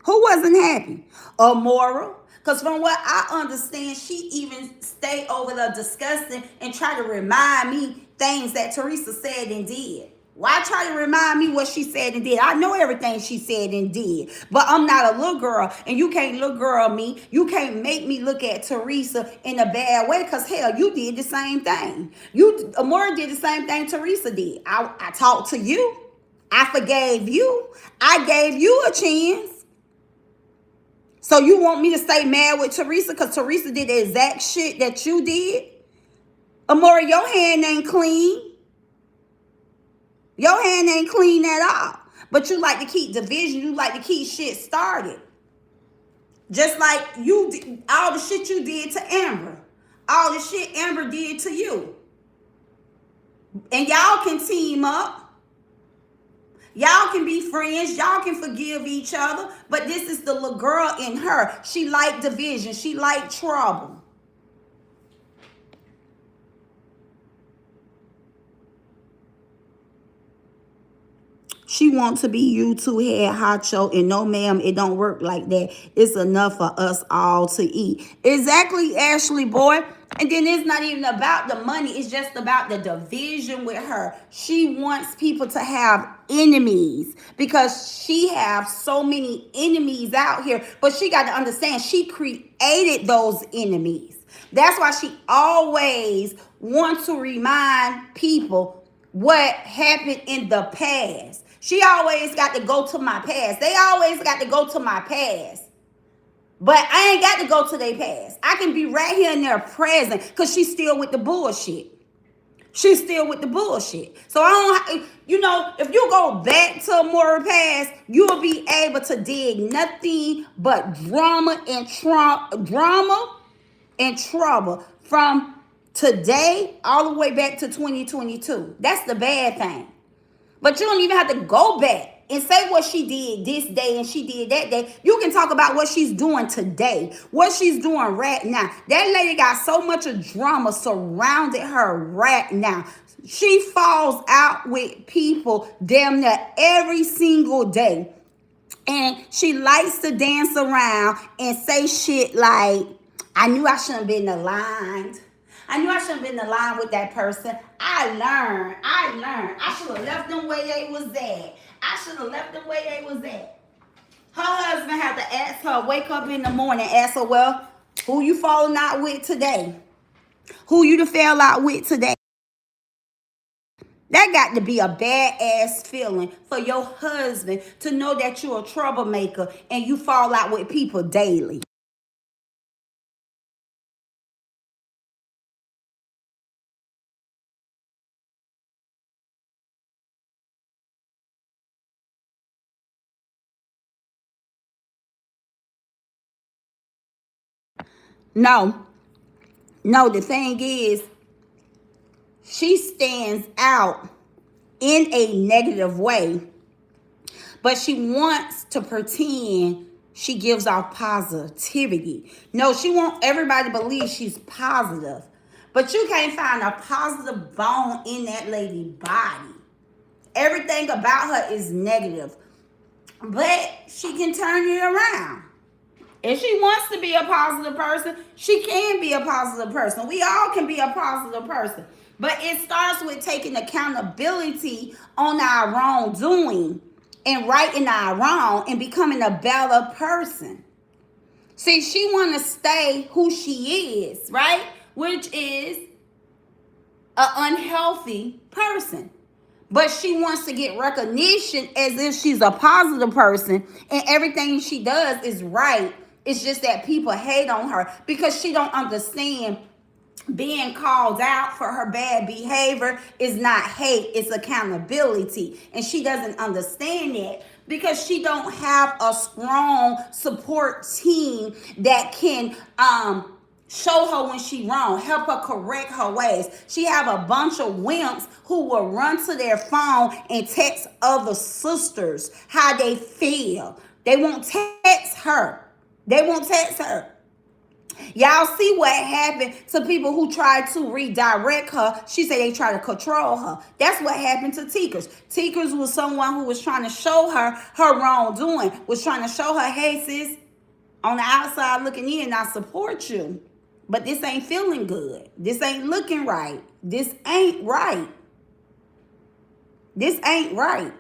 Who wasn't happy? Amoira. Because from what I understand, she even stayed over there discussing and try to remind me things that Teresa said and did. Why try to remind me what she said and did? I know everything she said and did. But I'm not a little girl. And you can't little girl me. You can't make me look at Teresa in a bad way. Because, hell, you did the same thing. Amoira did the same thing Teresa did. I talked to you. I forgave you. I gave you a chance. So you want me to stay mad with Teresa because Teresa did the exact shit that you did? Amoira, your hand ain't clean. Your hand ain't clean at all. But you like to keep division. You like to keep shit started. Just like you did, all the shit you did to Amber. All the shit Amber did to you. And y'all can team up. Y'all can be friends. Y'all can forgive each other. But this is the little girl in her. She liked division. She liked trouble. She wants to be you two head honcho, and no ma'am, it don't work like that. It's enough for us all to eat. Exactly, Ashley boy. And then it's not even about the money. It's just about the division with her. She wants people to have enemies because she have so many enemies out here. But she got to understand she created those enemies. That's why she always wants to remind people what happened in the past. She always got to go to my past. They always got to go to my past. But I ain't got to go to their past. I can be right here in their present because she's still with the bullshit. She's still with the bullshit. So I don't, if you go back to Amoira past, you'll be able to dig nothing but drama and trouble from today all the way back to 2022. That's the bad thing. But you don't even have to go back and say what she did this day and she did that day. You can talk about what she's doing today, what she's doing right now. That lady got so much of drama surrounded her right now. She falls out with people damn near every single day. And she likes to dance around and say shit like, I knew I shouldn't have been aligned. I knew I shouldn't have been aligned with that person. I learned. I should have left them where they was at. Her husband had to ask her, wake up in the morning, ask her, well, who you falling out with today? Who you to fell out with today? That got to be a badass feeling for your husband to know that you're a troublemaker and you fall out with people daily. No, no, the thing is, she stands out in a negative way, but she wants to pretend she gives off positivity. No, she wants everybody to believe she's positive, but you can't find a positive bone in that lady's body. Everything about her is negative, but she can turn it around. If she wants to be a positive person, she can be a positive person. We all can be a positive person. But it starts with taking accountability on our wrongdoing and righting our wrong and becoming a better person. See, she want to stay who she is, right? Which is an unhealthy person. But she wants to get recognition as if she's a positive person and everything she does is right. It's just that people hate on her because she don't understand being called out for her bad behavior is not hate, it's accountability. And she doesn't understand that because she don't have a strong support team that can show her when she wrong, help her correct her ways. She have a bunch of wimps who will run to their phone and text other sisters how they feel. They won't text her. They won't text her. Y'all see what happened to people who tried to redirect her. She said they try to control her. That's what happened to Teekers. Teekers was someone who was trying to show her wrongdoing, was trying to show her, hey sis, on the outside looking in, I support you. But this ain't feeling good. This ain't looking right. This ain't right. This ain't right.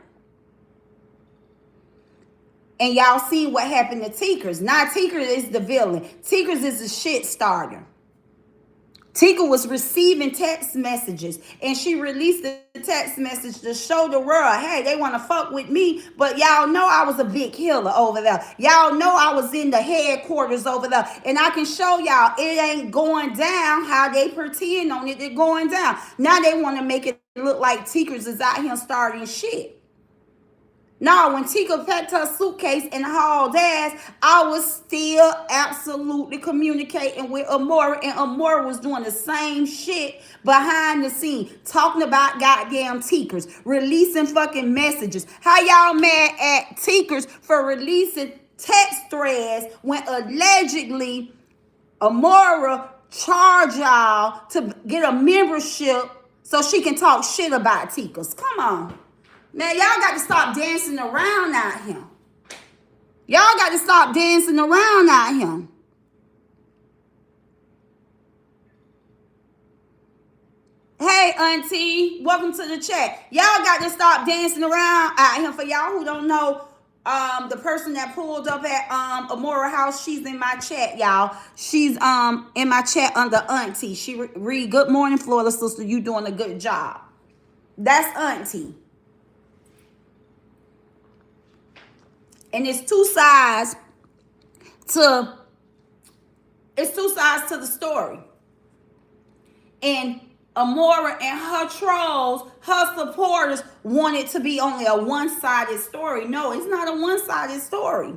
And y'all seen what happened to Teekers. Now Teekers is the villain. Teekers is the shit starter. Tika was receiving text messages and she released the text message to show the world, hey, they want to fuck with me, but y'all know I was a big killer over there. Y'all know I was in the headquarters over there, and I can show y'all it ain't going down how they pretend on it. It's going down. Now they want to make it look like Teekers is out here starting shit. No, when Tika packed her suitcase and hauled ass, I was still absolutely communicating with Amoira, and Amoira was doing the same shit behind the scene, talking about goddamn Teekers, releasing fucking messages. How y'all mad at Teekers for releasing text threads when allegedly Amoira charged y'all to get a membership so she can talk shit about Teekers? Come on. Man, y'all got to stop dancing around out here. Y'all got to stop dancing around out here. Hey, auntie, welcome to the chat. Y'all got to stop dancing around out here. For y'all who don't know, the person that pulled up at Amoira house, she's in my chat, y'all. She's in my chat under auntie. She read, good morning, Florida sister. You doing a good job. That's auntie. And it's two sides to the story. And Amoira and her trolls, her supporters want it to be only a one-sided story. No, it's not a one-sided story.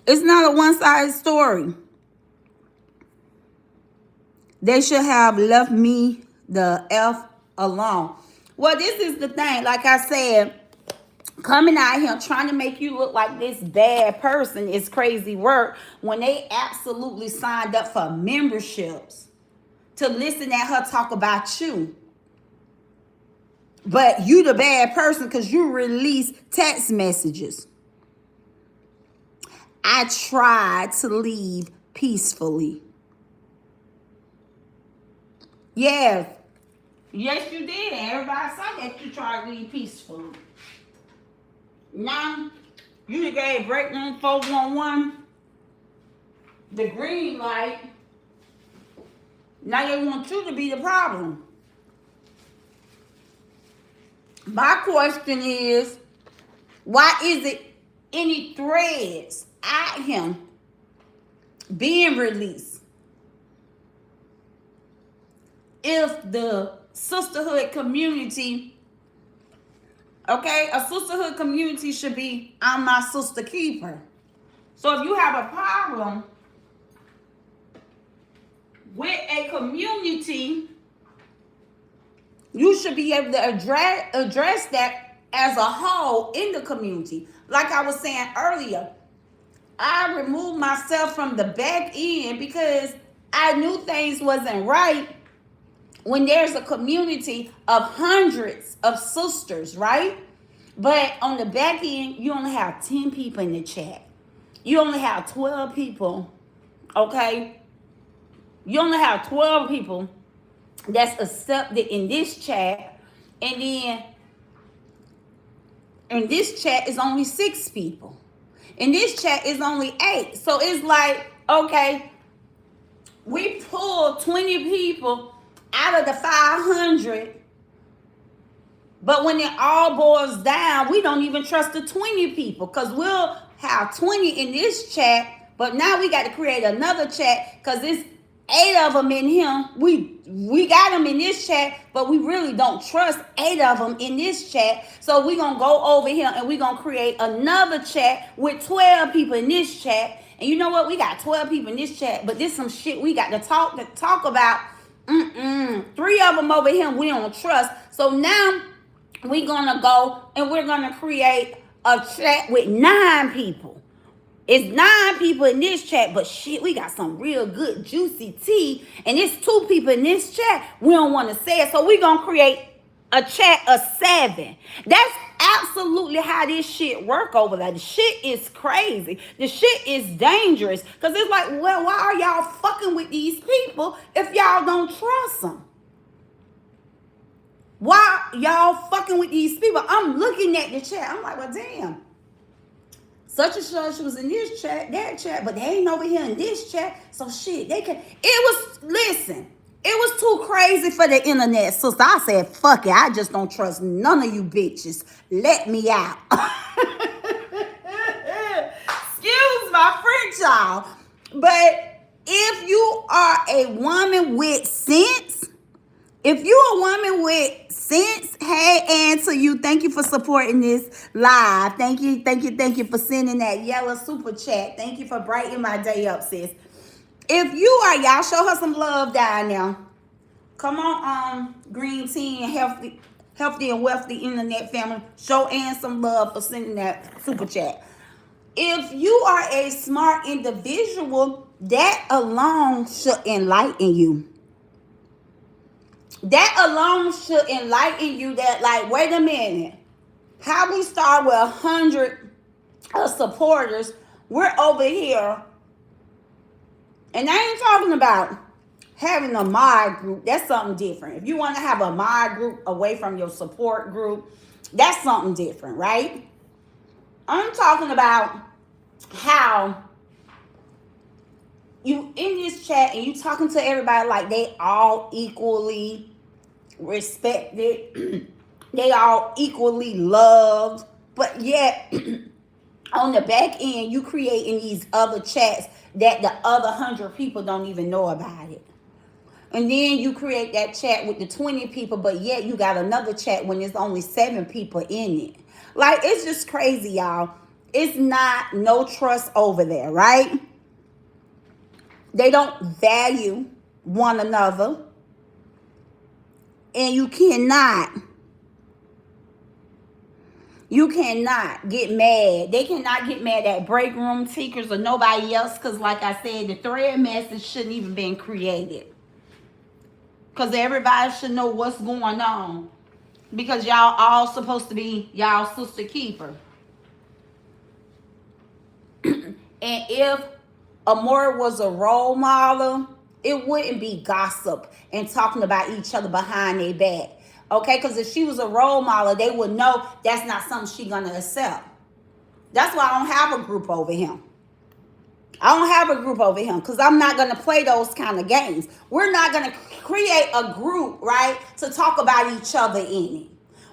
It's not a one-sided story. They should have left me the F alone. Well, this is the thing. Like I said, coming out here trying to make you look like this bad person is crazy work when they absolutely signed up for memberships to listen at her talk about you. But you the bad person because you release text messages. I tried to leave peacefully. Yes. Yes, you did. Everybody saw that you tried to leave peacefully. Now, you gave break room 411. the green light. Now they want you to be the problem. My question is, why is it any threads at him being released if the sisterhood community, okay, a sisterhood community should be, I'm my sister keeper. So if you have a problem with a community, you should be able to address that as a whole in the community. Like I was saying earlier, I removed myself from the back end because I knew things wasn't right when there's a community of hundreds of sisters, right? But on the back end, you only have 10 people in the chat. You only have 12 people, okay? You only have 12 people that's accepted in this chat. And then in this chat is only 6 people. In this chat is only 8. So it's like, okay, we pulled 20 people out of the 500. But when it all boils down, we don't even trust the 20 people because we'll have 20 in this chat, but now we got to create another chat because it's 8 of them in here. We got them in this chat, but we really don't trust 8 of them in this chat. So we're going to go over here and we're going to create another chat with 12 people in this chat. And you know what? We got 12 people in this chat, but this some shit we got to talk about. 3 of them over here we don't trust. So now we're going to go and we're going to create a chat with 9 people. It's 9 people in this chat, but shit, we got some real good juicy tea. And it's 2 people in this chat. We don't want to say it. So we're going to create a chat of 7. That's absolutely how this shit work over there. The shit is crazy. The shit is dangerous. Because it's like, well, why are y'all fucking with these people if y'all don't trust them? Why y'all fucking with these people? I'm looking at the chat. I'm like, well, damn. Such and such was in this chat, that chat, but they ain't over here in this chat. So shit, they can. Listen, it was too crazy for the internet, sister. I said, fuck it. I just don't trust none of you bitches. Let me out. Excuse my French, y'all. But if you are a woman with sense, if you a woman with sense, hey, and to you, thank you for supporting this live. Thank you for sending that yellow super chat. Thank you for brightening my day up, sis. If you are, y'all show her some love down now. Come on, green tea and healthy and wealthy internet family. Show Ann some love for sending that super chat. If you are a smart individual, that alone should enlighten you. That alone should enlighten you that, like, wait a minute. How we start with 100 supporters, we're over here. And I ain't talking about having a mod group. That's something different. If you want to have a mod group away from your support group, that's something different, right? I'm talking about how you in this chat and you talking to everybody like they all equally respected. They all equally loved. But yet, on the back end, you creating these other chats that the other 100 people don't even know about it. And then you create that chat with the 20 people, but yet you got another chat when there's only 7 people in it. Like, it's just crazy, y'all. It's not no trust over there, right? They don't value one another. And you cannot get mad. They cannot get mad at break room seekers or nobody else because, like I said, the thread message shouldn't even been created. Because everybody should know what's going on. Because y'all all supposed to be y'all sister keeper. And if Amoira was a role model, it wouldn't be gossip and talking about each other behind their back. Okay? Because if she was a role model, they would know that's not something she's going to accept. That's why I don't have a group over him. I don't have a group over here because I'm not going to play those kind of games. We're not going to create a group, right, to talk about each other in it.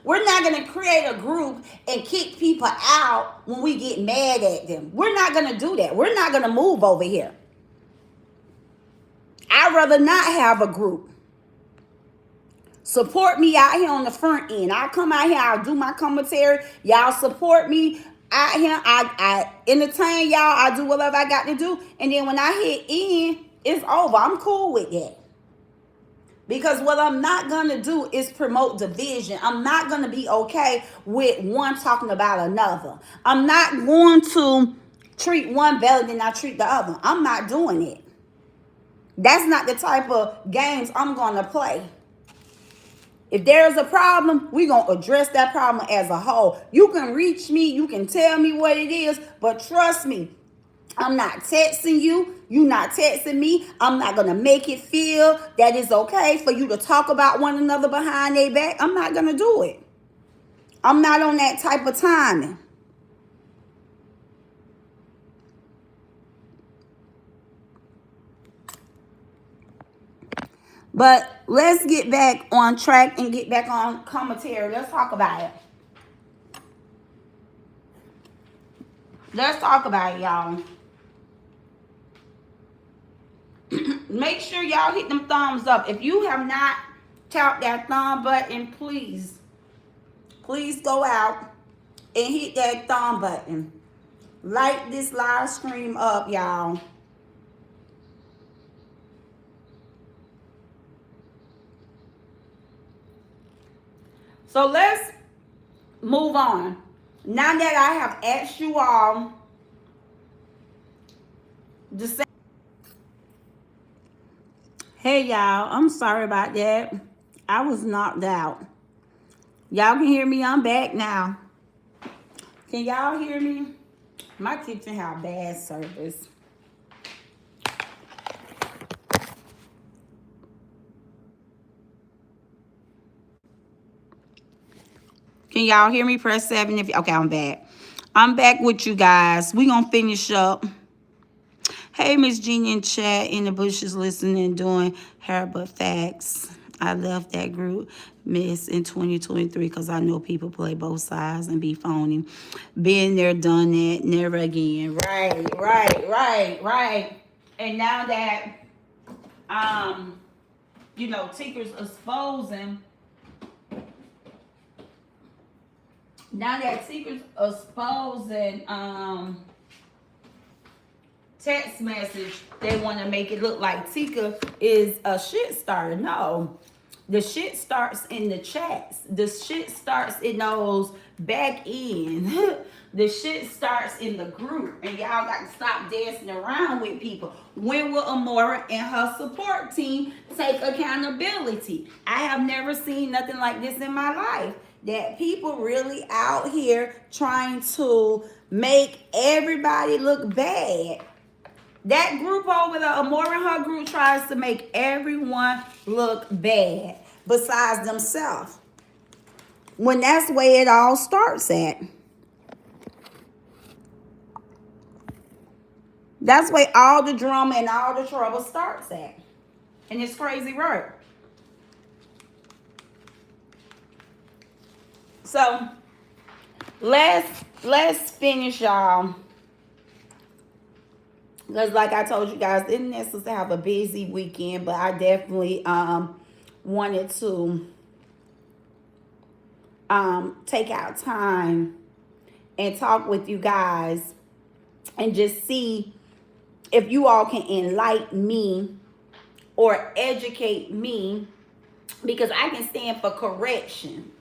We're not going to create a group and kick people out when we get mad at them. We're not going to do that. We're not going to move over here. I'd rather not have a group. Support me out here on the front end. I come out here, I'll do my commentary. Y'all support me out here. I entertain y'all. I do whatever I got to do. And then when I hit in, it's over. I'm cool with that. Because what I'm not going to do is promote division. I'm not going to be okay with one talking about another. I'm not going to treat one better than I treat the other. I'm not doing it. That's not the type of games I'm going to play. If there's a problem, we're going to address that problem as a whole. You can reach me. You can tell me what it is. But trust me, I'm not texting you. You not texting me. I'm not going to make it feel that it's okay for you to talk about one another behind their back. I'm not going to do it. I'm not on that type of timing. But let's get back on track and get back on commentary. Let's talk about it. Let's talk about it, y'all. Make sure y'all hit them thumbs up. If you have not tapped that thumb button, please go out and hit that thumb button. Light this live stream up, y'all. So let's move on. Now that I have asked you all to say, hey y'all, I'm sorry about that. I was knocked out. Y'all can hear me? I'm back now. Can y'all hear me? My kitchen have bad service. Can y'all hear me? Press 7 if okay, I'm back. I'm back with you guys. We gonna finish up. Hey, Miss Jeannie in chat in the bushes listening, doing hair but facts. I left that group, Miss, in 2023 because I know people play both sides and be phony. Been there, done that, never again. Right. And now that Tinker's exposing. Now that Tinker's exposing text message, they want to make it look like Tika is a shit starter. No, the shit starts in the chats. The shit starts in those back end. The shit starts in the group, and y'all got to stop dancing around with people. When will Amoira and her support team take accountability? I have never seen nothing like this in my life. That people really out here trying to make everybody look bad. That group over there, Amoira&Her group, tries to make everyone look bad besides themselves. When that's where it all starts at. That's where all the drama and all the trouble starts at. And it's crazy work. So let's finish, y'all. Because like I told you guys, didn't necessarily have a busy weekend, but I definitely wanted to take out time and talk with you guys and just see if you all can enlighten me or educate me, because I can stand for correction.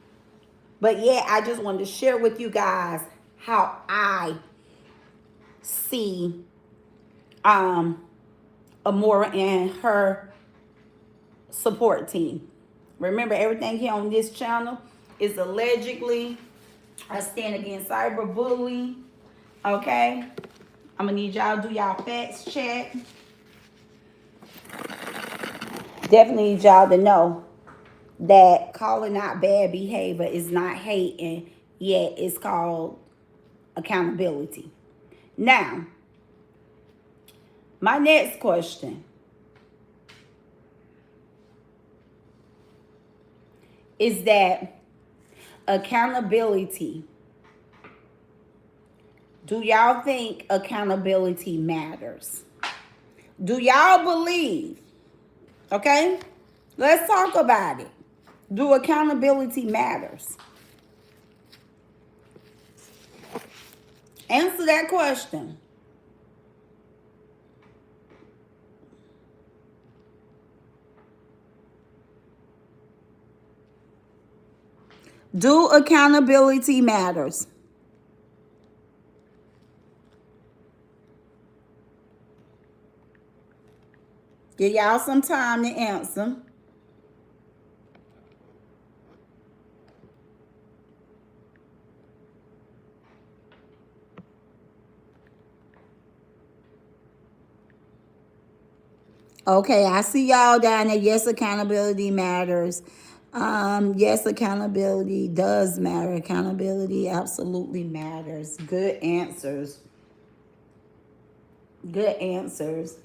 But yeah, I just wanted to share with you guys how I see Amoira&Her support team. Remember, everything here on this channel is allegedly. I stand against cyberbullying. Okay? I'm going to need y'all to do y'all facts check. Definitely need y'all to know that calling out bad behavior is not hate, and yet it's called accountability. Now, My next question is that accountability. Do y'all think accountability matters? Do y'all believe? Okay? Let's talk about it. Do accountability matters? Answer that question. Do accountability matters? Give y'all some time to answer. Okay, I see y'all down there. Yes, accountability matters. Yes, accountability does matter. Accountability absolutely matters. Good answers. Good answers.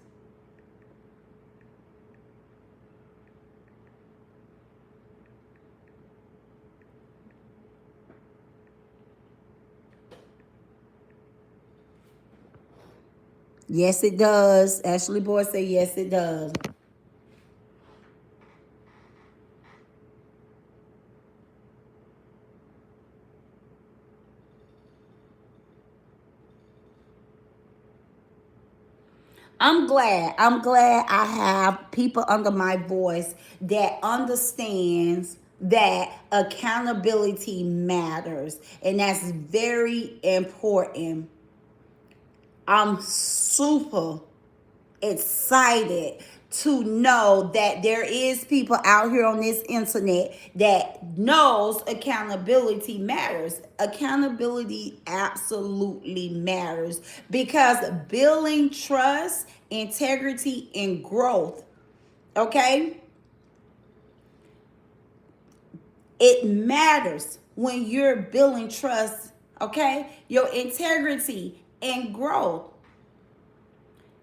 Yes, it does. Ashley Boy say yes, it does. I'm glad. I'm glad I have people under my voice that understands that accountability matters. And that's very important. I'm super excited to know that there is people out here on this internet that knows accountability matters. Accountability absolutely matters because building trust, integrity, and growth, okay? It matters when you're building trust, okay? Your integrity and growth.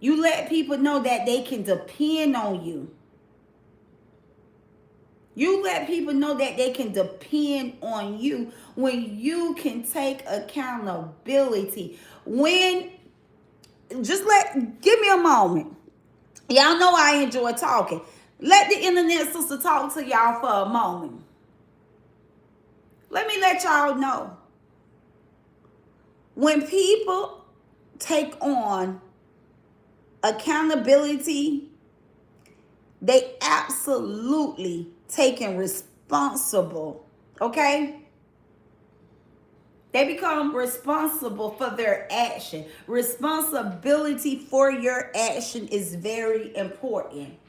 You let people know that they can depend on you. You let people know that they can depend on you when you can take accountability. Give me a moment. Y'all know I enjoy talking. Let the internet sister talk to y'all for a moment. Let me let y'all know. When people take on accountability, they absolutely taking responsible, okay? They become responsible for their action. Responsibility for your action is very important.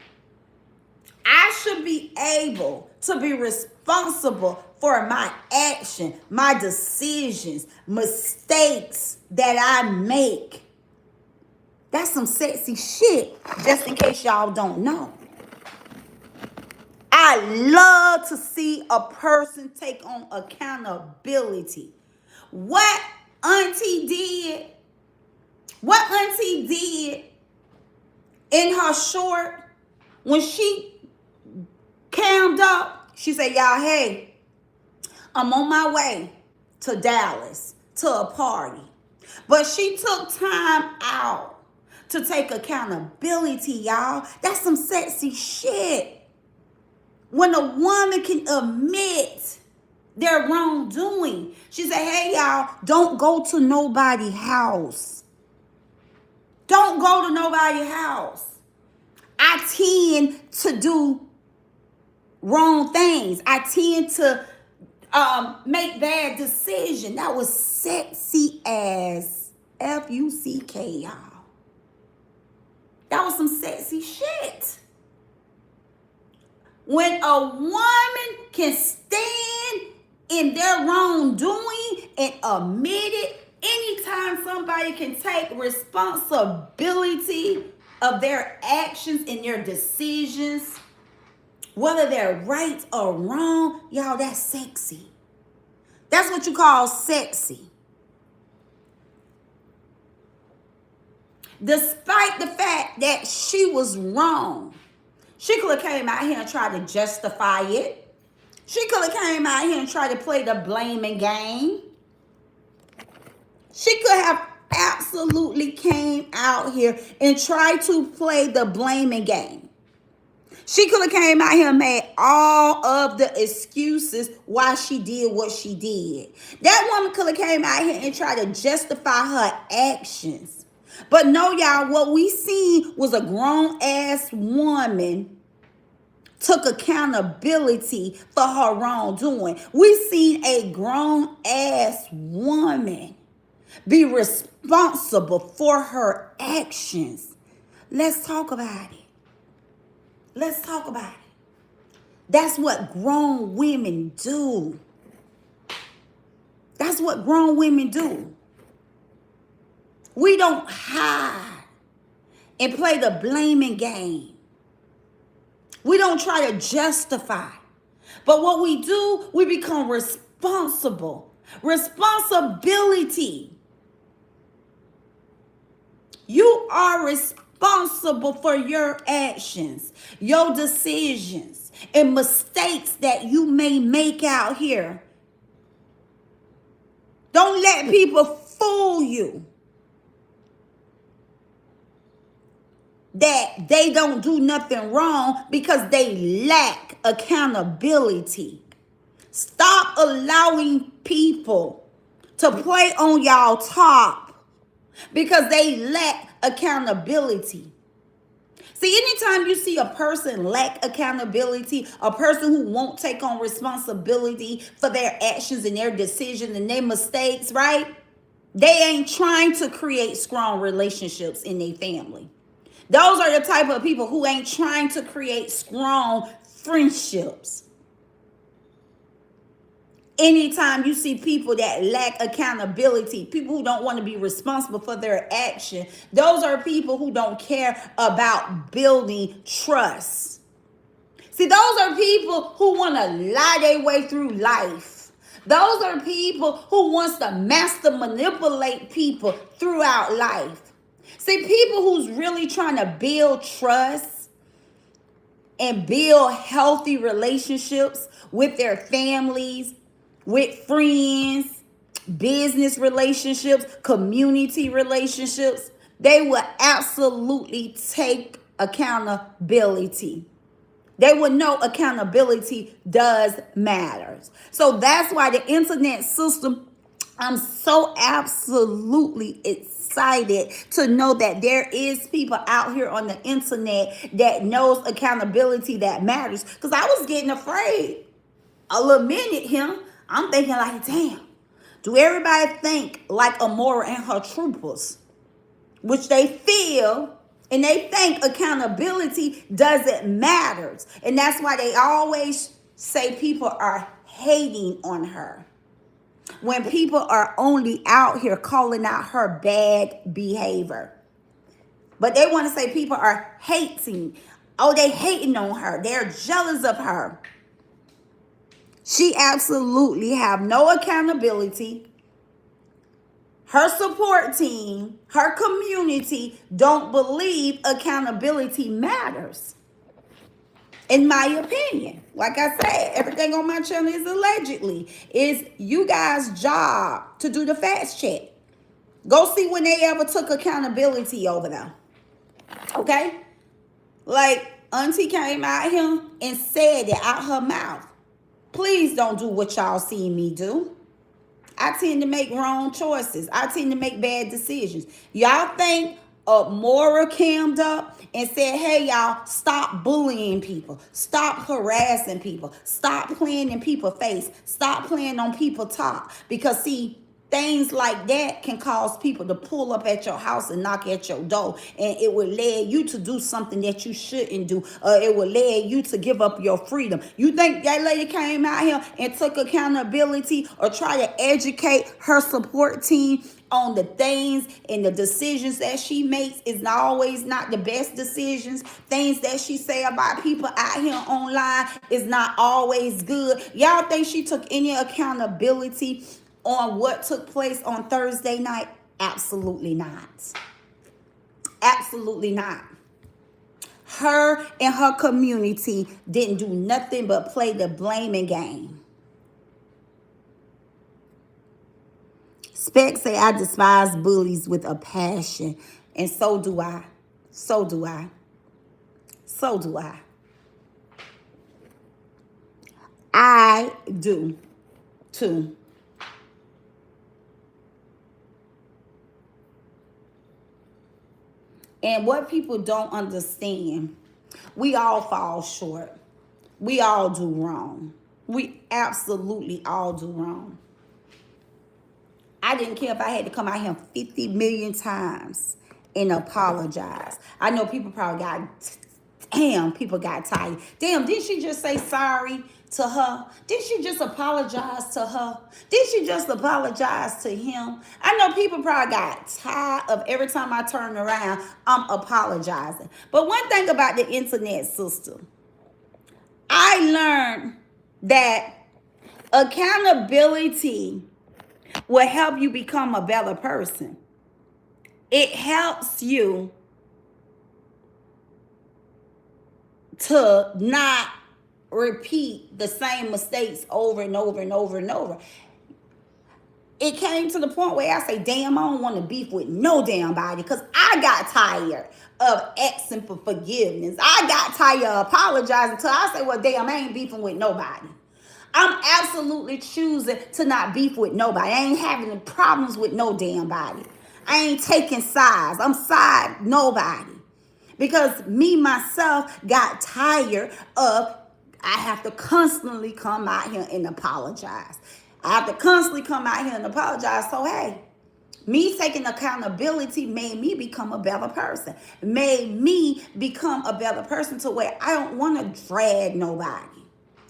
I should be able to be responsible for my action, my decisions, mistakes that I make. That's some sexy shit, just in case y'all don't know. I love to see a person take on accountability. What Auntie did in her short, when she cammed up, she said, y'all, hey, I'm on my way to Dallas to a party. But she took time out to take accountability, y'all. That's some sexy shit. When a woman can admit their wrongdoing. She said, hey, y'all, don't go to nobody's house. Don't go to nobody's house. I tend to do wrong things. I tend to make bad decisions. That was sexy as F-U-C-K, y'all. That was some sexy shit. When a woman can stand in their wrongdoing and admit it, anytime somebody can take responsibility of their actions and their decisions, whether they're right or wrong, y'all, that's sexy. That's what you call sexy. Despite the fact that she was wrong, she could have came out here and tried to justify it. She could have came out here and tried to play the blaming game. She could have absolutely came out here and tried to play the blaming game. She could have came out here and made all of the excuses why she did what she did. That woman could have came out here and tried to justify her actions. But no, y'all, what we seen was a grown-ass woman took accountability for her wrongdoing. We seen a grown-ass woman be responsible for her actions. Let's talk about it. Let's talk about it. That's what grown women do. That's what grown women do. We don't hide and play the blaming game. We don't try to justify. But what we do, we become responsible. Responsibility. You are responsible for your actions, your decisions, and mistakes that you may make out here. Don't let people fool you that they don't do nothing wrong because they lack accountability. Stop allowing people to play on y'all top because they lack accountability. See, anytime you see a person lack accountability, a person who won't take on responsibility for their actions and their decisions and their mistakes, right? They ain't trying to create strong relationships in their family. Those are the type of people who ain't trying to create strong friendships. Anytime you see people that lack accountability, people who don't want to be responsible for their action, those are people who don't care about building trust. See, those are people who want to lie their way through life. Those are people who wants to master manipulate people throughout life. See, people who's really trying to build trust and build healthy relationships with their families, with friends, business relationships, community relationships, they will absolutely take accountability. They will know accountability does matter. So that's why the internet system, I'm so absolutely excited to know that there is people out here on the internet that knows accountability that matters. Because I was getting afraid a little minute here. I'm thinking like, damn, do everybody think like Amoira&Her troopers? Which they feel and they think accountability doesn't matter. And that's why they always say people are hating on her. When people are only out here calling out her bad behavior. But they want to say people are hating. Oh, they hating on her. They're jealous of her. She absolutely have no accountability. Her support team, her community don't believe accountability matters. In my opinion, like I said, everything on my channel is allegedly. It's you guys' job to do the facts check. Go see when they ever took accountability over there. Okay? Like Auntie came out here and said it out her mouth. Please don't do what y'all see me do. I tend to make wrong choices. I tend to make bad decisions. Y'all think Amoira cammed up and said, hey, y'all, stop bullying people. Stop harassing people. Stop playing in people's face. Stop playing on people's top. Because, see, things like that can cause people to pull up at your house and knock at your door. And it will lead you to do something that you shouldn't do. It will lead you to give up your freedom. You think that lady came out here and took accountability or try to educate her support team on the things and the decisions that she makes is always not the best decisions. Things that she say about people out here online is not always good. Y'all think she took any accountability on what took place on Thursday night? Absolutely not. Absolutely not. Her and her community didn't do nothing but play the blaming game. Specs say I despise bullies with a passion, and so do I. So do I. So do I. I do too. And what people don't understand, we all fall short. We all do wrong. We absolutely all do wrong. I didn't care if I had to come out here 50 million times and apologize. I know people probably people got tired. Damn, didn't she just say sorry to her? Didn't she just apologize to her? Didn't she just apologize to him? I know people probably got tired of every time I turn around, I'm apologizing. But one thing about the internet, sister, I learned that accountability will help you become a better person. It helps you to not repeat the same mistakes over and over and over and over. It came to the point where I say, damn, I don't want to beef with no damn body because I got tired of asking for forgiveness. I got tired of apologizing until I say, well, damn, I ain't beefing with nobody. I'm absolutely choosing to not beef with nobody. I ain't having problems with no damn body. I ain't taking sides. I'm side nobody. Because me, myself, got tired of I have to constantly come out here and apologize. I have to constantly come out here and apologize. So, hey, me taking accountability made me become a better person. Made me become a better person to where I don't want to drag nobody.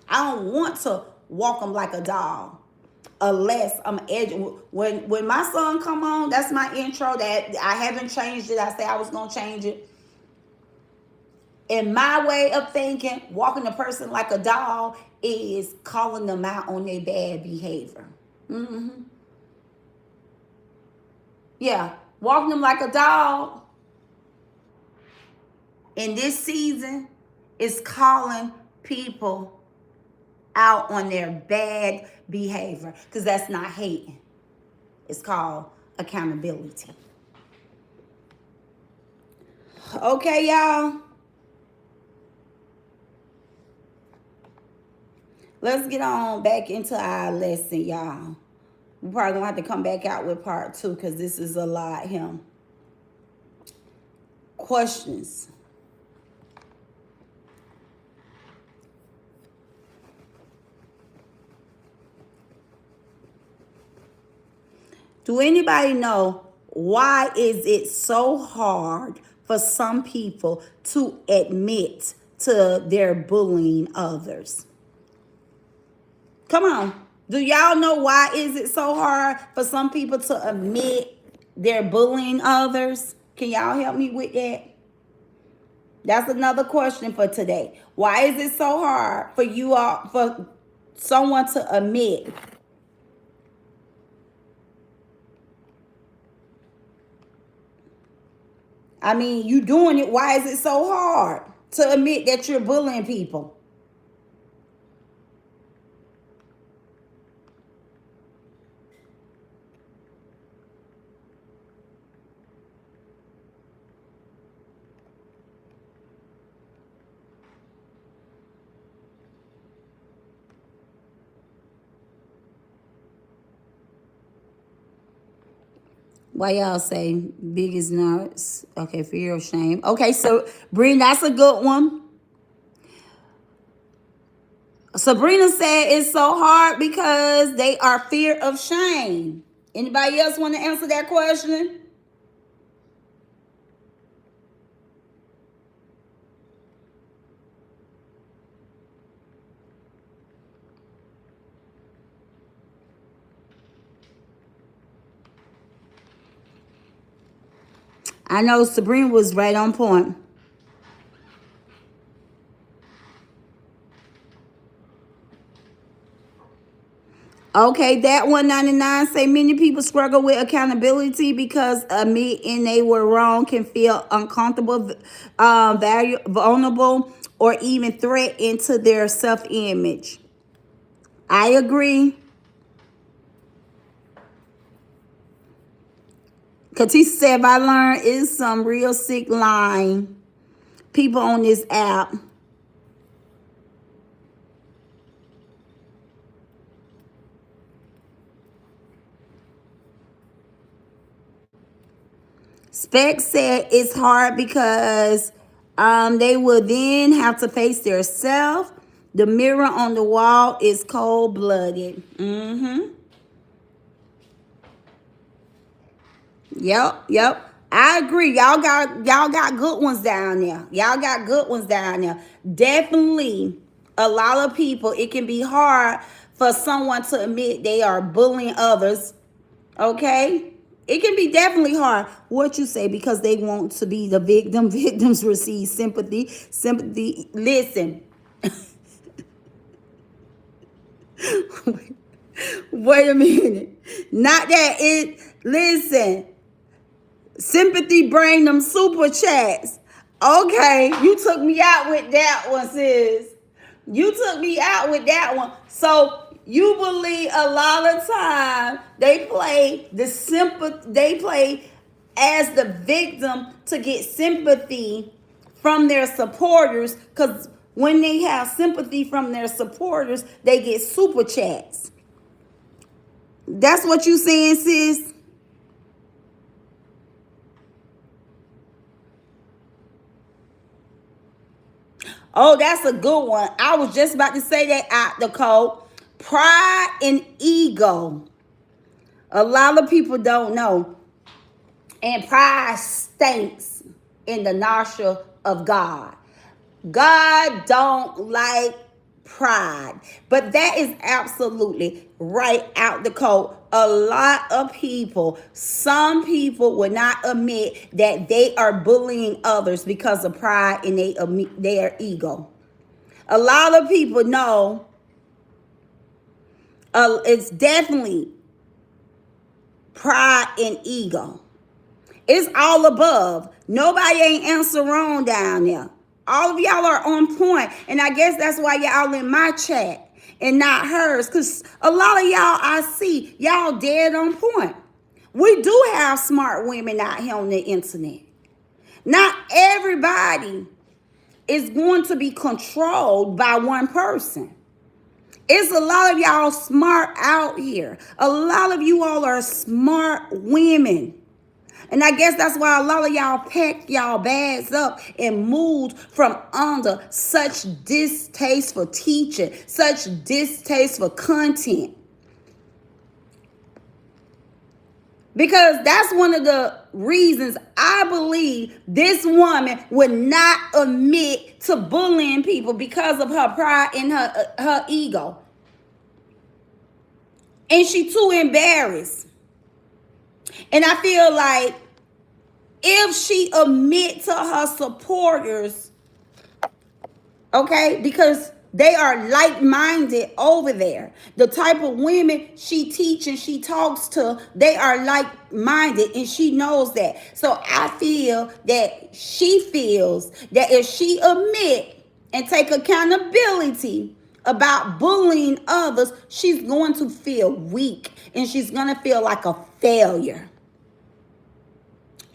I don't want to walk them like a dog. Unless I'm edging. When my song come on, that's my intro. That I haven't changed it. I said I was going to change it. In my way of thinking, walking a person like a dog is calling them out on their bad behavior. Mm-hmm. Yeah, walking them like a dog in this season is calling people out on their bad behavior because that's not hating. It's called accountability. Okay, y'all. Let's get on back into our lesson, y'all. We're probably going to have to come back out with part 2 because this is a lot here. Questions. Do anybody know why is it so hard for some people to admit to their bullying others? Come on. Do y'all know why is it so hard for some people to admit they're bullying others? Can y'all help me with that? That's another question for today. Why is it so hard for you all, for someone to admit? I mean, you doing it. Why is it so hard to admit that you're bullying people? Why y'all say biggest nerves? Okay, fear of shame. Okay, so Bree, that's a good one. Sabrina said it's so hard because they are fear of shame. Anybody else want to answer that question? I know Sabrina was right on point. Okay, that 199 say many people struggle with accountability because admitting they were wrong can feel uncomfortable, vulnerable, or even threat into their self-image. I agree. Katisa said, I learned is some real sick line. People on this app. Spec said it's hard because they will then have to face their self. The mirror on the wall is cold-blooded. Mm-hmm. Yep. I agree. Y'all got good ones down there. Y'all got good ones down there. Definitely a lot of people, it can be hard for someone to admit they are bullying others. Okay? It can be definitely hard. What you say, because they want to be the victim. Victims receive sympathy. Sympathy. Listen. Wait a minute. Not that it. Listen. Sympathy bring them super chats. Okay, you took me out with that one, sis. You took me out with that one. So you believe a lot of time they play they play as the victim to get sympathy from their supporters, because when they have sympathy from their supporters, they get super chats. That's what you saying, sis? Oh, that's a good one. I was just about to say that out the code. Pride and ego. A lot of people don't know. And pride stinks in the nostril of God. God don't like pride. But that is absolutely right out the code. A lot of people, some people will not admit that they are bullying others because of pride and their ego. A lot of people know it's definitely pride and ego. It's all above. Nobody ain't answering wrong down there. All of y'all are on point. And I guess that's why y'all in my chat and not hers. Because a lot of y'all I see, y'all dead on point. We do have smart women out here on the internet. Not everybody is going to be controlled by one person. It's a lot of y'all smart out here. A lot of you all are smart women. And I guess that's why a lot of y'all packed y'all bags up and moved from under such distaste for teaching, such distaste for content. Because that's one of the reasons I believe this woman would not admit to bullying people, because of her pride and her ego. And she too embarrassed. And I feel like if she admit to her supporters, okay, because they are like-minded over there. The type of women she teaches and she talks to, they are like-minded, and she knows that. So I feel that she feels that if she admit and take accountability about bullying others, she's going to feel weak and she's going to feel like a failure.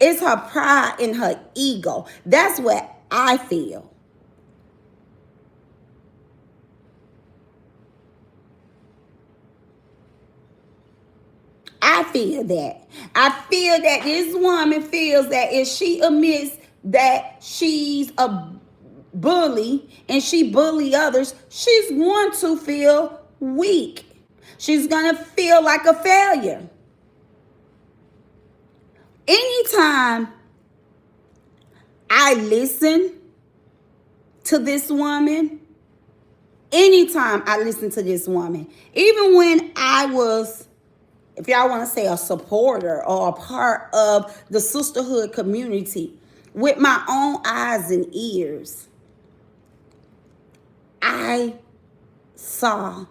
It's her pride and her ego. That's what I feel. I feel that. I feel that this woman feels that if she admits that she's a bully and she bully others, she's going to feel weak. She's going to feel like a failure. Anytime I listen to this woman, even when I was, if y'all want to say, a supporter or a part of the sisterhood community, with my own eyes and ears, I saw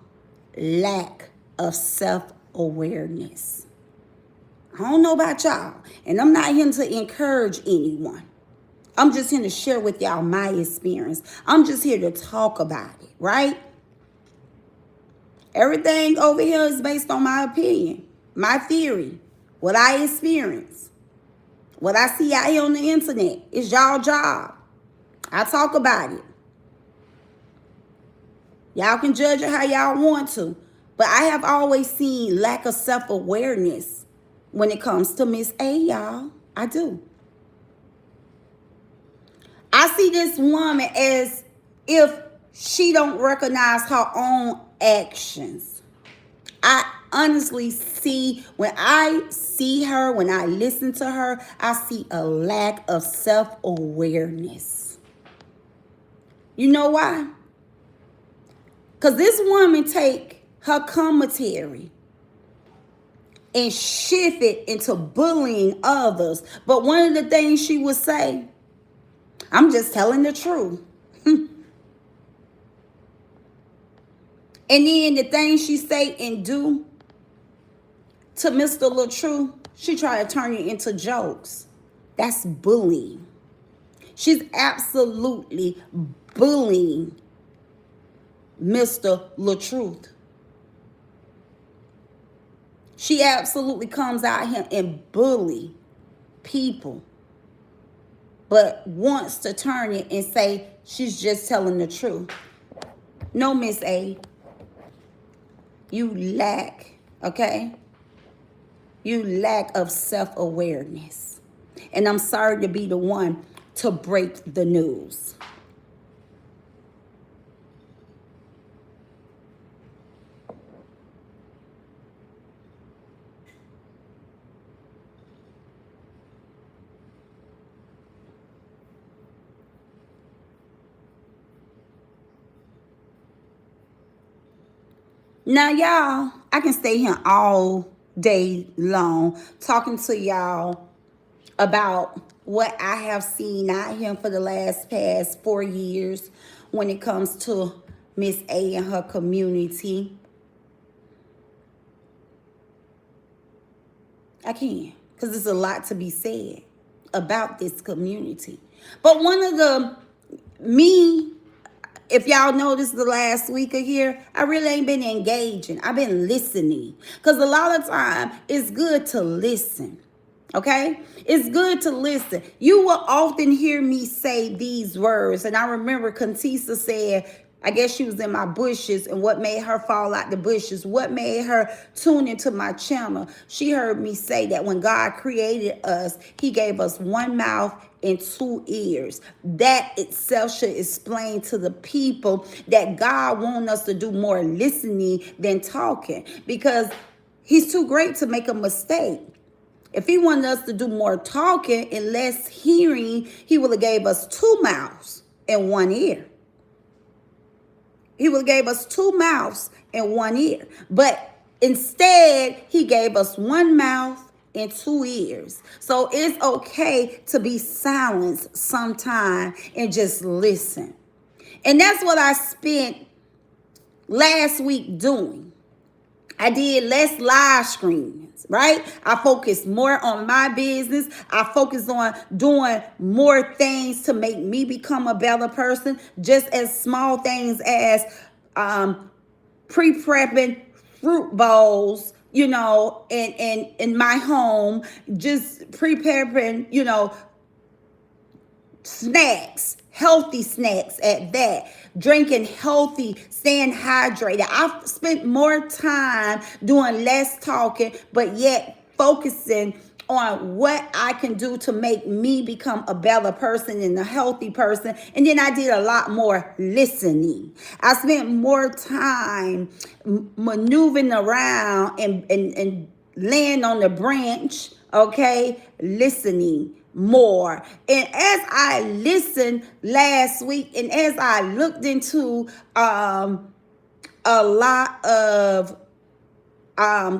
lack of self-awareness. I don't know about y'all, and I'm not here to encourage anyone. I'm just here to share with y'all my experience. I'm just here to talk about it, right? Everything over here is based on my opinion, my theory, what I experience, what I see out here on the internet. It's y'all job. I talk about it. Y'all can judge it how y'all want to. But I have always seen lack of self-awareness when it comes to Miss A, y'all. I do. I see this woman as if she don't recognize her own actions. I honestly see, when I see her, when I listen to her, I see a lack of self-awareness. You know why? Because this woman take her commentary and shift it into bullying others. But one of the things she would say, I'm just telling the truth. And then the things she say and do to Mr. LaTrue, she try to turn it into jokes. That's bullying. She's absolutely bullying Mr. LaTruth. She absolutely comes out here and bully people, but wants to turn it and say she's just telling the truth. No, Miss A, you lack, okay? You lack of self-awareness. And I'm sorry to be the one to break the news. Now, y'all, I can stay here all day long talking to y'all about what I have seen out here for the past 4 years when it comes to Miss A and her community. I can, because there's a lot to be said about this community. But one of if y'all noticed the last week or here, I really ain't been engaging. I've been listening. Because a lot of time, it's good to listen. Okay? It's good to listen. You will often hear me say these words. And I remember Contessa said, I guess she was in my bushes, and what made her fall out the bushes, what made her tune into my channel. She heard me say that when God created us, he gave us one mouth and 2 ears. That itself should explain to the people that God wants us to do more listening than talking, because he's too great to make a mistake. If he wanted us to do more talking and less hearing, he would have gave us 2 mouths and 1 ear. He would have gave us 2 mouths and 1 ear. But instead, he gave us 1 mouth and 2 ears. So it's okay to be silenced sometime and just listen. And that's what I spent last week doing. I did less live streams, right? I focused more on my business. I focused on doing more things to make me become a better person. Just as small things as pre-prepping fruit bowls, in my home, just preparing, snacks, healthy snacks at that, drinking healthy, staying hydrated. I've spent more time doing less talking, but yet focusing on what I can do to make me become a better person and a healthy person. And then I did a lot more listening. I spent more time maneuvering around and laying on the branch, okay, listening more. And as I listened last week, and as I looked into a lot of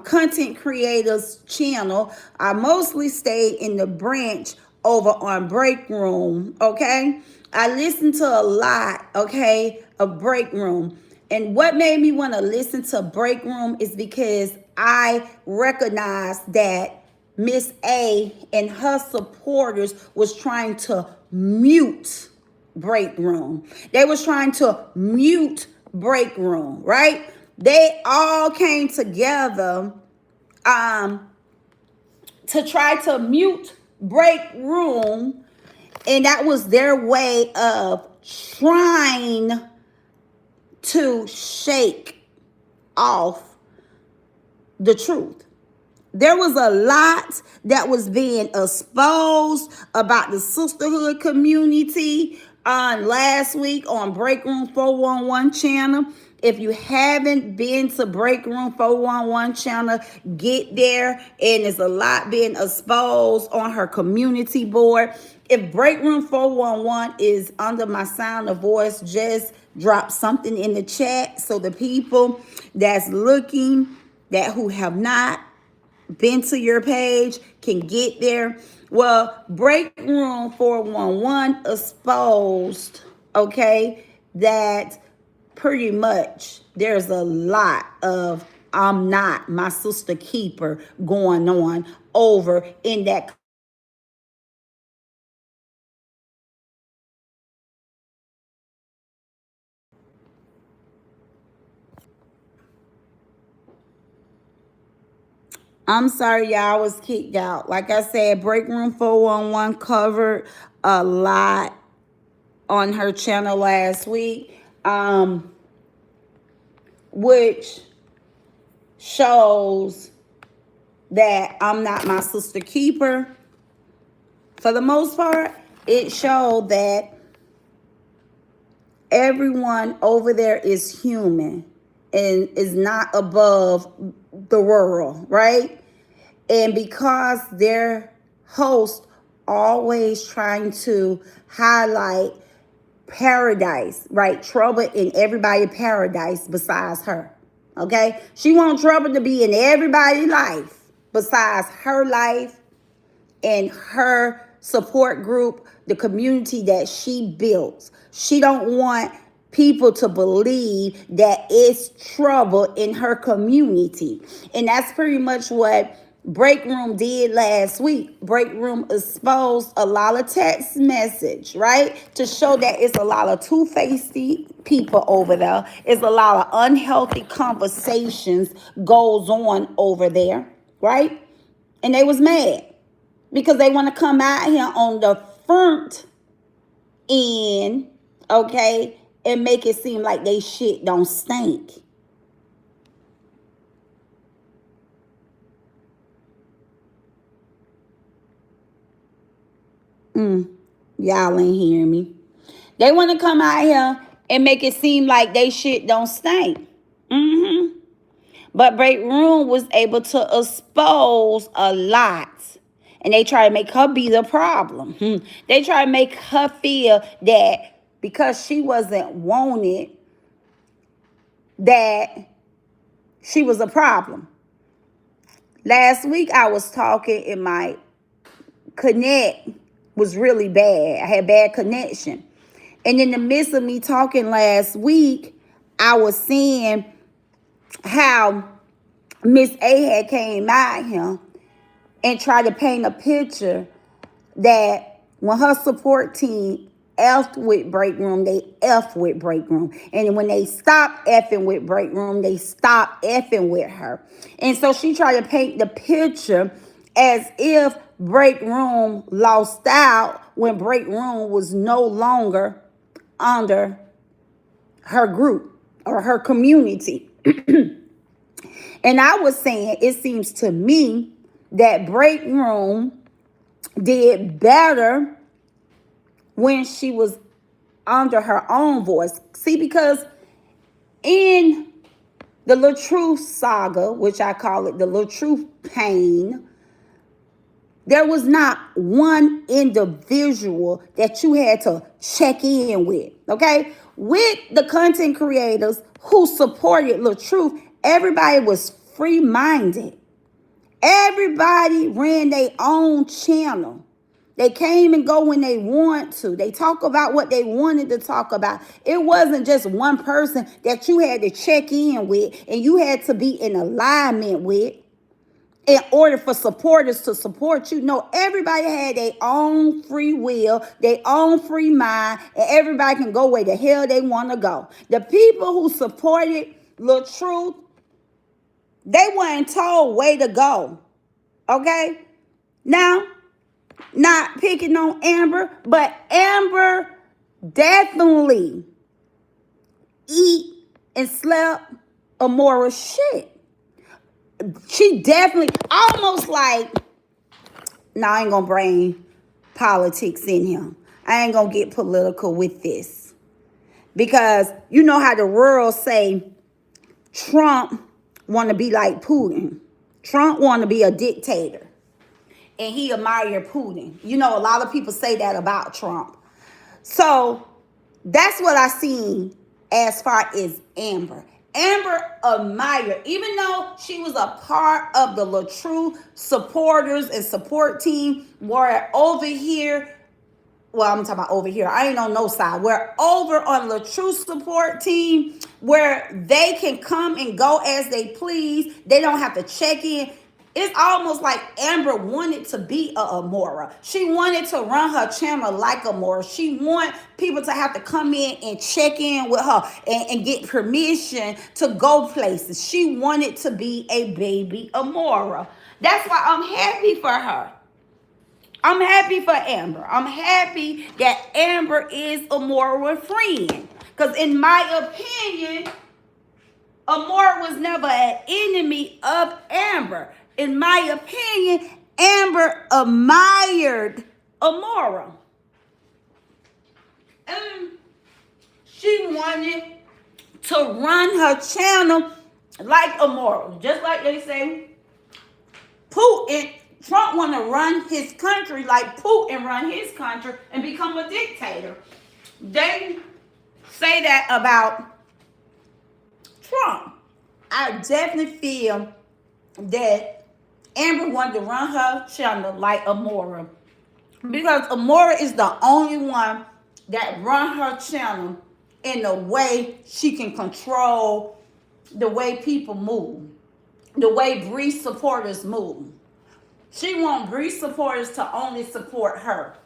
content creators channel, I mostly stayed in the branch over on Break Room, okay? I listened to a lot, okay, of Break Room. And what made me want to listen to Break Room is because I recognized that Miss A and her supporters was trying to mute Break Room. They was trying to mute Break Room, right? They all came together to try to mute Break Room, and that was their way of trying to shake off the truth. There was a lot that was being exposed about the sisterhood community on last week on Break Room 411 channel. If you haven't been to Break Room 411 channel, get there. And there's a lot being exposed on her community board. If Break Room 411 is under my sound of voice, just drop something in the chat so the people that's looking, that who have not been to your page can get there. Well, Break Room 411 exposed, okay, that pretty much there's a lot of I'm not my sister keeper going on over in that. I'm sorry, y'all, I was kicked out. Like I said, Break Room 411 covered a lot on her channel last week, which shows that I'm not my sister keeper. For the most part, it showed that everyone over there is human and is not above the world, right? And because their host always trying to highlight paradise, right? Trouble in everybody's paradise besides her. Okay? She wants trouble to be in everybody's life besides her life and her support group, the community that she built. She don't want people to believe that it's trouble in her community. And that's pretty much what Break Room did last week. Break Room exposed a lot of text message, right? To show that it's a lot of two-faced people over there. It's a lot of unhealthy conversations goes on over there, right? And they was mad because they want to come out here on the front end, okay, and make it seem like they shit don't stink. Y'all ain't hearing me. They want to come out here and make it seem like they shit don't stink. But Break Room was able to expose a lot. And they try to make her be the problem. They try to make her feel that because she wasn't wanted, that she was a problem. Last week I was talking and my connect was really bad. I had bad connection. And in the midst of me talking last week, I was seeing how Miss A had came out here and tried to paint a picture that when her support team effed with Break Room, they effed with Break Room. And when they stopped effing with Break Room, they stopped effing with her. And so she tried to paint the picture as if Break Room lost out when Break Room was no longer under her group or her community. And I was saying, it seems to me that Break Room did better when she was under her own voice. See, because in the Little Truth saga, which I call it the Little Truth pain, there was not one individual that you had to check in with, okay? With the content creators who supported Little Truth, everybody was free-minded. Everybody ran their own channel. They came and go when they want to. They talk about what they wanted to talk about. It wasn't just one person that you had to check in with and you had to be in alignment with in order for supporters to support you. No, everybody had their own free will, their own free mind, and everybody can go where the hell they want to go. The people who supported Lil Truth, they weren't told where to go. Okay? Now, not picking on Amber, but Amber definitely eat and slept Amoira's shit. She definitely, almost like, no, I ain't gonna bring politics in here. I ain't gonna get political with this. Because you know how the world say Trump want to be like Putin. Trump want to be a dictator. And he admire Putin. You know, a lot of people say that about Trump. So that's what I seen as far as Amber. Amber admired, even though she was a part of the LaTrue supporters and support team, where over here, well, I'm talking about over here. I ain't on no side. We're over on the true support team where they can come and go as they please. They don't have to check in. It's almost like Amber wanted to be a Amoira. She wanted to run her channel like Amoira. She want people to have to come in and check in with her and get permission to go places. She wanted to be a baby Amoira. That's why I'm happy for her. I'm happy for Amber. I'm happy that Amber is Amoira's friend. Because in my opinion, Amoira was never an enemy of Amber. In my opinion, Amber admired Amoira. And she wanted to run her channel like Amoira. Just like they say, Trump want to run his country like Putin run his country and become a dictator. They say that about Trump. I definitely feel that Amber wanted to run her channel like Amoira. Because Amoira is the only one that run her channel in a way she can control the way people move. The way Bree supporters move. She want Bree supporters to only support her.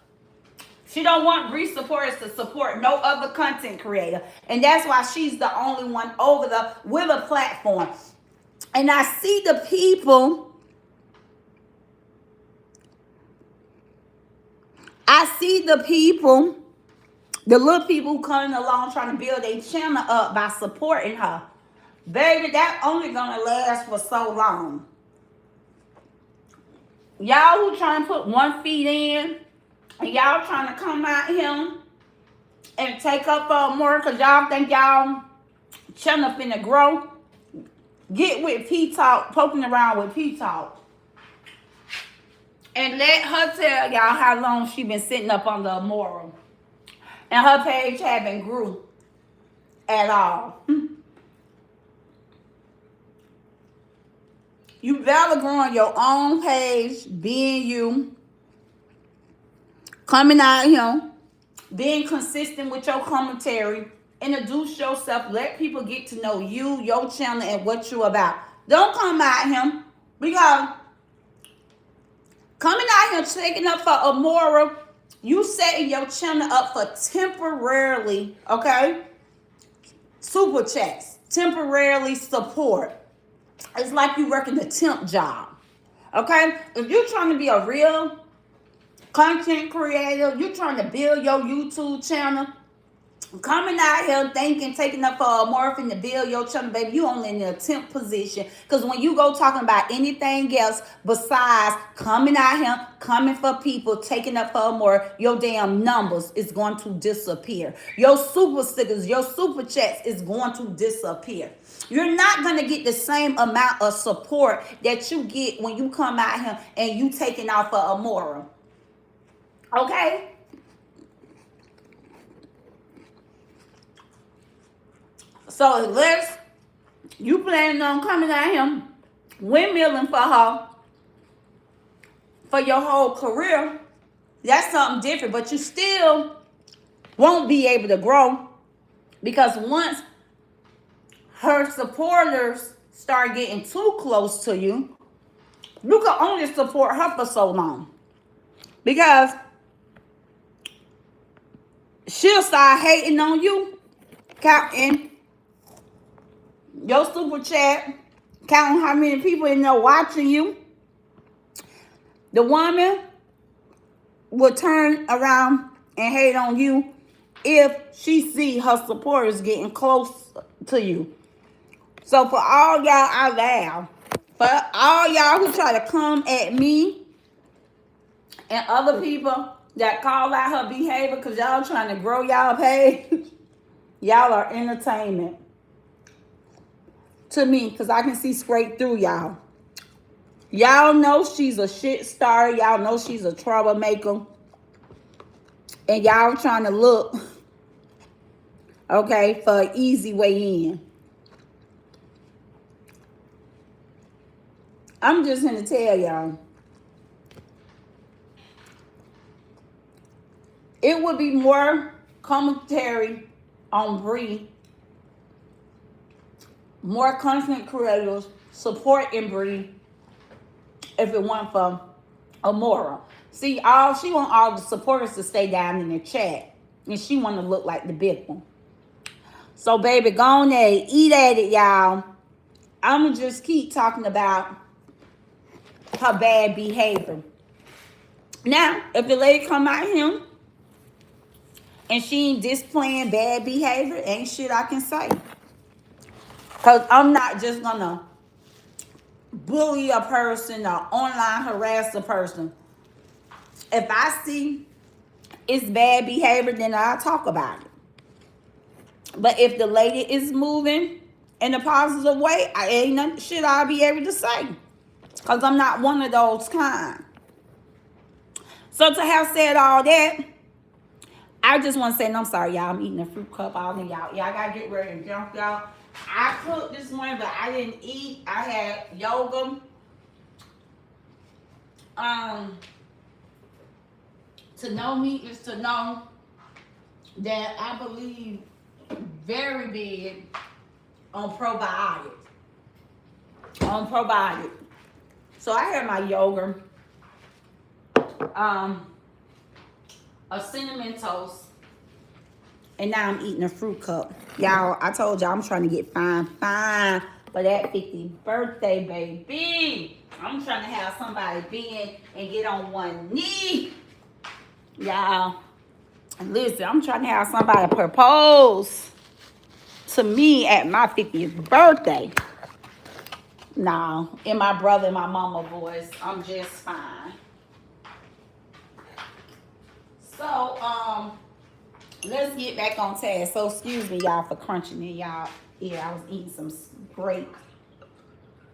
She don't want Bree supporters to support no other content creator. And that's why she's the only one over with a platform. And I see the people. The little people who coming along trying to build their channel up by supporting her. Baby, that only gonna last for so long. Y'all who trying to put 1 feet in, and y'all trying to come out here and take up more because y'all think y'all channel finna grow, get with P-Talk, poking around with P-Talk. And let her tell y'all how long she been sitting up under Amoira. And her page haven't grew at all. You better go on your own page, being you, coming out here, being consistent with your commentary, introduce yourself, let people get to know you, your channel, and what you're about. Don't come out here because coming out here taking up for Amoira, you setting your channel up for temporarily, okay? Super chats, temporarily support. It's like you working a temp job, okay? If you're trying to be a real content creator, you're trying to build your YouTube channel, coming out here thinking, taking up for a morphine to build your channel, baby, you only in a temp position. Because when you go talking about anything else besides coming out here, coming for people, taking up for more, your damn numbers is going to disappear. Your super stickers, your super chats is going to disappear. You're not going to get the same amount of support that you get when you come out here and you taking out for Amoira. Okay? So unless you planning on coming out here windmilling for her for your whole career, That's something different, but you still won't be able to grow because once her supporters start getting too close to you, you can only support her for so long because she'll start hating on you, counting your super chat, counting how many people in there watching you. The woman will turn around and hate on you if she see her supporters getting close to you. So for all y'all out there, for all y'all who try to come at me and other people that call out her behavior because y'all trying to grow y'all page, y'all are entertainment to me because I can see straight through y'all. Y'all know she's a shit star. Y'all know she's a troublemaker. And y'all trying to look, okay, for an easy way in. I'm just going to tell y'all. It would be more commentary on Bree, more content creators supporting Bree if it weren't for Amoira. See, she want all the supporters to stay down in the chat, and she want to look like the big one. So, baby, go on there, eat at it, y'all. I'ma just keep talking about her bad behavior. Now, if the lady come out here and she ain't displaying bad behavior, ain't shit I can say. Because I'm not just going to bully a person or online harass a person. If I see it's bad behavior, then I'll talk about it. But if the lady is moving in a positive way, I ain't nothing shit I'll be able to say. Because I'm not one of those kind. So to have said all that, I just want to say, and I'm sorry, y'all. I'm eating a fruit cup. All of y'all. Y'all got to get ready and jump, y'all. I cooked this morning, but I didn't eat. I had yoga. To know me is to know that I believe very big on probiotics. So I had my yoga. A cinnamon toast, and now I'm eating a fruit cup. Y'all, I told y'all I'm trying to get fine for that 50th birthday, baby. I'm trying to have somebody bend and get on one knee. Y'all, listen, I'm trying to have somebody propose to me at my 50th birthday. No, in my brother and my mama voice, I'm just fine. So, let's get back on task. So, excuse me, y'all, for crunching it, y'all. Yeah, I was eating some grape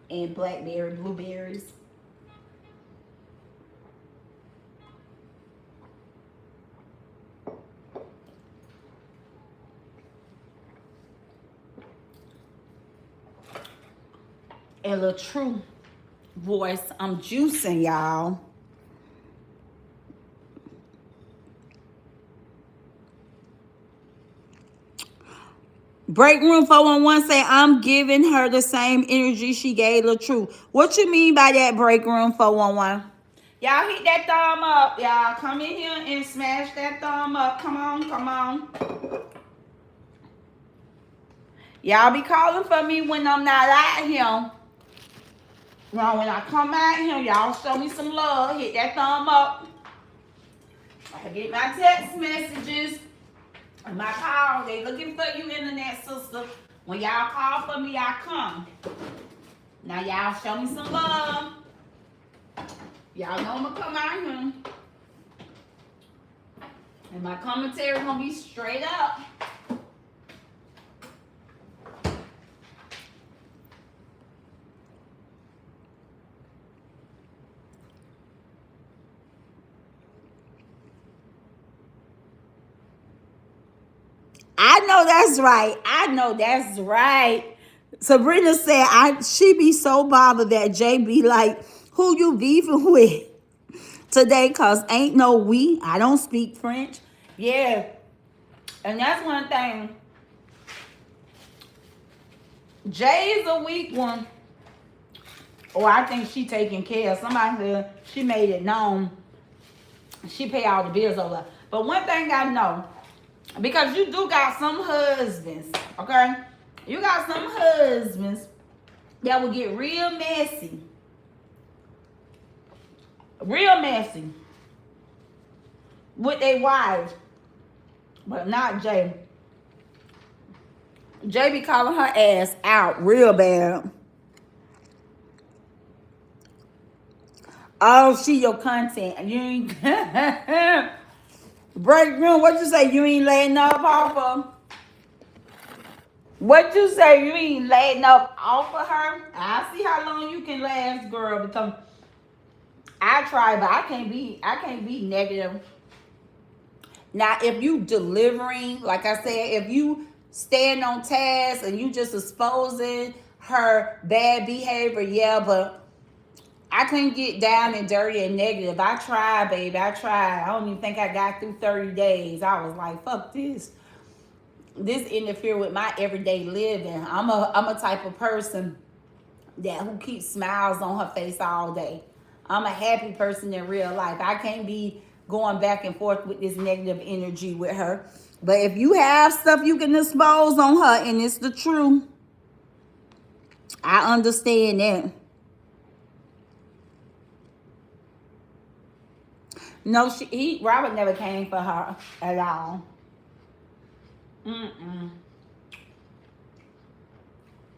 and blueberries. And the true voice, I'm juicing, y'all. Break room 411 say, I'm giving her the same energy she gave LaTrue. What you mean by that, break room 411? Y'all hit that thumb up. Y'all come in here and smash that thumb up. Come on. Y'all be calling for me when I'm not out here. Now, when I come out here, y'all show me some love. Hit that thumb up. I get my text messages. And my call, they looking for you, internet sister. When y'all call for me, I come. Now y'all show me some love. Y'all know I'm gonna come out here. And my commentary gonna be straight up. I know that's right. Sabrina said she be so bothered that Jay be like, who you beefing with? today because ain't no we. I don't speak French. Yeah. And that's one thing. Jay's a weak one. Or I think she taking care of somebody said she made it known. She pay all the bills over. But one thing I know, because you do got some husbands, okay? You got some husbands that will get real messy. Real messy. With their wives. But not Jay. Jay be calling her ass out real bad. Oh, she your content. You ain't break room. What you say? You ain't laying up off of? What you say? You ain't laying up off of her? I see how long you can last, girl. Because I try, but I can't be negative. Now, if you delivering, like I said, if you stand on task and you just exposing her bad behavior, yeah, but I couldn't get down and dirty and negative. I tried, baby. I tried. I don't even think I got through 30 days. I was like, fuck this. This interfere with my everyday living. I'm a type of person that who keeps smiles on her face all day. I'm a happy person in real life. I can't be going back and forth with this negative energy with her. But if you have stuff you can expose on her and it's the truth, I understand that. No, Robert never came for her at all.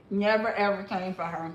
Never ever came for her.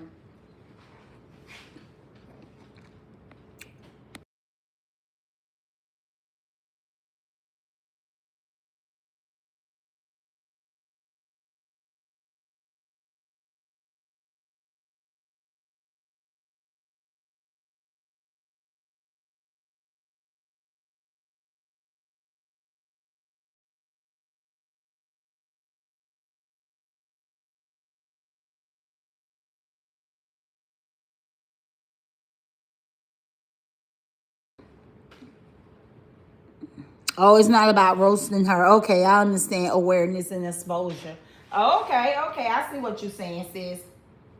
Oh, it's not about roasting her. Okay, I understand awareness and exposure. Okay, I see what you're saying, sis.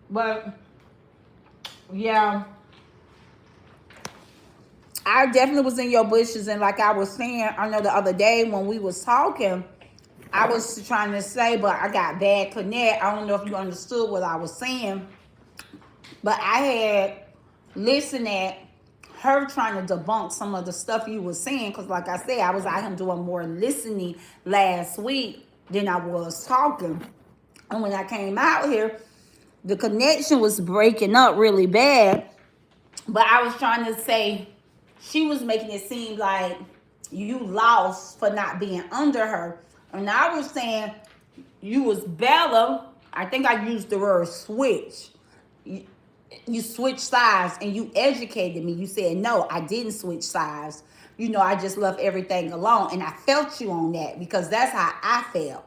But yeah, I definitely was in your bushes, and like I was saying, I know the other day when we was talking, I was trying to say, but I got bad connect. I don't know if you understood what I was saying, but I had listened at her trying to debunk some of the stuff you were saying, because like I said, I was out here doing more listening last week than I was talking. And when I came out here, the connection was breaking up really bad. But I was trying to say, she was making it seem like you lost for not being under her. And I was saying you was Bella. I think I used the word switch. You switched sides and you educated me. You said, no, I didn't switch sides. You know, I just left everything alone. And I felt you on that because that's how I felt.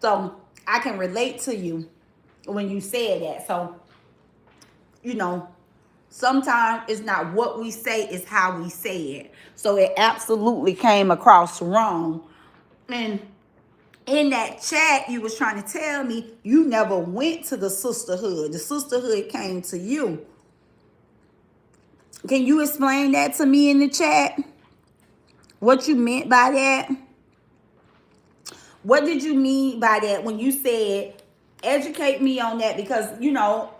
So I can relate to you when you said that. So, you know, sometimes it's not what we say, it's how we say it. So it absolutely came across wrong. And in that chat, you was trying to tell me you never went to the sisterhood. The sisterhood came to you. Can you explain that to me in the chat? What you meant by that? What did you mean by that when you said, educate me on that? Because, you know,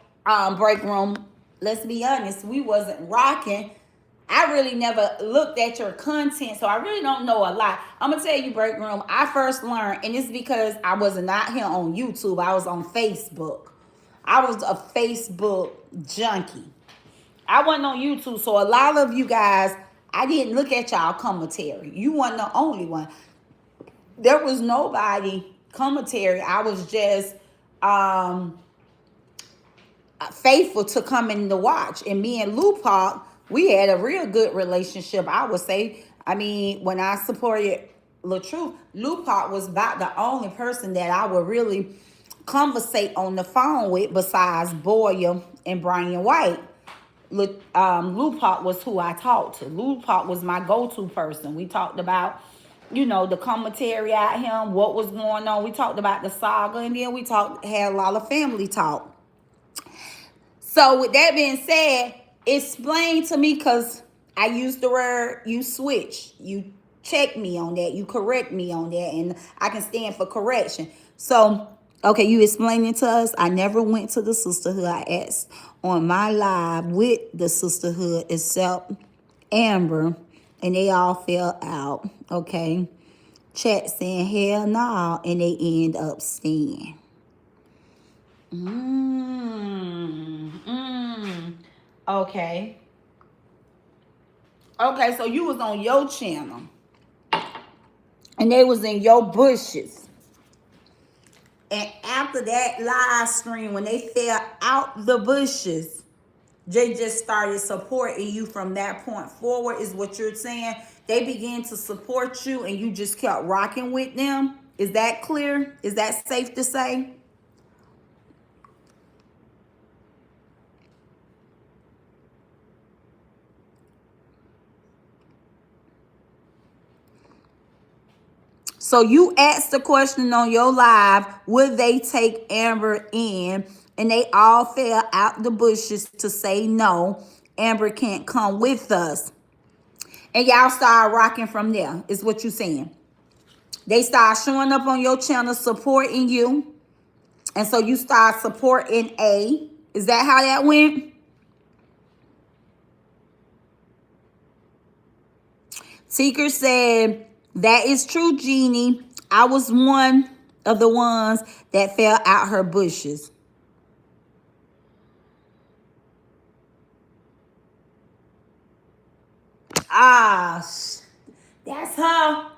break room, let's be honest, we wasn't rocking. I really never looked at your content, so I really don't know a lot. I'm going to tell you, break room, I first learned, and it's because I was not here on YouTube. I was on Facebook. I was a Facebook junkie. I wasn't on YouTube, so a lot of you guys, I didn't look at y'all commentary. You weren't the only one. There was nobody commentary. I was just faithful to come in to watch. And me and Lou Park, we had a real good relationship, I would say. I mean, when I supported LaTruth, Lou Park was about the only person that I would really conversate on the phone with besides Boyer and Brian White. Lupac was who I talked to. Lupac was my go-to person. We talked about, the commentary at him, what was going on. We talked about the saga, and then we had a lot of family talk. So with that being said, explain to me, because I used the word, you switch. You check me on that. You correct me on that. And I can stand for correction. So, okay, you explaining to us, I never went to the sisterhood. I asked on my live with the sisterhood except Amber. And they all fell out. Okay. Chat saying hell no. And they end up staying. Okay. Okay, so you was on your channel. And they was in your bushes. And after that live stream, when they fell out the bushes, they just started supporting you from that point forward, is what you're saying. They began to support you and you just kept rocking with them. Is that clear? Is that safe to say? So you asked the question on your live, would they take Amber in? And they all fell out the bushes to say no, Amber can't come with us. And y'all started rocking from there, is what you're saying. They start showing up on your channel, supporting you. And so you start supporting A. Is that how that went? Seeker said, that is true, Jeannie. I was one of the ones that fell out her bushes. Ah, that's her.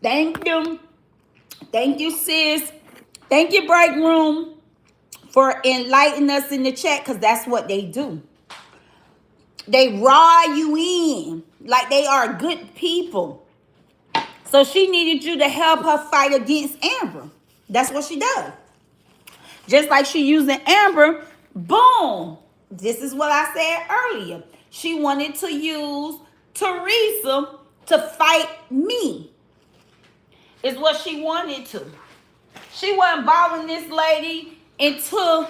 Thank you. Thank you, sis. Thank you, Break Room, for enlightening us in the chat, because that's what they do. They raw you in like they are good people. So she needed you to help her fight against Amber. That's what she does. Just like she using Amber, boom. This is what I said earlier. She wanted to use Teresa to fight me. Is what she wanted to. She wasn't bothering this lady until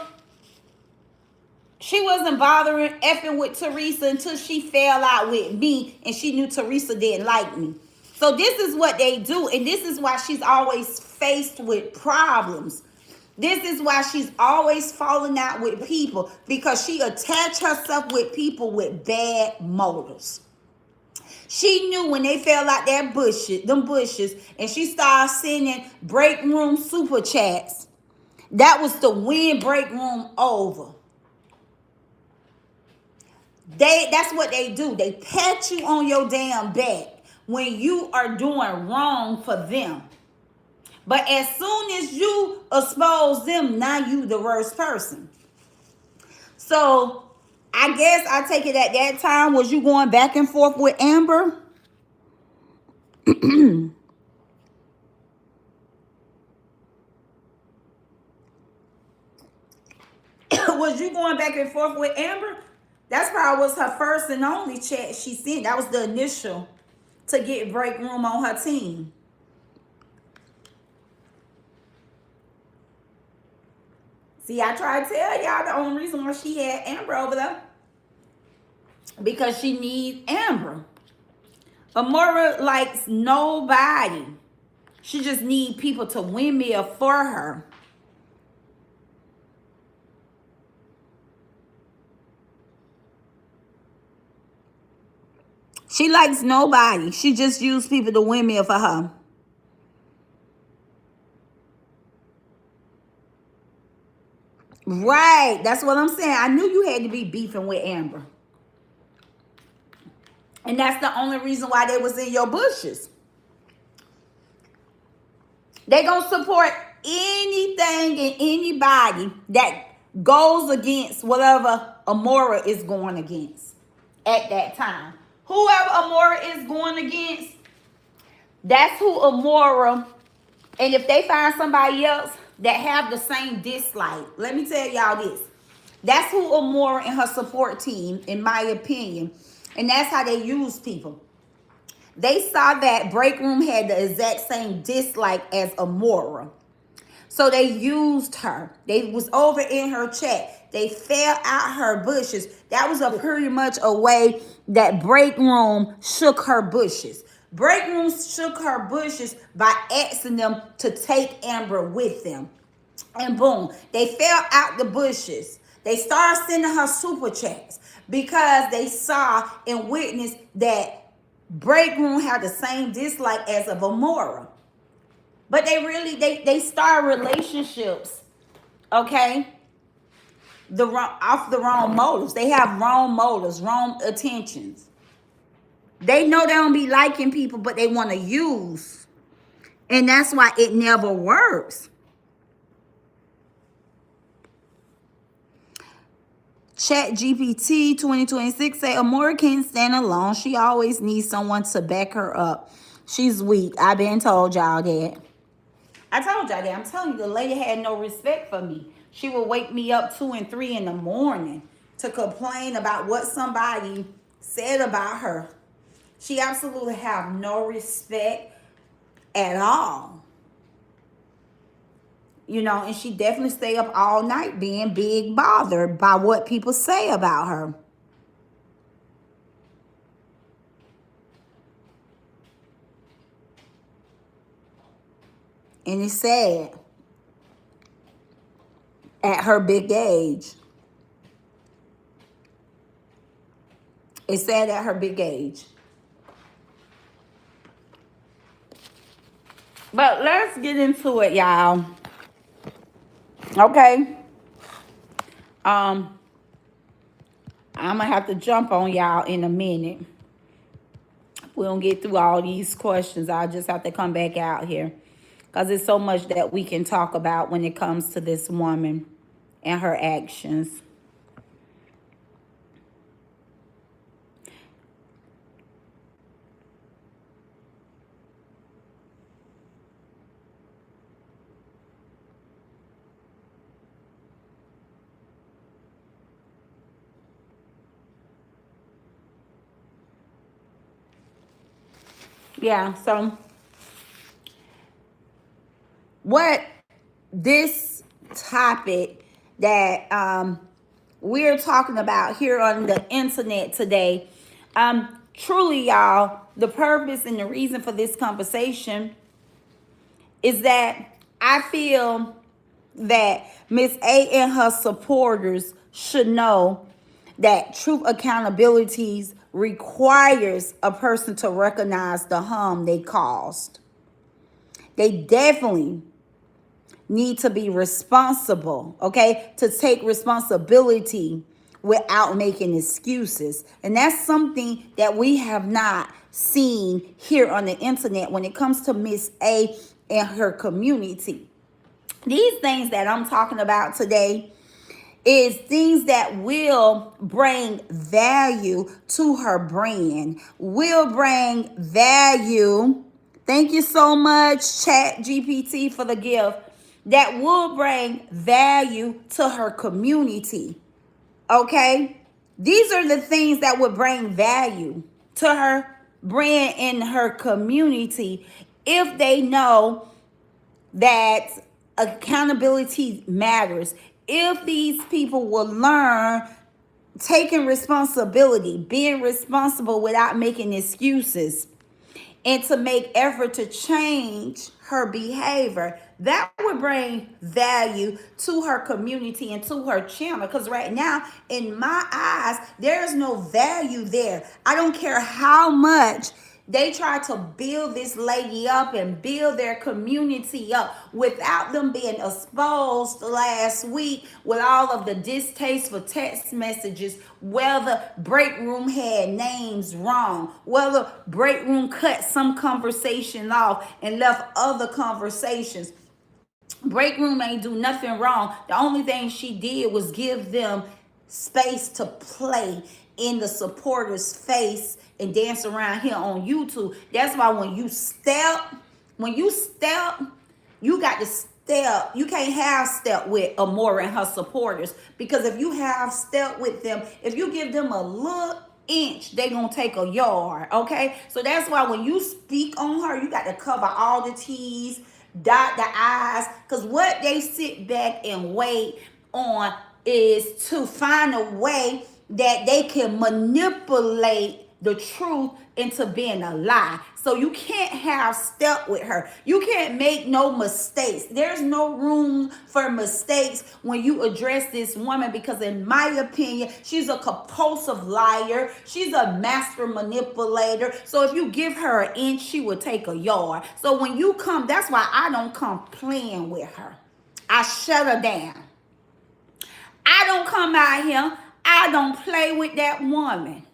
she wasn't bothering effing with Teresa until she fell out with me and she knew Teresa didn't like me. So this is what they do, and this is why she's always faced with problems. This is why she's always falling out with people, because she attached herself with people with bad motives. She knew when they fell out them bushes, and she started sending Break Room super chats. That was to win Break Room over. That's what they do. They pat you on your damn back when you are doing wrong for them. But as soon as you expose them, now you the worst person. So I guess I take it at that time, was you going back and forth with Amber? Was you going back and forth with Amber? That's probably was her first and only chat she sent. That was the initial to get Break Room on her team. See, I tried to tell y'all the only reason why she had Amber over there, because she needs Amber. Amoira likes nobody. She just needs people to windmill for her. She likes nobody. She just used people to windmill for her. Right. That's what I'm saying. I knew you had to be beefing with Amber. And that's the only reason why they was in your bushes. They gonna support anything and anybody that goes against whatever Amoira is going against at that time. Whoever Amoira is going against, that's who Amoira. And if they find somebody else that have the same dislike, let me tell y'all this. That's who Amoira and her support team, in my opinion. And that's how they use people. They saw that Break Room had the exact same dislike as Amoira. So they used her. They was over in her chat. They fell out her bushes. That was a pretty much a way that Break Room shook her bushes. Break Room shook her bushes by asking them to take Amber with them. And boom, they fell out the bushes. They started sending her super chats because they saw and witnessed that Break Room had the same dislike as of Amoira. But they start relationships, okay? Off the wrong motives. They have wrong motives, wrong intentions. They know they don't be liking people, but they want to use. And that's why it never works. Chat GPT 2026 say Amoira can't stand alone. She always needs someone to back her up. She's weak. I've been told y'all that. I told y'all that. I'm telling you, the lady had no respect for me. She would wake me up 2 and 3 in the morning to complain about what somebody said about her. She absolutely have no respect at all. You know, and she definitely stay up all night being big bothered by what people say about her. And it's sad at her big age. It's sad at her big age. But let's get into it, y'all. Okay. I'm gonna have to jump on y'all in a minute. We don't get through all these questions. I'll just have to come back out here. Because there's so much that we can talk about when it comes to this woman and her actions. Yeah, so what this topic that we're talking about here on the internet today, truly, y'all, the purpose and the reason for this conversation is that I feel that Miss A and her supporters should know that true accountability requires a person to recognize the harm they caused. They definitely need to be responsible, okay? To take responsibility without making excuses. And that's something that we have not seen here on the internet when it comes to Miss A and her community. These things that I'm talking about today is things that will bring value to her brand, will bring value. Thank you so much, Chat GPT, for the gift. That will bring value to her community. Okay? These are the things that would bring value to her brand and her community if they know that accountability matters. If these people will learn taking responsibility, being responsible without making excuses, and to make effort to change her behavior, that would bring value to her community and to her channel. Because right now, in my eyes, there is no value there. I don't care how much they try to build this lady up and build their community up without them being exposed last week with all of the distasteful text messages, whether Break Room had names wrong, whether Break Room cut some conversation off and left other conversations. Break Room ain't do nothing wrong. The only thing she did was give them space to play in the supporters' face and dance around here on YouTube. That's why when you step, you got to step. You can't have step with Amoira and her supporters, because if you have step with them, if you give them a little inch, they gonna take a yard. Okay, so that's why when you speak on her, you got to cover all the T's, dot the I's, because what they sit back and wait on is to find a way that they can manipulate the truth into being a lie. So you can't have step with her. You can't make no mistakes. There's no room for mistakes when you address this woman, because in my opinion, she's a compulsive liar. She's a master manipulator. So if you give her an inch, she will take a yard. So when you come, that's why I don't come playing with her. I shut her down. I don't come out here. I don't play with that woman.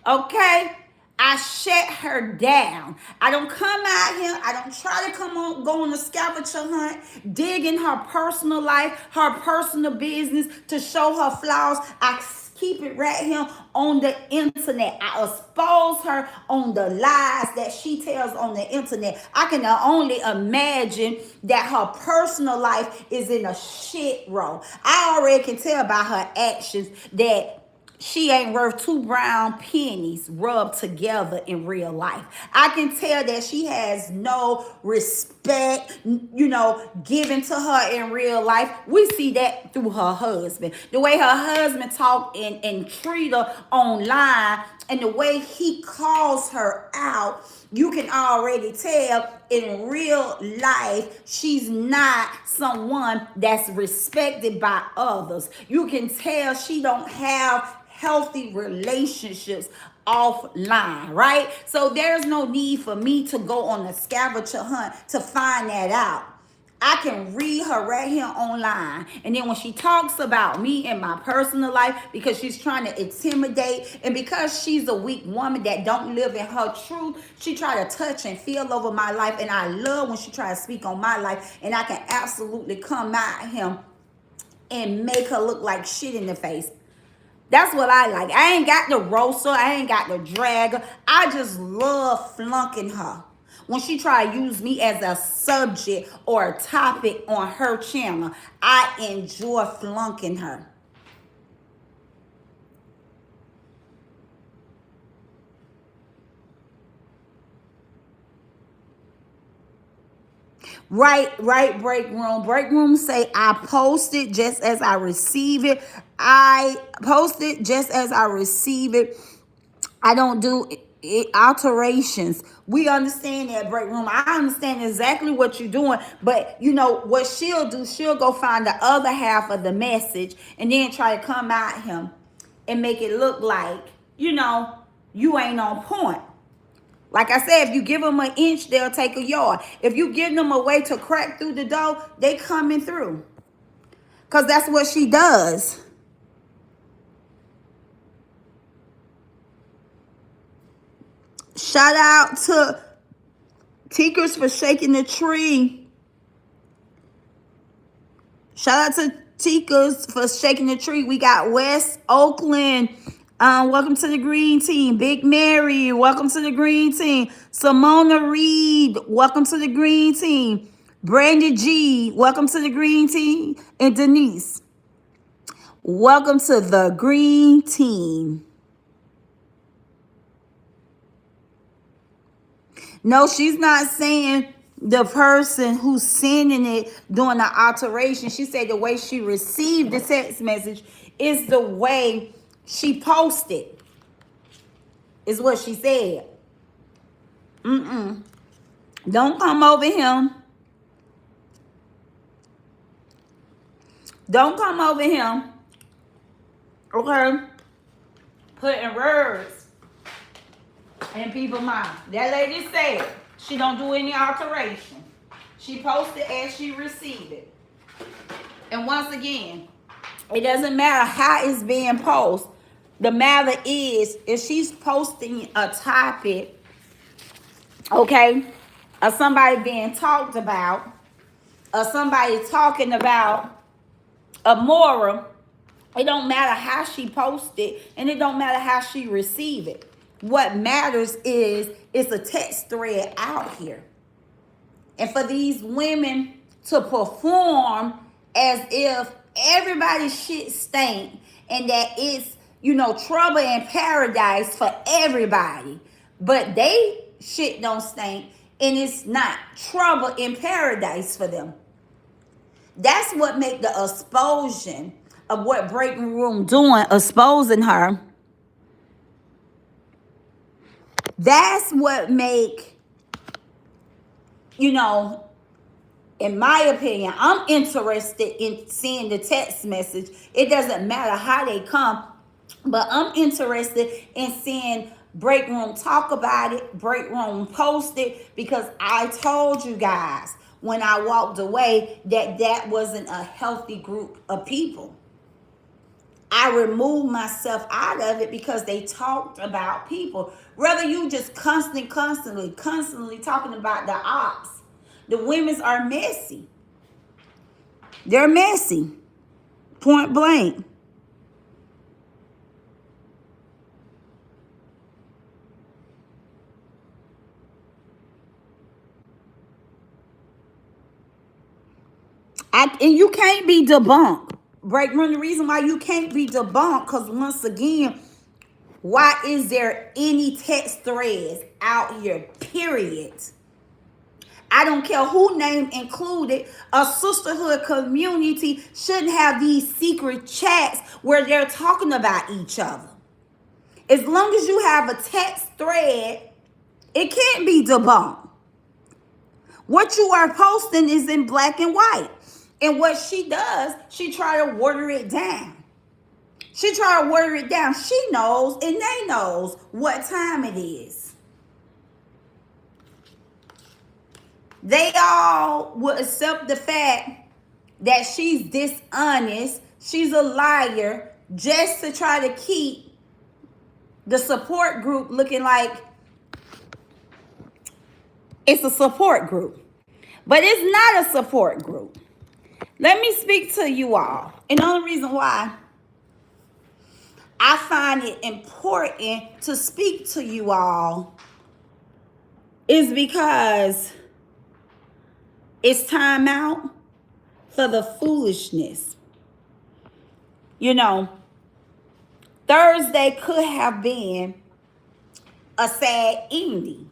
Okay? I shut her down. I don't come out here. I don't try to go on a scavenger hunt, dig in her personal life, her personal business to show her flaws. I keep it right here on the internet. I expose her on the lies that she tells on the internet. I can only imagine that her personal life is in a shit row. I already can tell by her actions that she ain't worth 2 brown pennies rubbed together in real life. I can tell that she has no respect, given to her in real life. We see that through her husband. The way her husband talk and treat her online, and the way he calls her out, you can already tell in real life she's not someone that's respected by others. You can tell she don't have healthy relationships offline, right? So there's no need for me to go on a scavenger hunt to find that out. I can read her right here online. And then when she talks about me in my personal life, because she's trying to intimidate, and because she's a weak woman that don't live in her truth, she try to touch and feel over my life. And I love when she try to speak on my life, and I can absolutely come at him and make her look like shit in the face. That's what I like. I ain't got the roast her. I ain't got the drag her. I just love flunking her. When she try to use me as a subject or a topic on her channel, I enjoy flunking her. Right, break room. Break room say, I post it just as I receive it. I post it just as I receive it. I don't do alterations. We understand that, break room. I understand exactly what you're doing. But you know what she'll do? She'll go find the other half of the message and then try to come at him and make it look like, you ain't on point. Like I said, if you give them an inch, they'll take a yard. If you give them a way to crack through the door, they coming through. Because that's what she does. Shout out to Tikers for shaking the tree. Shout out to Tikers for shaking the tree. We got West Oakland. Welcome to the green team. Big Mary, welcome to the green team. Simona Reed, welcome to the green team. Brandy G, welcome to the green team. And Denise, welcome to the green team. No, she's not saying the person who's sending it doing the alteration. She said the way she received the text message is the way she posted, is what she said. Don't come over him. Don't come over him. Okay? Putting words in people's mouth. That lady said she don't do any alteration. She posted as she received it. And once again, it doesn't matter how it's being posted. The matter is, if she's posting a topic, okay, or somebody being talked about, or somebody talking about Amoira, it don't matter how she posted, and it don't matter how she received it. What matters is it's a text thread out here. And for these women to perform as if everybody's shit stank and that it's, trouble in paradise for everybody. But they shit don't stink and it's not trouble in paradise for them. That's what make the exposure of what Breaking Room doing, exposing her. That's what make, in my opinion, I'm interested in seeing the text message. It doesn't matter how they come, but I'm interested in seeing Break Room talk about it, Break Room post it, because I told you guys when I walked away that wasn't a healthy group of people. I removed myself out of it because they talked about people. Whether you just constantly talking about the ops, the women's are messy. They're messy. Point blank. And you can't be debunked. Break Room, the reason why you can't be debunked, because once again, why is there any text threads out here, period? I don't care who name included. A sisterhood community shouldn't have these secret chats where they're talking about each other. As long as you have a text thread, it can't be debunked. What you are posting is in black and white. And what she does, she try to water it down. She knows and they knows what time it is. They all will accept the fact that she's dishonest, she's a liar, just to try to keep the support group looking like it's a support group. But it's not a support group. Let me speak to you all. And the only reason why I find it important to speak to you all is because it's time out for the foolishness. Thursday could have been a sad ending.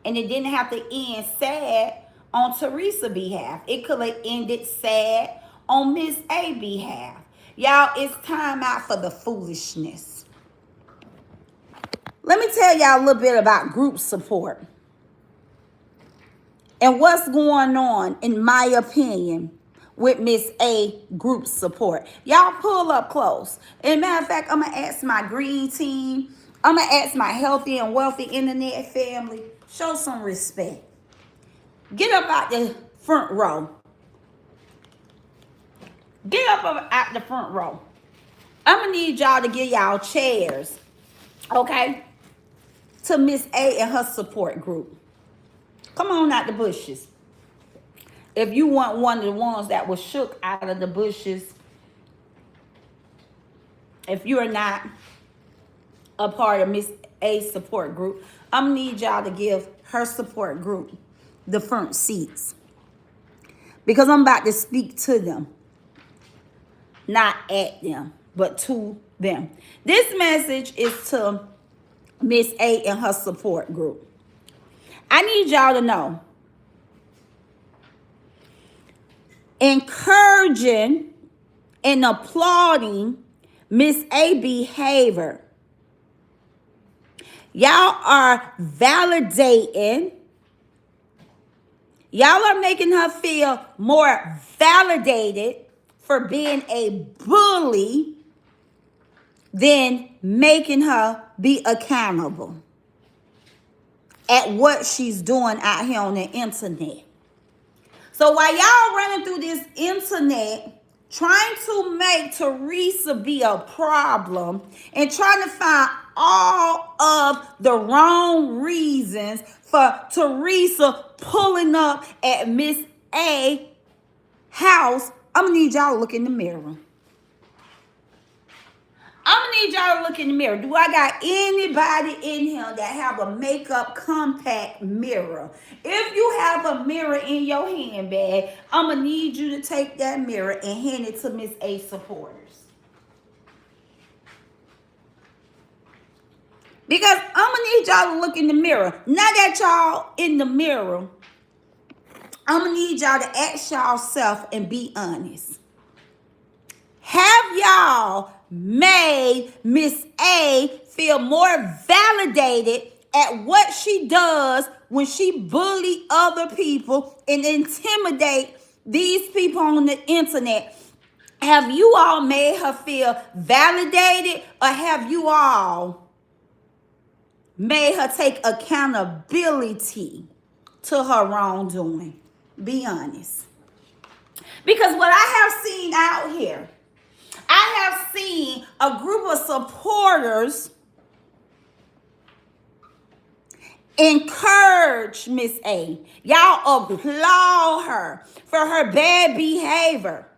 And it didn't have to end sad on Teresa's behalf. It could have ended sad on Miss A behalf. Y'all, it's time out for the foolishness. Let me tell y'all a little bit about group support and what's going on, in my opinion, with Miss A group support. Y'all pull up close. As a matter of fact, I'm going to ask my green team. I'm going to ask my healthy and wealthy internet family. Show some respect. Get up out the front row. Get up out the front row. I'm going to need y'all to give y'all chairs, okay, to Miss A and her support group. Come on out the bushes. If you want one of the ones that was shook out of the bushes, if you're not a part of Miss A's support group, I'm going to need y'all to give her support group the front seats. Because I'm about to speak to them. Not at them, but to them. This message is to Miss A and her support group. I need y'all to know, encouraging and applauding Miss A behavior. Y'all are validating. Y'all are making her feel more validated for being a bully than making her be accountable at what she's doing out here on the internet. So while y'all running through this internet, trying to make Teresa be a problem and trying to find all of the wrong reasons for Teresa pulling up at Miss A house, I'm going to need y'all to look in the mirror. I'm gonna need y'all to look in the mirror. Do I got anybody in here that have a makeup compact mirror? If you have a mirror in your handbag, I'm gonna need you to take that mirror and hand it to Miss A supporters. Because I'm gonna need y'all to look in the mirror. Now that y'all in the mirror, I'm gonna need y'all to ask y'all and be honest. Have y'all made Miss A feel more validated at what she does when she bully other people and intimidate these people on the internet? Have you all made her feel validated, or have you all made her take accountability to her wrongdoing? Be honest. Because what I have seen out here, I have seen a group of supporters encourage Miss A. Y'all applaud her for her bad behavior,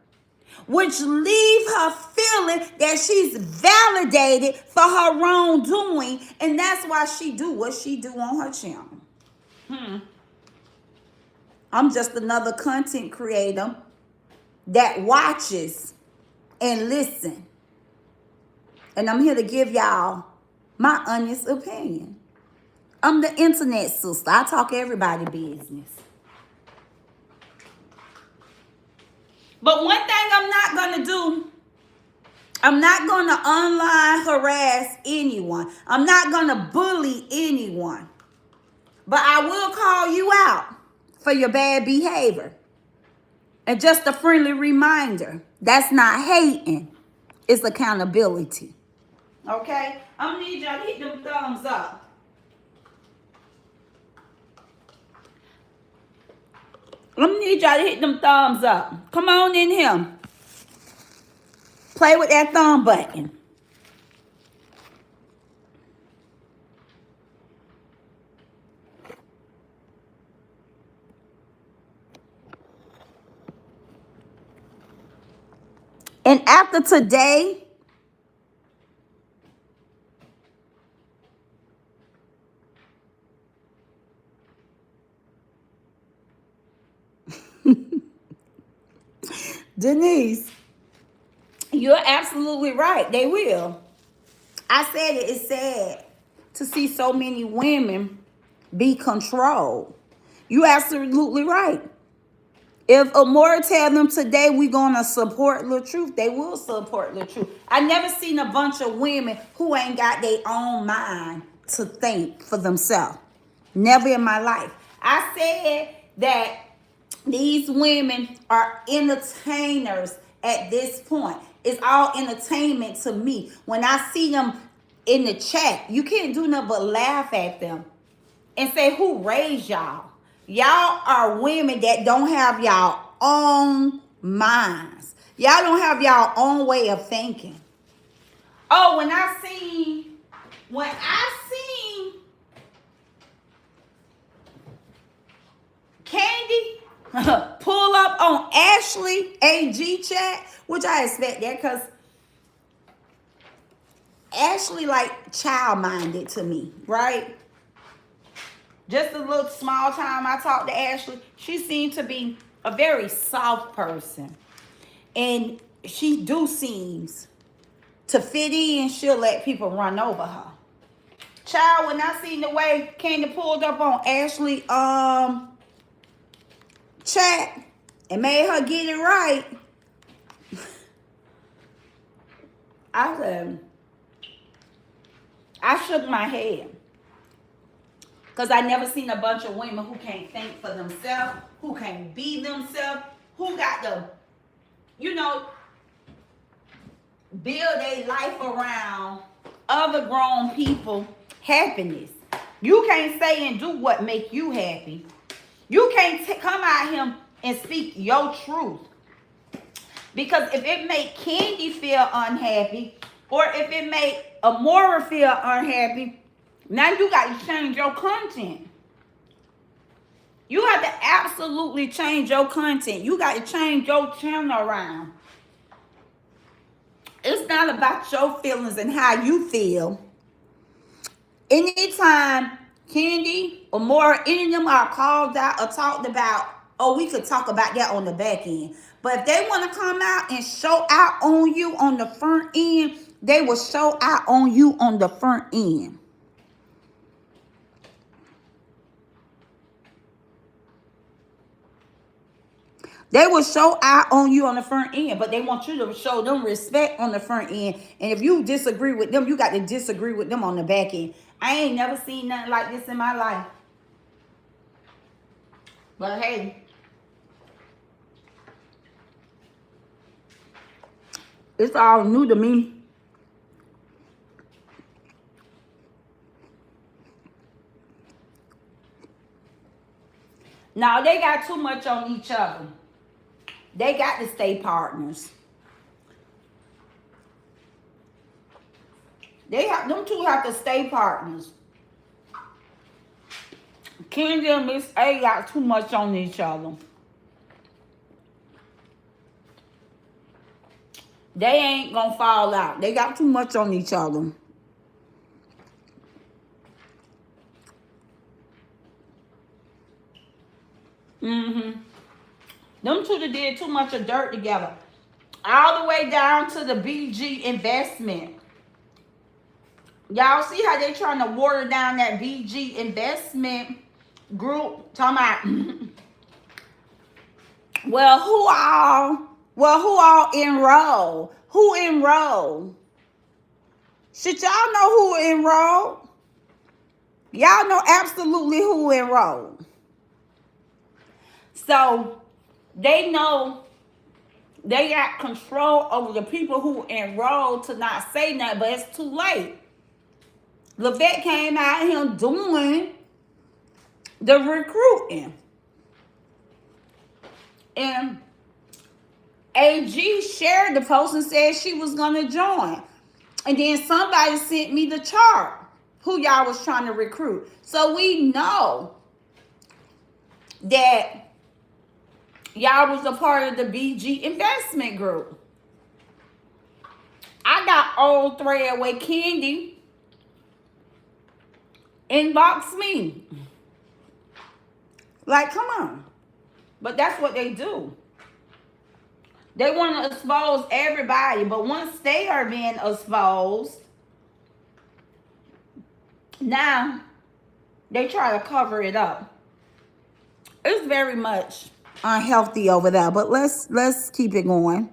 which leave her feeling that she's validated for her wrongdoing, and that's why she do what she do on her channel. I'm just another content creator that watches and listen. And I'm here to give y'all my honest opinion. I'm the internet sister. I talk everybody business. But one thing I'm not going to do, I'm not going to online harass anyone. I'm not going to bully anyone. But I will call you out for your bad behavior. And just a friendly reminder, that's not hating. It's accountability. Okay? I'm going to need y'all to hit them thumbs up. I'm going to need y'all to hit them thumbs up. Come on in here. Play with that thumb button. And after today, Denise, you're absolutely right. They will. I said it. It's sad to see so many women be controlled. You're absolutely right. If Amoira tell them today we're going to support the truth, they will support the truth. I never seen a bunch of women who ain't got their own mind to think for themselves. Never in my life. I said that these women are entertainers at this point. It's all entertainment to me. When I see them in the chat, you can't do nothing but laugh at them and say, who raised y'all? Y'all are women that don't have y'all own minds. Y'all don't have y'all own way of thinking. Oh, when I seen Candy pull up on Ashley AG chat, which I expect that because Ashley like child-minded to me, right? Just a little small time I talked to Ashley, she seemed to be a very soft person. And she do seems to fit in. She'll let people run over her. Child, when I seen the way Candy pulled up on Ashley chat and made her get it right, I shook my head. Because I never seen a bunch of women who can't think for themselves, who can't be themselves, who got to, build their life around other grown people happiness. You can't say and do what make you happy. You can't come out here and speak your truth. Because if it make Candy feel unhappy, or if it make Amoira feel unhappy, now you got to change your content. You have to absolutely change your content. You got to change your channel around. It's not about your feelings and how you feel. Anytime Candy or Maura, any of them are called out or talked about, oh, we could talk about that on the back end. But if they want to come out and show out on you on the front end, they will show out on you on the front end. They will show out on you on the front end, but they want you to show them respect on the front end. And if you disagree with them, you got to disagree with them on the back end. I ain't never seen nothing like this in my life. But hey, it's all new to me. Now, they got too much on each other. They got to stay partners. Them two have to stay partners. Candy and Miss A got too much on each other. They ain't gonna fall out. They got too much on each other. Them two that did too much of dirt together. All the way down to the BG investment. Y'all see how they trying to water down that BG investment group? Talking about, who all enrolled? Who enrolled? Should y'all know who enrolled? Y'all know absolutely who enrolled. So they know they got control over the people who enrolled to not say nothing, but it's too late. Levette came out here doing the recruiting. And AG shared the post and said she was going to join. And then somebody sent me the chart who y'all was trying to recruit. So we know that y'all was a part of the BG investment group. I got old Threadway Candy inbox me. Like, come on. But that's what they do. They want to expose everybody. But once they are being exposed, now they try to cover it up. It's very much unhealthy over there. But let's keep it going.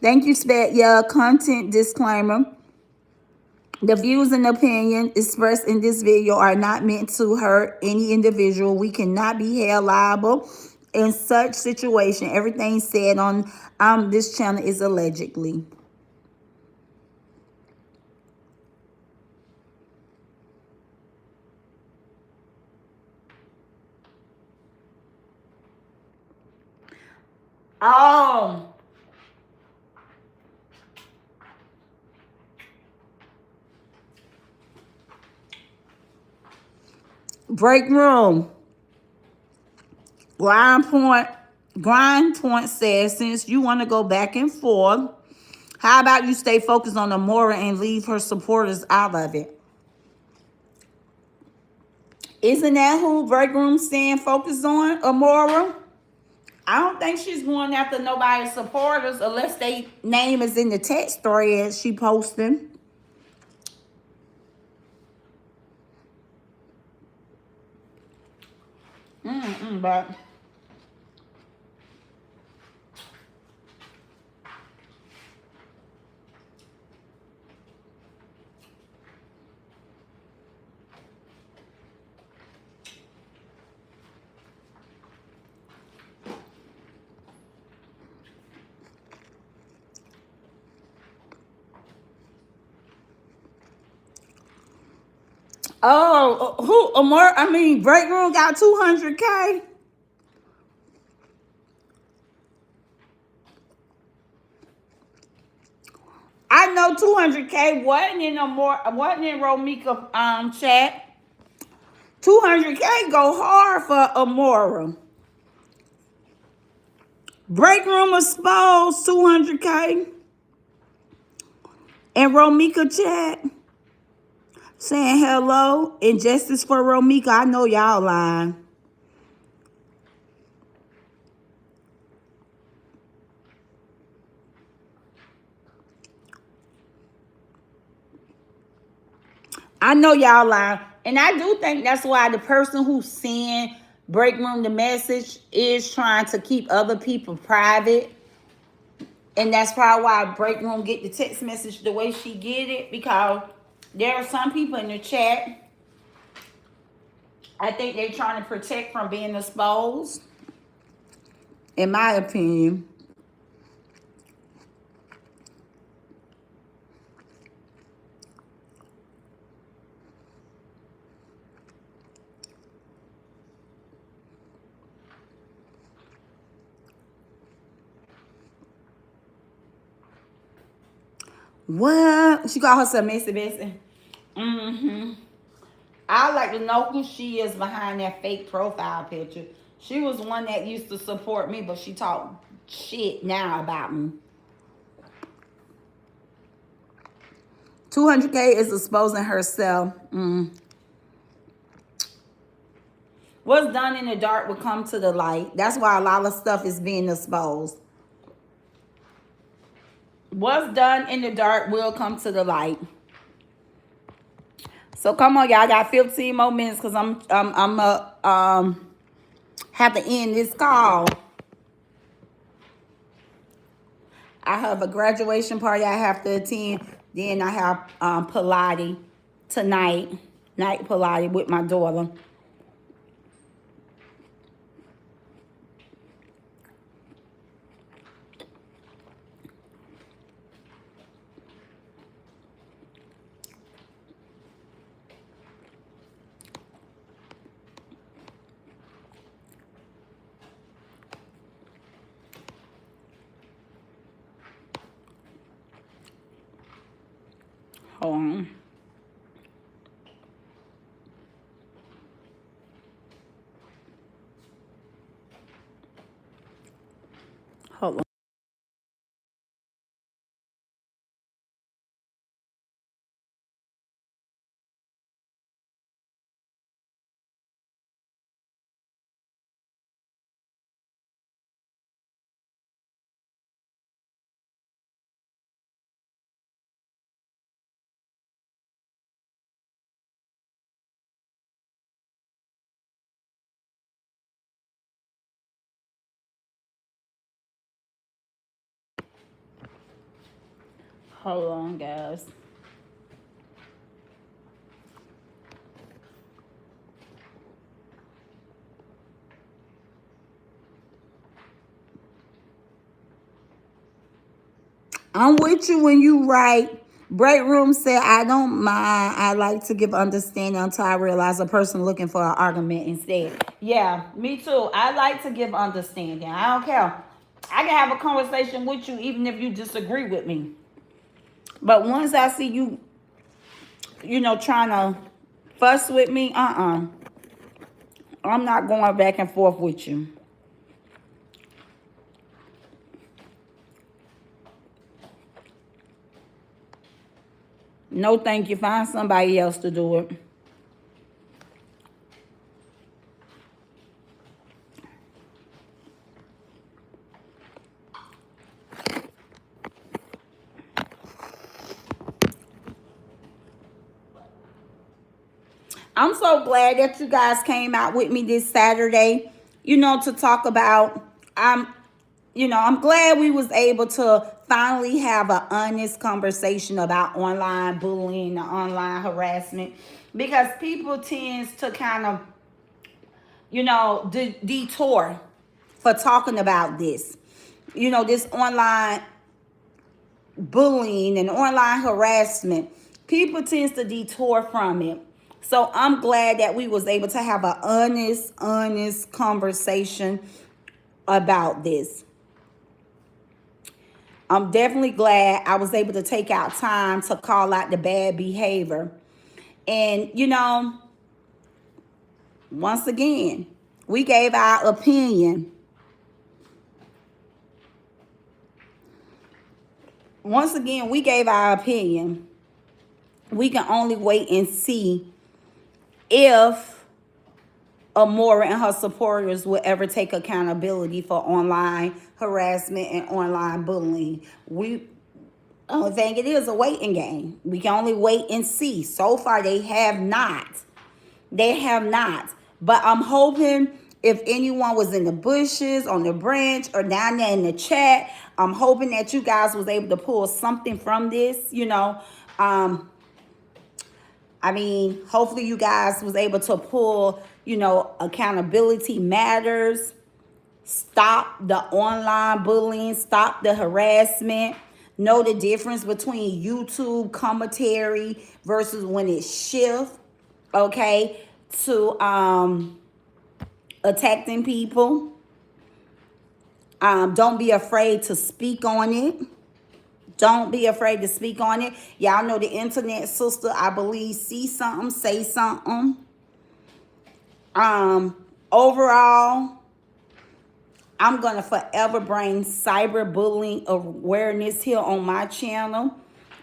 Thank you, Spat. Yeah, content disclaimer. The views and opinion expressed in this video are not meant to hurt any individual. We cannot be held liable in such situation. Everything said on this channel is allegedly. Oh. Break room. Grind point says, since you want to go back and forth, how about you stay focused on Amoira and leave her supporters out of it? Isn't that who Break Room staying focused on, Amoira? I don't think she's going after nobody's supporters unless their name is in the text thread she posting. But Break Room got 200K. I know 200K wasn't in Romika chat. 200K go hard for Amoira. Break Room exposed 200K. And Romika chat saying hello and justice for Romika. I know y'all lying. I know y'all lying. And I do think that's why the person who sent Break Room the message is trying to keep other people private. And that's probably why Break Room get the text message the way she get it. Because there are some people in the chat, I think they're trying to protect from being exposed. In my opinion. What? She called herself Missy Bessie. Mm-hmm. I like to know who she is behind that fake profile picture. She was one that used to support me, but she talk shit now about me. 200K is exposing herself. What's done in the dark will come to the light. That's why a lot of stuff is being exposed. What's done in the dark will come to the light. So come on, y'all. I got 15 more minutes because I'm have to end this call. I have a graduation party I have to attend. Then I have Pilates tonight. Night Pilates with my daughter. Hold on. Hold on. Hold on, guys. I'm with you when you write. Break Room said, I don't mind. I like to give understanding until I realize a person looking for an argument instead. Yeah, me too. I like to give understanding. I don't care. I can have a conversation with you even if you disagree with me. But once I see you, trying to fuss with me, I'm not going back and forth with you. No, thank you. Find somebody else to do it. I'm so glad that you guys came out with me this Saturday, to talk about, I'm glad we was able to finally have an honest conversation about online bullying and online harassment, because people tends to kind of, detour for talking about this. This online bullying and online harassment, people tends to detour from it. So I'm glad that we was able to have an honest conversation about this. I'm definitely glad I was able to take out time to call out the bad behavior. And, once again, we gave our opinion. once again, we gave our opinion. We can only wait and see if Amora and her supporters will ever take accountability for online harassment and online bullying. We only think it is a waiting game. We can only wait and see. So far, they have not. They have not. But I'm hoping if anyone was in the bushes, on the branch, or down there in the chat, I'm hoping that you guys was able to pull something from this, I mean, hopefully you guys was able to pull, accountability matters. Stop the online bullying. Stop the harassment. Know the difference between YouTube commentary versus when it shifts, okay, to attacking people. Don't be afraid to speak on it. Don't be afraid to speak on it. Y'all know the internet sister, I believe, see something, say something. Overall, I'm going to forever bring cyberbullying awareness here on my channel.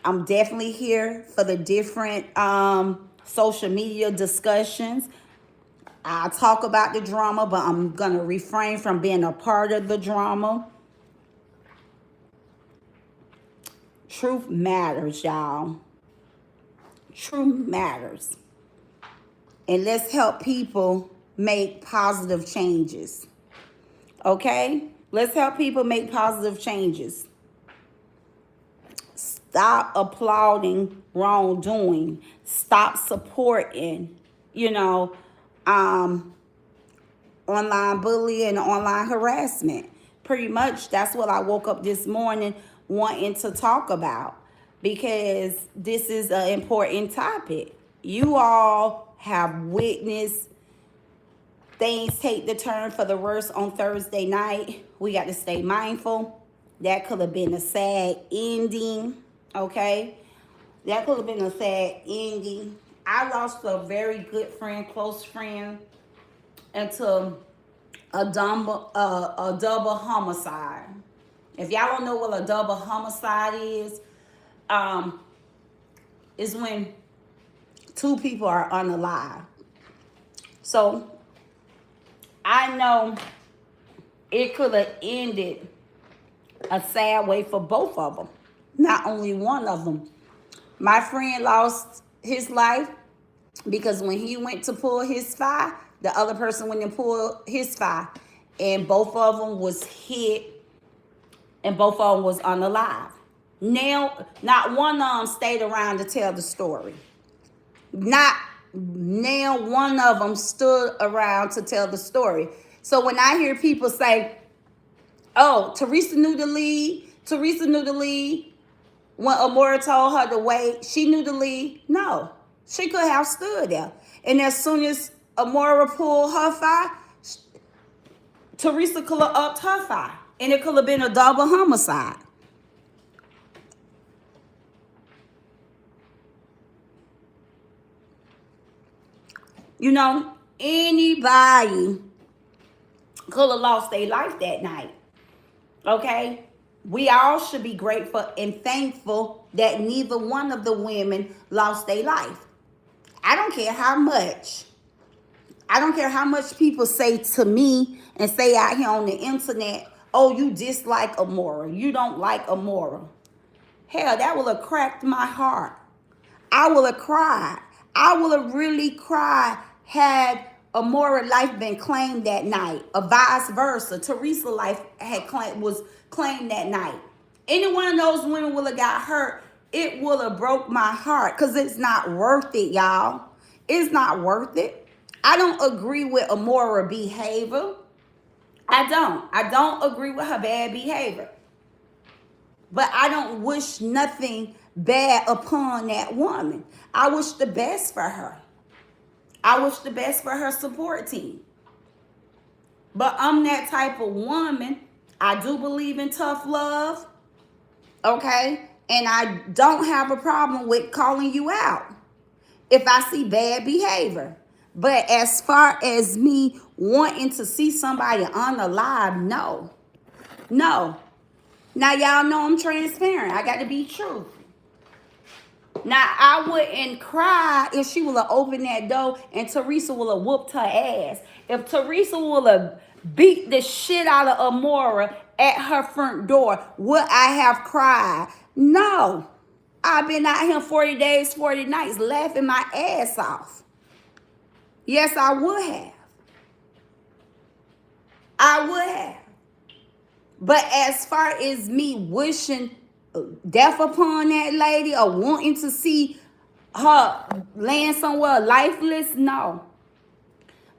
I'm definitely here for the different social media discussions. I'll talk about the drama, but I'm going to refrain from being a part of the drama. Truth matters, y'all. Truth matters. And let's help people make positive changes. Okay? Let's help people make positive changes. Stop applauding wrongdoing. Stop supporting, online bullying and online harassment. Pretty much that's what I woke up this morning wanting to talk about, because this is an important topic. You all have witnessed things take the turn for the worse on Thursday night. We got to stay mindful. That could have been a sad ending, okay? That could have been a sad ending. I lost a very good friend, close friend, into a double homicide. If y'all don't know what a double homicide is when two people are unalive. So I know it could have ended a sad way for both of them, not only one of them. My friend lost his life because when he went to pull his fire, the other person went and pulled his fire, and both of them was hit, and both of them was unalive. Now, not one of them stayed around to tell the story. Not now one of them stood around to tell the story. So when I hear people say, oh, Teresa knew the lead, when Amora told her to wait, she knew the lead. No, she could have stood there. And as soon as Amora pulled her fire, Teresa could have upped her fire. And it could have been a double homicide. Anybody could have lost their life that night. Okay? We all should be grateful and thankful that neither one of the women lost their life. I don't care how much people say to me and say out here on the internet, oh, you dislike Amora. You don't like Amora. Hell, that would have cracked my heart. I would have cried. I would have really cried had Amora's life been claimed that night, or vice versa. Teresa's life was claimed that night. Any one of those women would have got hurt. It would have broke my heart, because it's not worth it, y'all. It's not worth it. I don't agree with Amora's behavior. I don't agree with her bad behavior. But I don't wish nothing bad upon that woman. I wish the best for her. I wish the best for her support team. But I'm that type of woman. I do believe in tough love. Okay? And I don't have a problem with calling you out if I see bad behavior. But as far as me wanting to see somebody unalive, no. No. Now y'all know I'm transparent. I got to be true. Now I wouldn't cry if she would have opened that door and Teresa would have whooped her ass. If Teresa would have beat the shit out of Amora at her front door, would I have cried? No. I've been out here 40 days, 40 nights laughing my ass off. Yes, I would have. I would have. But as far as me wishing death upon that lady or wanting to see her land somewhere lifeless, no.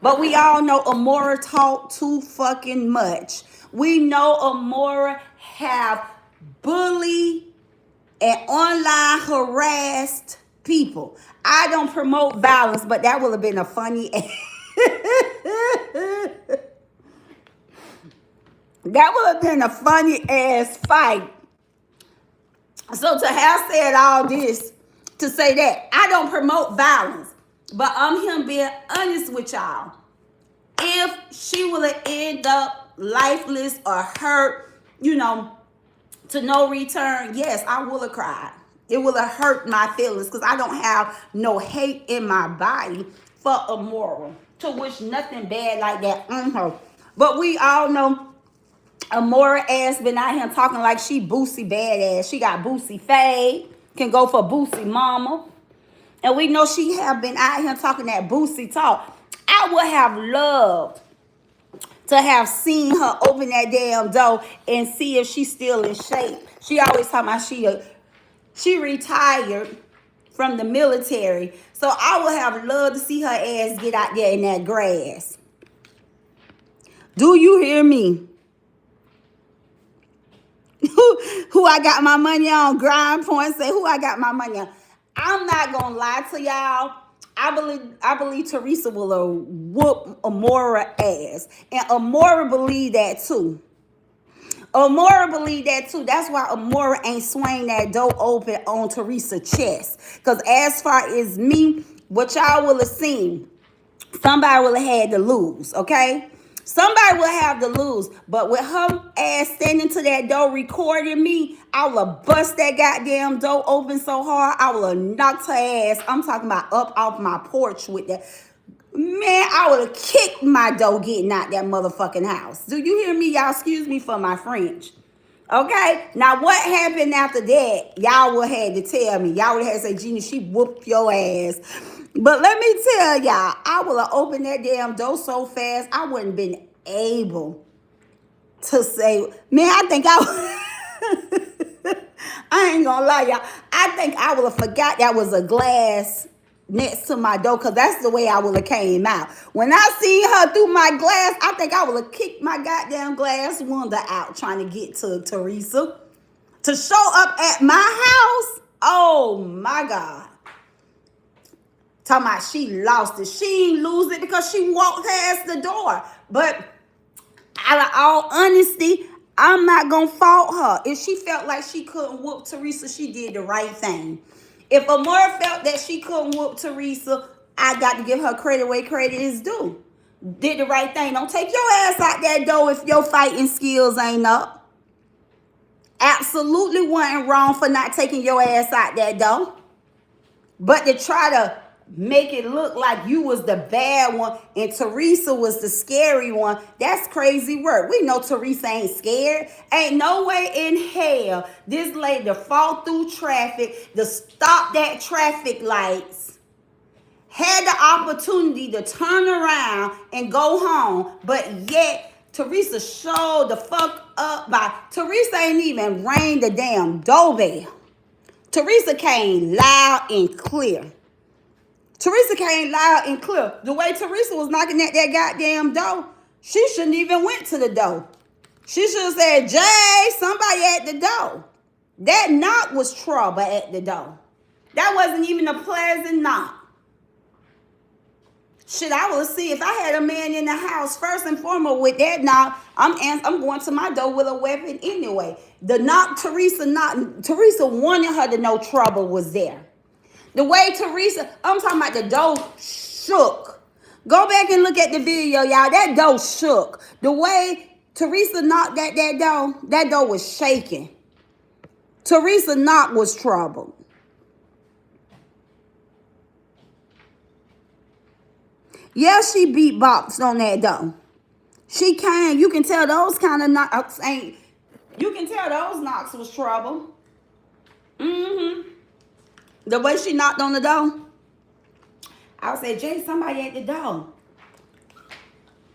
But we all know Amora talk too fucking much. We know Amora have bullied and online harassed people. I don't promote violence, but that would have been a funny that would have been a funny ass fight. So to have said all this, to say that I don't promote violence, but I'm him being honest with y'all. If she would have ended up lifeless or hurt, to no return, yes, I would have cried. It would have hurt my feelings because I don't have no hate in my body for Amora to wish nothing bad like that on her. But we all know Amora ass been out here talking like she Boosie badass. She got Boosie fade, can go for Boosie mama. And we know she have been out here talking that Boosie talk. I would have loved to have seen her open that damn door and see if she's still in shape. She always talking about she retired from the military. So I would have loved to see her ass get out there in that grass. Do you hear me? Who I got my money on? Grind point say who I got my money on. I'm not gonna lie to y'all. I believe Teresa will whoop Amora ass. And Amora believe that too. Amora believe that too. That's why Amora ain't swing that door open on Teresa's chest. Because as far as me, what y'all will have seen, somebody will have had to lose, okay? Somebody will have to lose. But with her ass standing to that door recording me, I will have bust that goddamn door open so hard, I will have knocked her ass. I'm talking about up off my porch with that. Man, I would have kicked my door getting out that motherfucking house. Do you hear me? Y'all excuse me for my French. Okay? Now, what happened after that, y'all would have had to tell me. Y'all would have had to say, Gina, she whooped your ass. But let me tell y'all, I would have opened that damn door so fast, I wouldn't have been able to say, man, I think I ain't gonna lie, y'all. I think I would have forgot that was a glass next to my door because that's the way I would have came out. When I see her through my glass, I think I would have kicked my goddamn glass window out trying to get to Teresa. To show up at my house, oh my God. Talking about she lost it. She ain't lose it because she walked past the door. But out of all honesty, I'm not going to fault her. If she felt like she couldn't whoop Teresa, she did the right thing. If Amora felt that she couldn't whoop Teresa, I got to give her credit where credit is due. Did the right thing. Don't take your ass out that door if your fighting skills ain't up. Absolutely wasn't wrong for not taking your ass out that door. But to try to make it look like you was the bad one and Teresa was the scary one, that's crazy work. We know Teresa ain't scared. Ain't no way in hell this lady to fall through traffic, to stop that traffic lights, had the opportunity to turn around and go home, but yet Teresa showed the fuck up by, Teresa ain't even rang the damn doorbell. Teresa came loud and clear. Teresa came loud and clear. The way Teresa was knocking at that goddamn door, she shouldn't even went to the door. She should have said, Jay, somebody at the door. That knock was trouble at the door. That wasn't even a pleasant knock. Shit, I will see if I had a man in the house, first and foremost, with that knock, I'm going to my door with a weapon anyway. The knock Teresa wanted her to know trouble was there. The way Teresa, I'm talking about the door shook. Go back and look at the video, y'all. That door shook. The way Teresa knocked at that door. That door was shaking. Teresa knocked was troubled. Yeah, she beatboxed on that door. She came. You can tell those kind of knocks ain't. You can tell those knocks was trouble. Mm-hmm. The way she knocked on the door. I said, Jay, somebody at the door.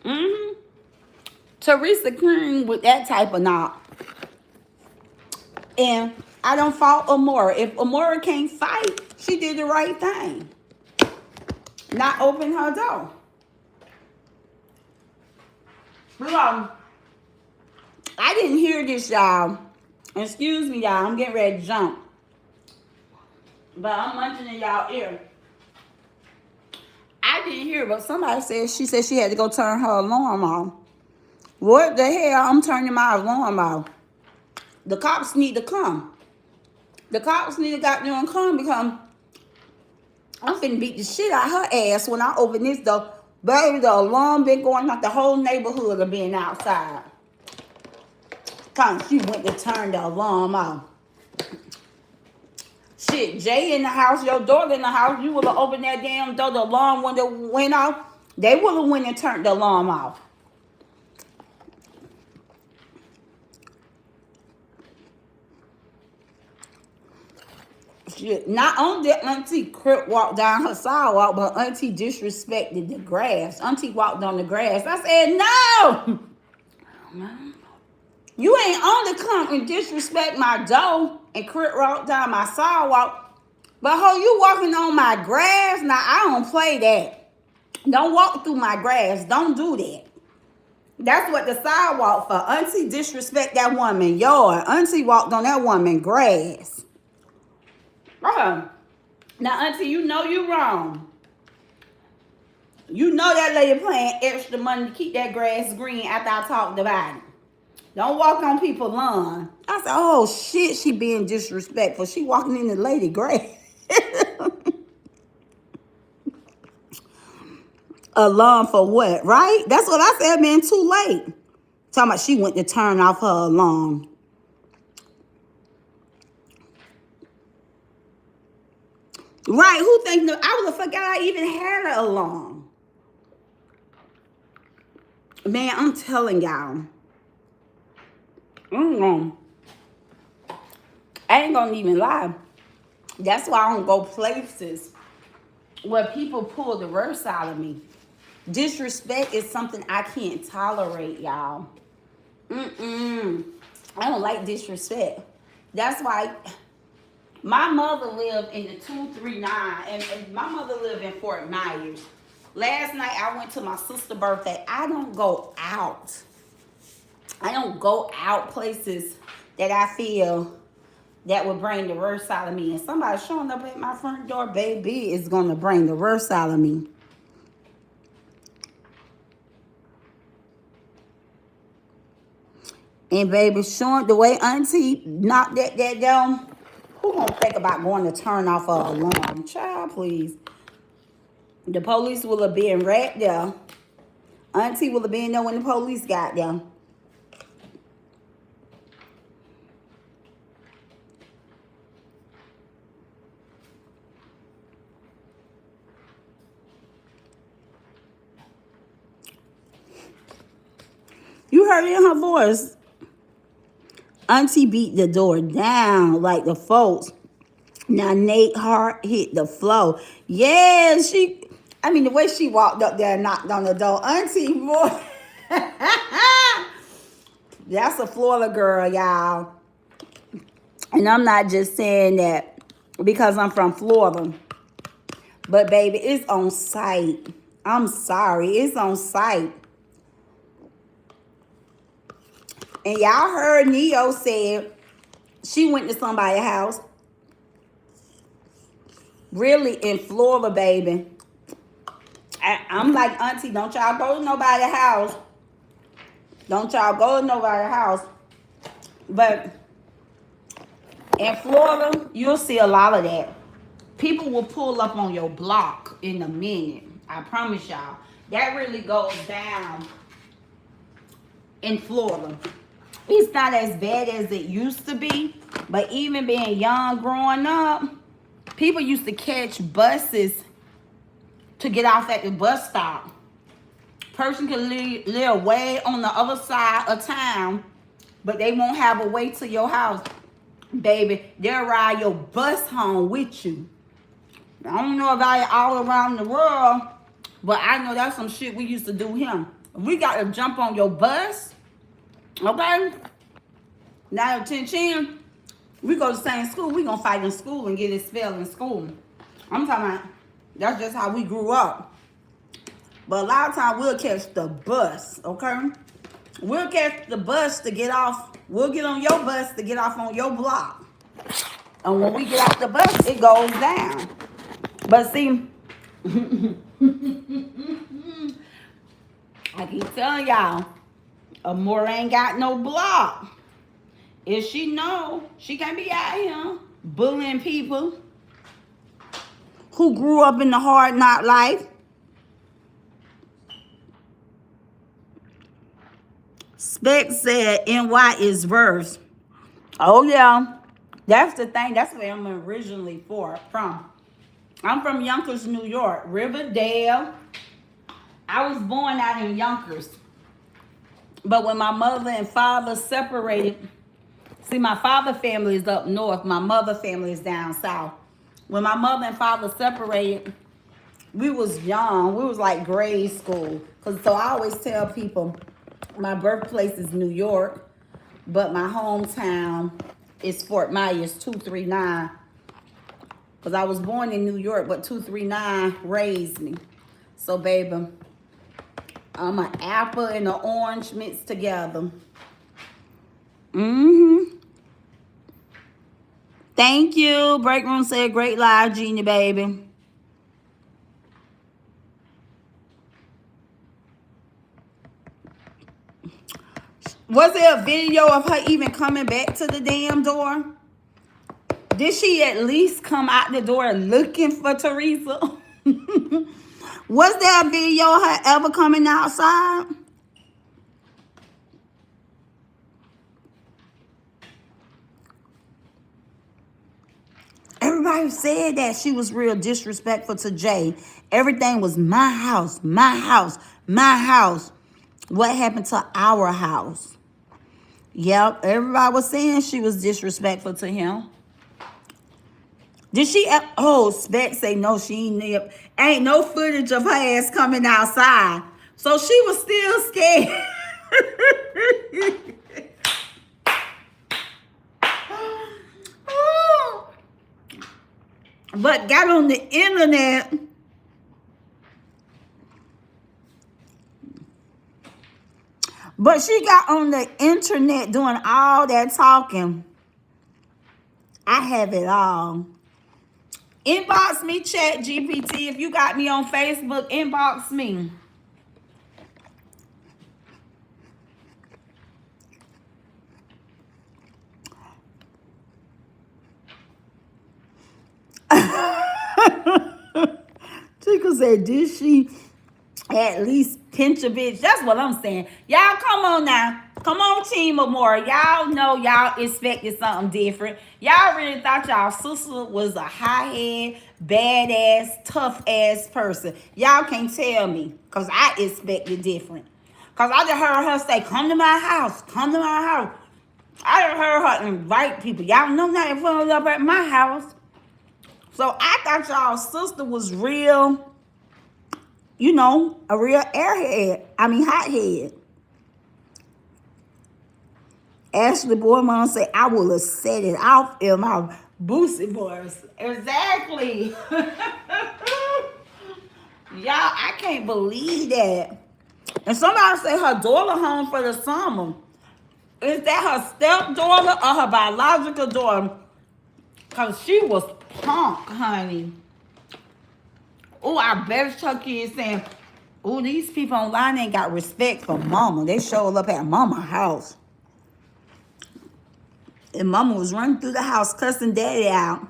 Mm-hmm. Teresa came with that type of knock. And I don't fault Amoira. If Amoira can't fight, she did the right thing. Not open her door. I didn't hear this, y'all. Excuse me, y'all. I'm getting ready to jump. But I'm munching in y'all ear. I didn't hear, but somebody said she had to go turn her alarm off. What the hell? I'm turning my alarm off. The cops need to come. The cops need to goddamn come because I'm finna beat the shit out of her ass when I open this door. Baby, the alarm been going off. The whole neighborhood of being outside. Cause she went to turn the alarm off. Shit, Jay in the house, your daughter in the house, you would have opened that damn door, the alarm when it went off. They would have went and turned the alarm off. Shit, not only did Auntie Crip walk down her sidewalk, but Auntie disrespected the grass. Auntie walked on the grass. I said, no! You ain't only come and disrespect my door and Crip walked down my sidewalk, but ho, you walking on my grass? Now, I don't play that. Don't walk through my grass. Don't do that. That's what the sidewalk for. Auntie disrespect that woman yard. Auntie walked on that woman grass. Now, Auntie, you know you wrong. You know that lady paying extra money to keep that grass green after I talked about it. Don't walk on people's lawn. I said, oh, shit, she being disrespectful. She walking in the lady grass. Alarm for what, right? That's what I said, man, too late. Talking about she went to turn off her alarm. Right, who think I would have forgot I even had an alarm. Man, I'm telling y'all. I ain't gonna even lie. That's why I don't go places where people pull the worst out of me. Disrespect is something I can't tolerate, y'all. I don't like disrespect. That's why my mother lived in the 239, and my mother lived in Fort Myers. Last night I went to my sister's birthday. I don't go out. I don't go out places that I feel that would bring the worst out of me. And somebody showing up at my front door, baby, is going to bring the worst out of me. And baby, showing the way Auntie knocked that down, who gonna think about going to turn off her alarm? Child, please. The police will have been right there. Auntie will have been there when the police got there. You heard it in her voice. Auntie beat the door down like the folks. Now Nate Hart hit the floor. Yeah, the way she walked up there and knocked on the door. Auntie, boy. That's a Florida girl, y'all. And I'm not just saying that because I'm from Florida. But baby, it's on site. I'm sorry, it's on site. And y'all heard Neo said she went to somebody's house. Really, in Florida, baby. I'm like, Auntie, don't y'all go to nobody's house. Don't y'all go to nobody's house. But in Florida, you'll see a lot of that. People will pull up on your block in a minute. I promise y'all. That really goes down in Florida. It's not as bad as it used to be, but even being young, growing up, people used to catch buses to get off at the bus stop. Person can live way on the other side of town, but they won't have a way to your house. Baby, they'll ride your bus home with you. I don't know about it all around the world, but I know that's some shit we used to do here. We got to jump on your bus, okay? Now, Chin, we go to the same school. We gonna fight in school and get expelled in school. I'm talking about, that's just how we grew up. But a lot of times we'll catch the bus, okay? We'll catch the bus to get off. We'll get on your bus to get off on your block. And when we get off the bus, it goes down. But see, I keep telling y'all, Amoira ain't got no block. If she know, she can't be out here bullying people who grew up in the hard knock life. Spec said NY is worse. Oh yeah, that's the thing. That's where I'm originally from. I'm from Yonkers, New York, Riverdale. I was born out in Yonkers. But when my mother and father separated, see, my father family is up north. My mother family is down south. When my mother and father separated, we was young. We was like grade school. So I always tell people my birthplace is New York, but my hometown is Fort Myers, 239. Because I was born in New York, but 239 raised me. So, baby, I'm an apple and an orange mixed together. Thank you. Break Room said, great live, Genie, baby. Was there a video of her even coming back to the damn door? Did she at least come out the door looking for Teresa? Was there a video of her ever coming outside? Everybody said that she was real disrespectful to Jay. Everything was my house, my house, my house. What happened to our house? Yep, everybody was saying she was disrespectful to him. Did she? Oh, Spec say no, she ain't no footage of her ass coming outside. So she was still scared. But got on the internet. But she got on the internet doing all that talking. I have it all. Inbox me, Chat GPT. If you got me on Facebook, inbox me. Chica said, did she at least pinch a bitch? That's what I'm saying. Y'all come on now. Come on, Team Amoira. Y'all know y'all expected something different. Y'all really thought y'all sister was a high-head, badass, tough-ass person. Y'all can't tell me, because I expected different. Because I just heard her say, come to my house. Come to my house. I just heard her invite people. Y'all know not if I was up at my house. So I thought y'all sister was real, you know, a real airhead. I mean, hothead. Ashley Boymon said, I will have set it off in my boosty voice. Exactly. Y'all, I can't believe that. And somebody say her daughter home for the summer. Is that her stepdaughter or her biological daughter? Because she was punk, honey. Oh, I bet Chucky is saying, oh, these people online ain't got respect for mama. They showed up at mama's house. And mama was running through the house cussing daddy out.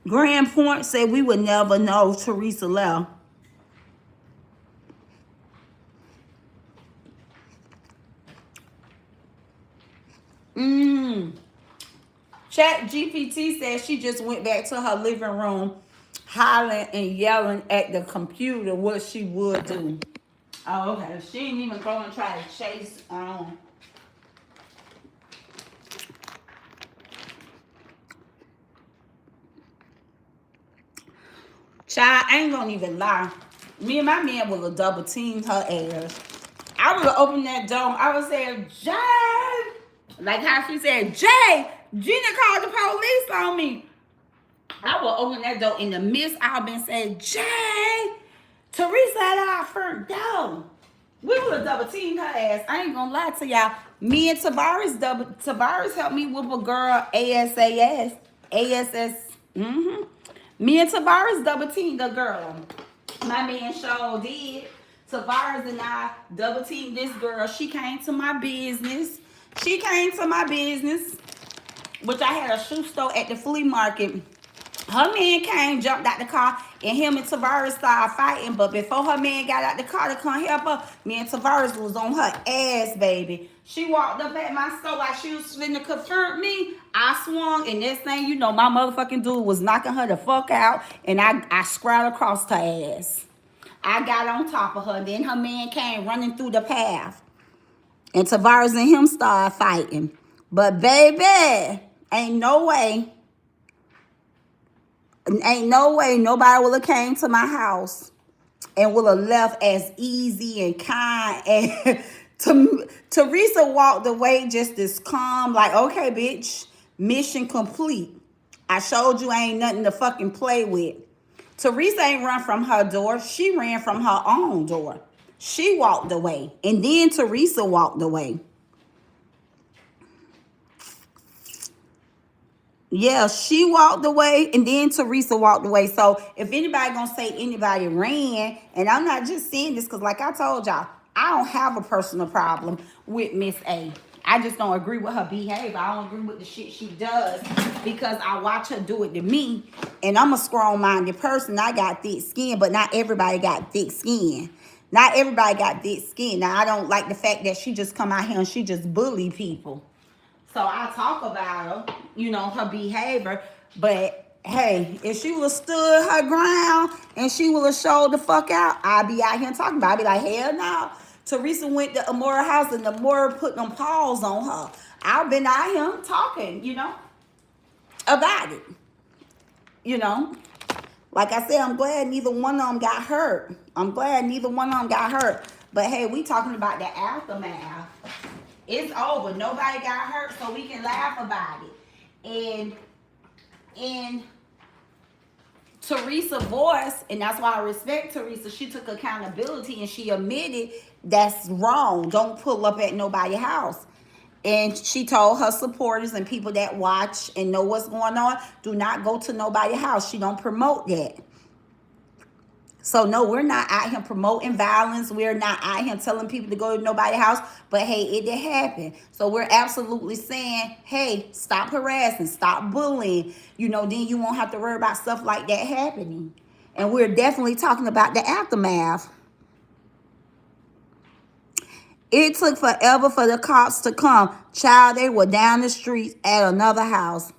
Grand Point said we would never know Teresa left. Mm. Chat GPT says she just went back to her living room hollering and yelling at the computer what she would do. Oh, okay. She ain't even go and try to chase. Child, I ain't gonna even lie. Me and my man would have double teamed her ass. I would have opened that door. I would say, Jay. Like how she said, Jay, Gina called the police on me. I will open that door in the midst. I've been saying, Jay, Teresa at our front door. We would have double teamed her ass. I ain't gonna lie to y'all. Me and Tavares helped me whoop a girl ASAS. ASS. Mm-hmm. Me and Tavares double teamed the girl. My man Shaw did. Tavares and I double teamed this girl. She came to my business. Which I had a shoe store at the flea market. Her man came, jumped out the car, and him and Tavares started fighting. But before her man got out the car to come help her, me and Tavares was on her ass, baby. She walked up at my store like she was finna confront me. I swung, and next thing you know, my motherfucking dude was knocking her the fuck out, and I scrawled across her ass. I got on top of her. Then her man came running through the path, and Tavares and him started fighting. But baby, ain't no way nobody would have came to my house and would have left as easy and kind. And Teresa walked away just as calm, like, okay, bitch, mission complete. I showed you ain't nothing to fucking play with. Teresa ain't run from her door. She ran from her own door. She walked away. And then Teresa walked away. Yeah, she walked away and then Teresa walked away. So if anybody gonna say anybody ran, and I'm not just saying this because like I told y'all, I don't have a personal problem with Miss A. I just don't agree with her behavior. I don't agree with the shit she does because I watch her do it to me. And I'm a strong-minded person. I got thick skin, but not everybody got thick skin. Not everybody got thick skin. Now, I don't like the fact that she just come out here and she just bully people. So I talk about her, her behavior. But hey, if she would have stood her ground and she would have showed the fuck out, I'd be out here talking about it. I'd be like, hell no. Teresa went to Amoira house and Amoira put them paws on her. I've been out here talking, about it. Like I said, I'm glad neither one of them got hurt. But hey, we talking about the aftermath. It's over. Nobody got hurt, so we can laugh about it. And Teresa's voice, and that's why I respect Teresa, she took accountability and she admitted that's wrong. Don't pull up at nobody's house. And she told her supporters and people that watch and know what's going on, do not go to nobody's house. She don't promote that. So, no, we're not out here promoting violence. We're not out here telling people to go to nobody's house. But, hey, it did happen. So, we're absolutely saying, hey, stop harassing, stop bullying. Then you won't have to worry about stuff like that happening. And we're definitely talking about the aftermath. It took forever for the cops to come. Child, they were down the street at another house.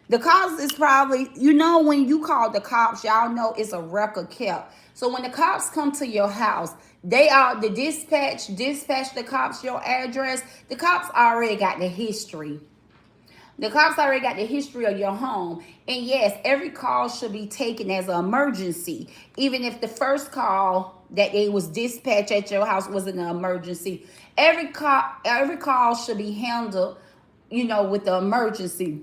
The cops is probably, when you call the cops, y'all know it's a record kept. So when the cops come to your house, the dispatch the cops your address. The cops already got the history. The cops already got the history of your home. And yes, every call should be taken as an emergency. Even if the first call that they was dispatched at your house was an emergency. Every call should be handled, with the emergency.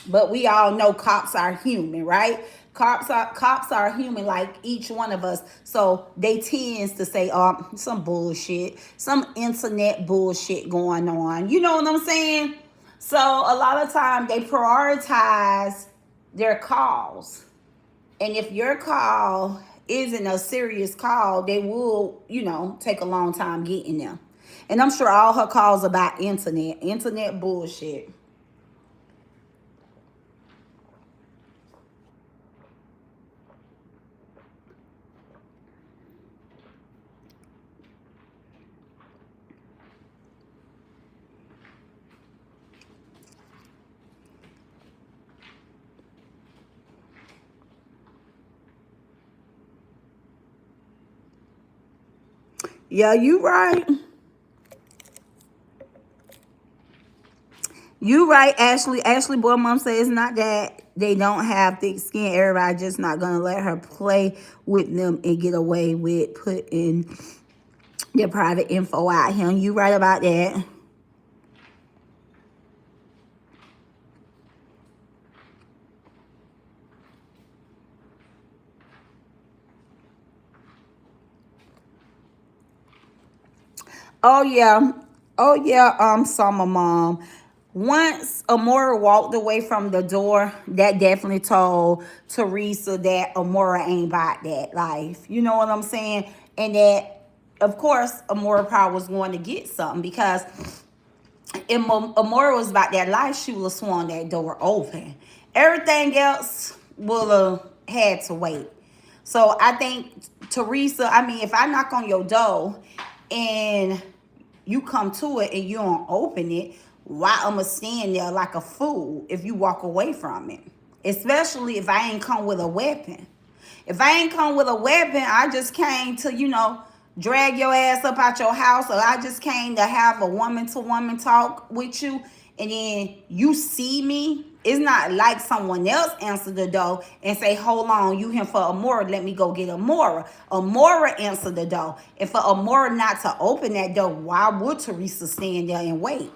But we all know cops are human, right? Cops are human like each one of us. So they tend to say, some bullshit, some internet bullshit going on. You know what I'm saying? So a lot of times they prioritize their calls. And if your call isn't a serious call, they will, take a long time getting them. And I'm sure all her calls about internet bullshit. Yeah, you right. You right, Ashley. Ashley boy mom says it's not that they don't have thick skin. Everybody just not gonna let her play with them and get away with putting their private info out here. You right about that. Oh yeah. Oh yeah, Summer Mom. Once Amora walked away from the door, that definitely told Teresa that Amora ain't about that life. You know what I'm saying? And that, of course, Amora probably was going to get something because if Amora was about that life, she would have sworn that door open. Everything else would have had to wait. So I think Teresa, I mean, if I knock on your door and you come to it and you don't open it, why I'ma stand there like a fool if you walk away from it? Especially if I ain't come with a weapon. If I ain't come with a weapon, I just came to, drag your ass up out your house, or I just came to have a woman to woman talk with you, and then you see me. It's not like someone else answered the door and say, hold on, you here for Amora, let me go get Amora. Amora answered the door. And for Amora not to open that door, why would Teresa stand there and wait?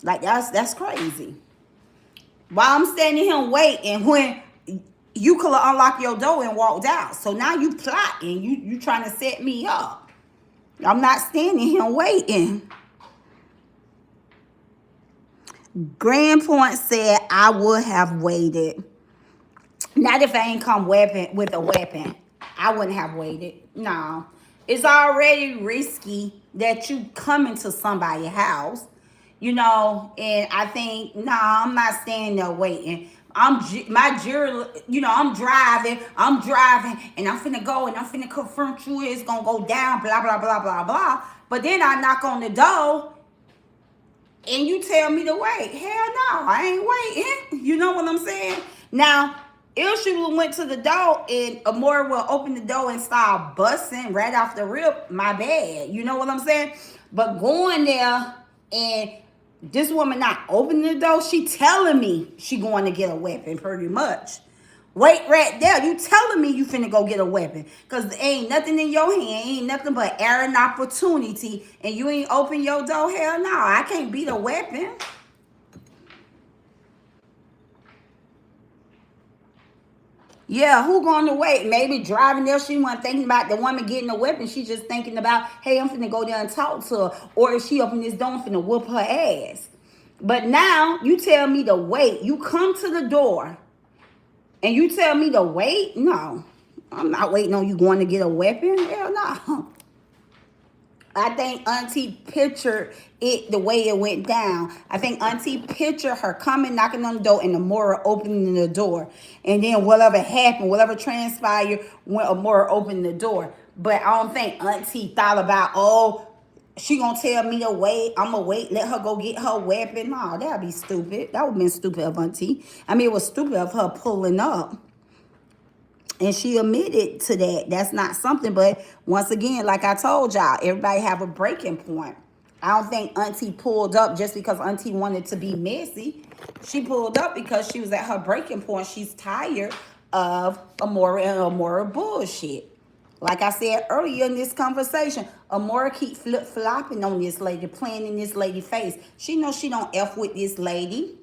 Like, that's crazy. While I'm standing here waiting, when you could have unlocked your door and walked out. So now you plotting. You trying to set me up. I'm not standing here waiting. Grand Point said I would have waited. Not if I ain't come with a weapon. I wouldn't have waited. No. It's already risky that you come into somebody's house. And I think, I'm not standing there waiting. My jury, I'm driving, and I'm finna go, and I'm finna confront you. It's gonna go down, blah, blah, blah, blah, blah. But then I knock on the door, and you tell me to wait. Hell no, I ain't waiting. You know what I'm saying? Now, if she went to the door and Amora will open the door and start busting right off the rip, my bad. You know what I'm saying? But going there and this woman not opening the door, she telling me she going to get a weapon pretty much. Wait right there. You telling me you finna go get a weapon. Because there ain't nothing in your hand. Ain't nothing but air and opportunity. And you ain't open your door. Hell no. I can't beat a weapon. Yeah, who going to wait? Maybe driving there, she wasn't thinking about the woman getting a weapon. She just thinking about, hey, I'm finna go there and talk to her. Or if she open this door, I'm finna whoop her ass. But now, you tell me to wait. You come to the door. And you tell me to wait? No. I'm not waiting on you going to get a weapon. Hell no. I think Auntie pictured it the way it went down. I think Auntie pictured her coming, knocking on the door, and Amora opening the door. And then whatever happened, whatever transpired, when Amora opened the door. But I don't think Auntie thought about, she gonna tell me to wait. I'm gonna wait. Let her go get her weapon. No, that'd be stupid. That would have been stupid of Auntie. I mean, it was stupid of her pulling up. And she admitted to that. That's not something. But once again, like I told y'all, everybody have a breaking point. I don't think Auntie pulled up just because Auntie wanted to be messy. She pulled up because she was at her breaking point. She's tired of Amora and Amora bullshit. Like I said earlier in this conversation, Amora keep flip-flopping on this lady, playing in this lady's face. She knows she don't F with this lady.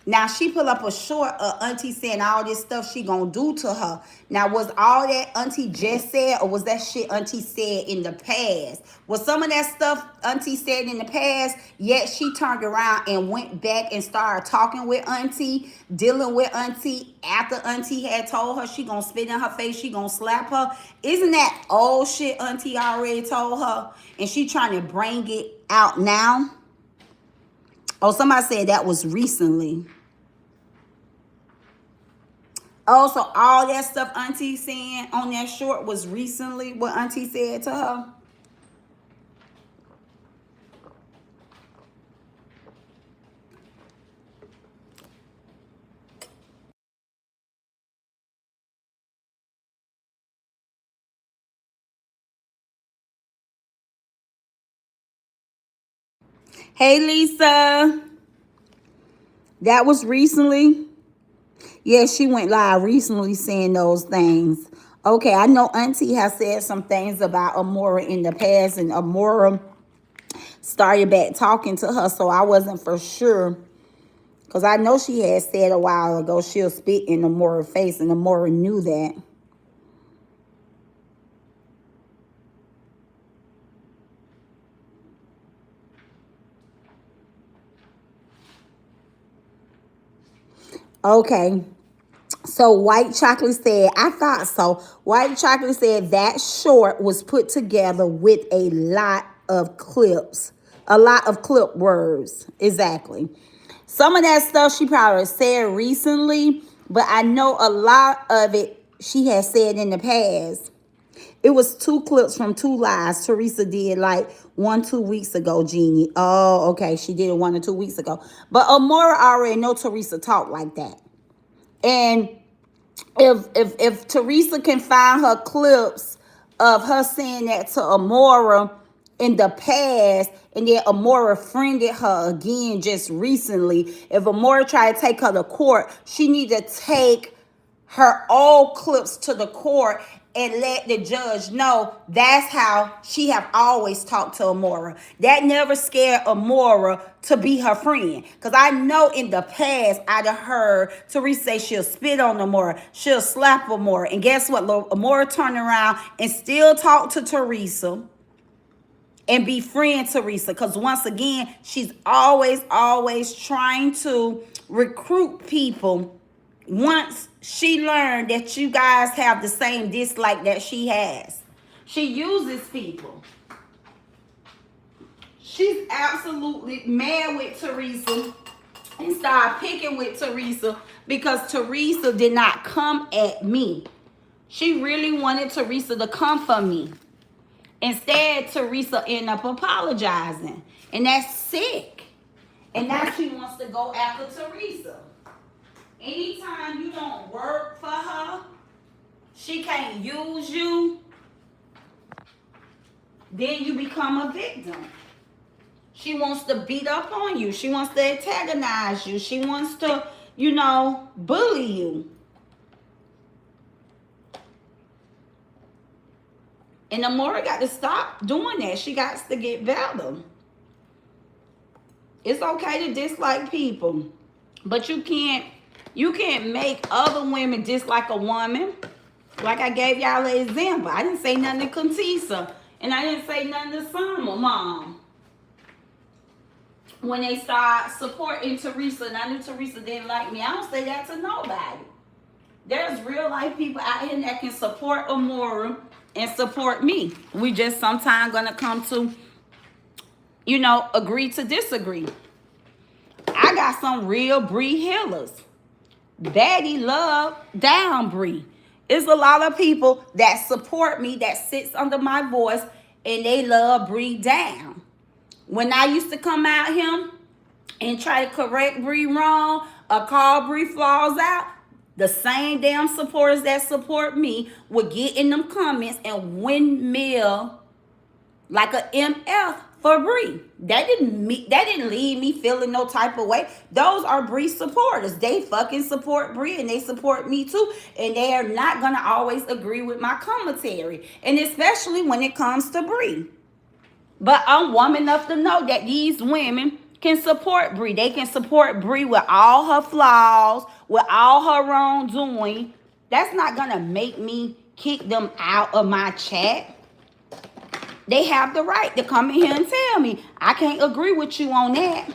Now, she put up a short of Auntie saying all this stuff she gonna do to her. Now, was all that Auntie just said, or was that shit Auntie said in the past? Was some of that stuff Auntie said in the past, yet she turned around and went back and started talking with Auntie, dealing with Auntie after Auntie had told her she gonna spit in her face, she gonna slap her? Isn't that old shit Auntie already told her? And she trying to bring it out now? Oh, somebody said that was recently. Also, all that stuff Auntie saying on that short was recently what Auntie said to her. Hey, Lisa. That was recently. Yeah, she went live recently saying those things. Okay, I know Auntie has said some things about Amora in the past, and Amora started back talking to her, so I wasn't for sure. Because I know she had said a while ago she'll spit in Amora's face, and Amora knew that. Okay. So White Chocolate said, I thought so. White Chocolate said that short was put together with a lot of clips. A lot of clip words. Exactly. Some of that stuff she probably said recently, but I know a lot of it she has said in the past. It was two clips from two lives Teresa did like 1-2 weeks ago, Jeannie. Oh, okay. She did it 1 or 2 weeks ago. But Amora already know Teresa talk like that. And if Teresa can find her clips of her saying that to Amora in the past, and then Amora friended her again just recently, if Amora tried to take her to court, she need to take her old clips to the court and let the judge know that's how she have always talked to Amora. That never scared Amora to be her friend. Because I know in the past I'd have heard Teresa say she'll spit on Amora, she'll slap Amora. And guess what? Amora turned around and still talk to Teresa and befriend Teresa. Because once again, she's always trying to recruit people. Once she learned that you guys have the same dislike that she has, she uses people. She's absolutely mad with Teresa and started picking with Teresa because Teresa did not come at me. She really wanted Teresa to come for me. Instead, Teresa ended up apologizing. And that's sick. And now she wants to go after Teresa. Anytime you don't work for her, she can't use you, then you become a victim. She wants to beat up on you. She wants to antagonize you. She wants to, bully you. And Amora got to stop doing that. She got to get better. It's okay to dislike people, but you can't make other women dislike a woman. Like I gave y'all an example. I didn't say nothing to Contessa, and I didn't say nothing to Summer Mom. When they start supporting Teresa, and I knew Teresa didn't like me, I don't say that to nobody. There's real life people out here that can support Amora and support me. We just sometimes gonna come to, agree to disagree. I got some real Bree healers. Baddie love down Bree. It's a lot of people that support me, that sits under my voice, and they love Bree down. When I used to come out here and try to correct Bree wrong or call Bree flaws out, the same damn supporters that support me would get in them comments and windmill like a MF for Bree. That didn't leave me feeling no type of way. Those are Bree supporters. They fucking support Bree and they support me too. And they are not gonna always agree with my commentary. And especially when it comes to Bree. But I'm woman enough to know that these women can support Bree. They can support Bree with all her flaws, with all her wrongdoing. That's not gonna make me kick them out of my chat. They have the right to come in here and tell me, I can't agree with you on that.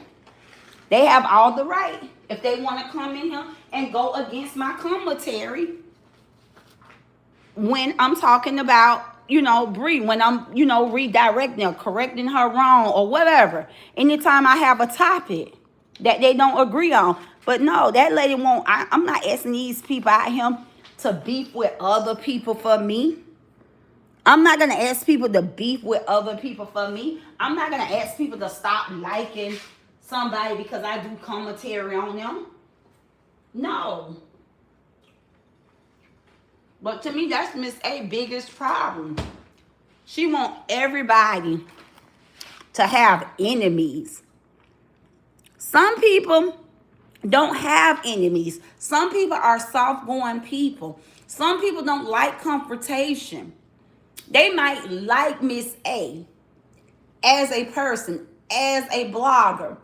They have all the right if they want to come in here and go against my commentary when I'm talking about, Bree, when I'm, redirecting or correcting her wrong or whatever. Anytime I have a topic that they don't agree on. But no, that lady won't. I'm not asking these people out here to beef with other people for me. I'm not going to ask people to beef with other people for me. I'm not going to ask people to stop liking somebody because I do commentary on them. No. But to me, that's Miss A's biggest problem. She wants everybody to have enemies. Some people don't have enemies. Some people are soft-going people. Some people don't like confrontation. They might like Miss A as a person, as a blogger.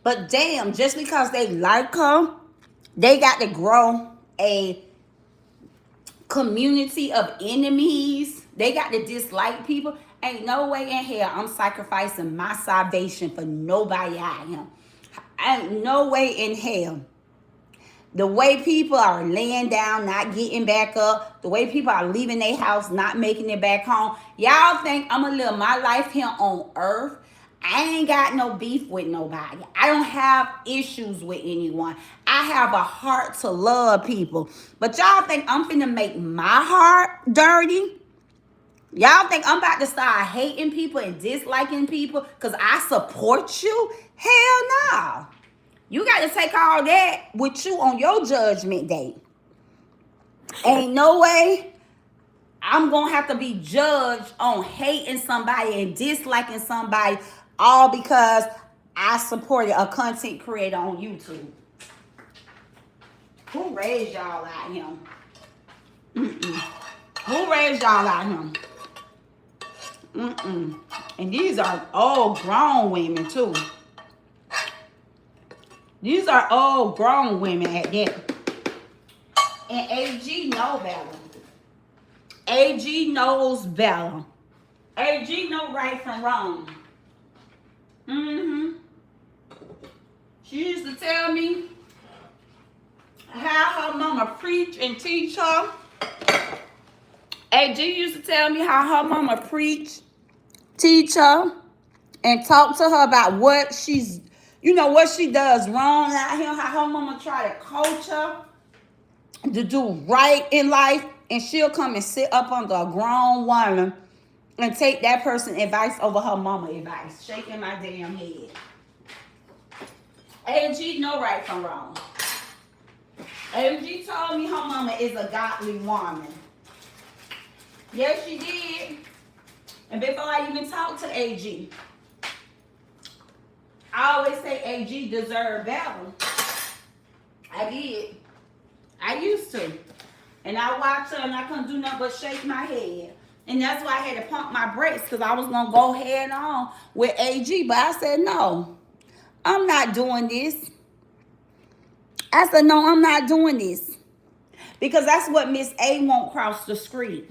But damn, just because they like her, they got to grow a community of enemies. They got to dislike people. Ain't no way in hell I'm sacrificing my salvation for nobody I am. Ain't no way in hell. The way people are laying down, not getting back up, the way people are leaving their house, not making it back home. Y'all think I'm gonna live my life here on earth? I ain't got no beef with nobody. I don't have issues with anyone. I have a heart to love people. But y'all think I'm finna make my heart dirty? Y'all think I'm about to start hating people and disliking people because I support you? Hell no. You got to take all that with you on your judgment day. Ain't no way I'm going to have to be judged on hating somebody and disliking somebody all because I supported a content creator on YouTube. Who raised y'all out here? Who raised y'all out here? And these are all grown women too. These are all grown women at that. And AG know better. AG knows better. AG know right from wrong. She used to tell me how her mama preach and teach her. AG used to tell me how her mama preach, teach her, and talk to her about what she's, what she does wrong out here, how her mama try to coach her to do right in life, and she'll come and sit up under a grown woman and take that person's advice over her mama advice. Shaking my damn head. AG know right from wrong. AG told me her mama is a godly woman. Yes, she did. And before I even talk to AG, I always say AG deserved better. I did. I used to. And I watched her and I couldn't do nothing but shake my head. And that's why I had to pump my brakes because I was going to go head on with AG. But I said, no, I'm not doing this. I said, no, I'm not doing this. Because that's what Miss A won't cross the street.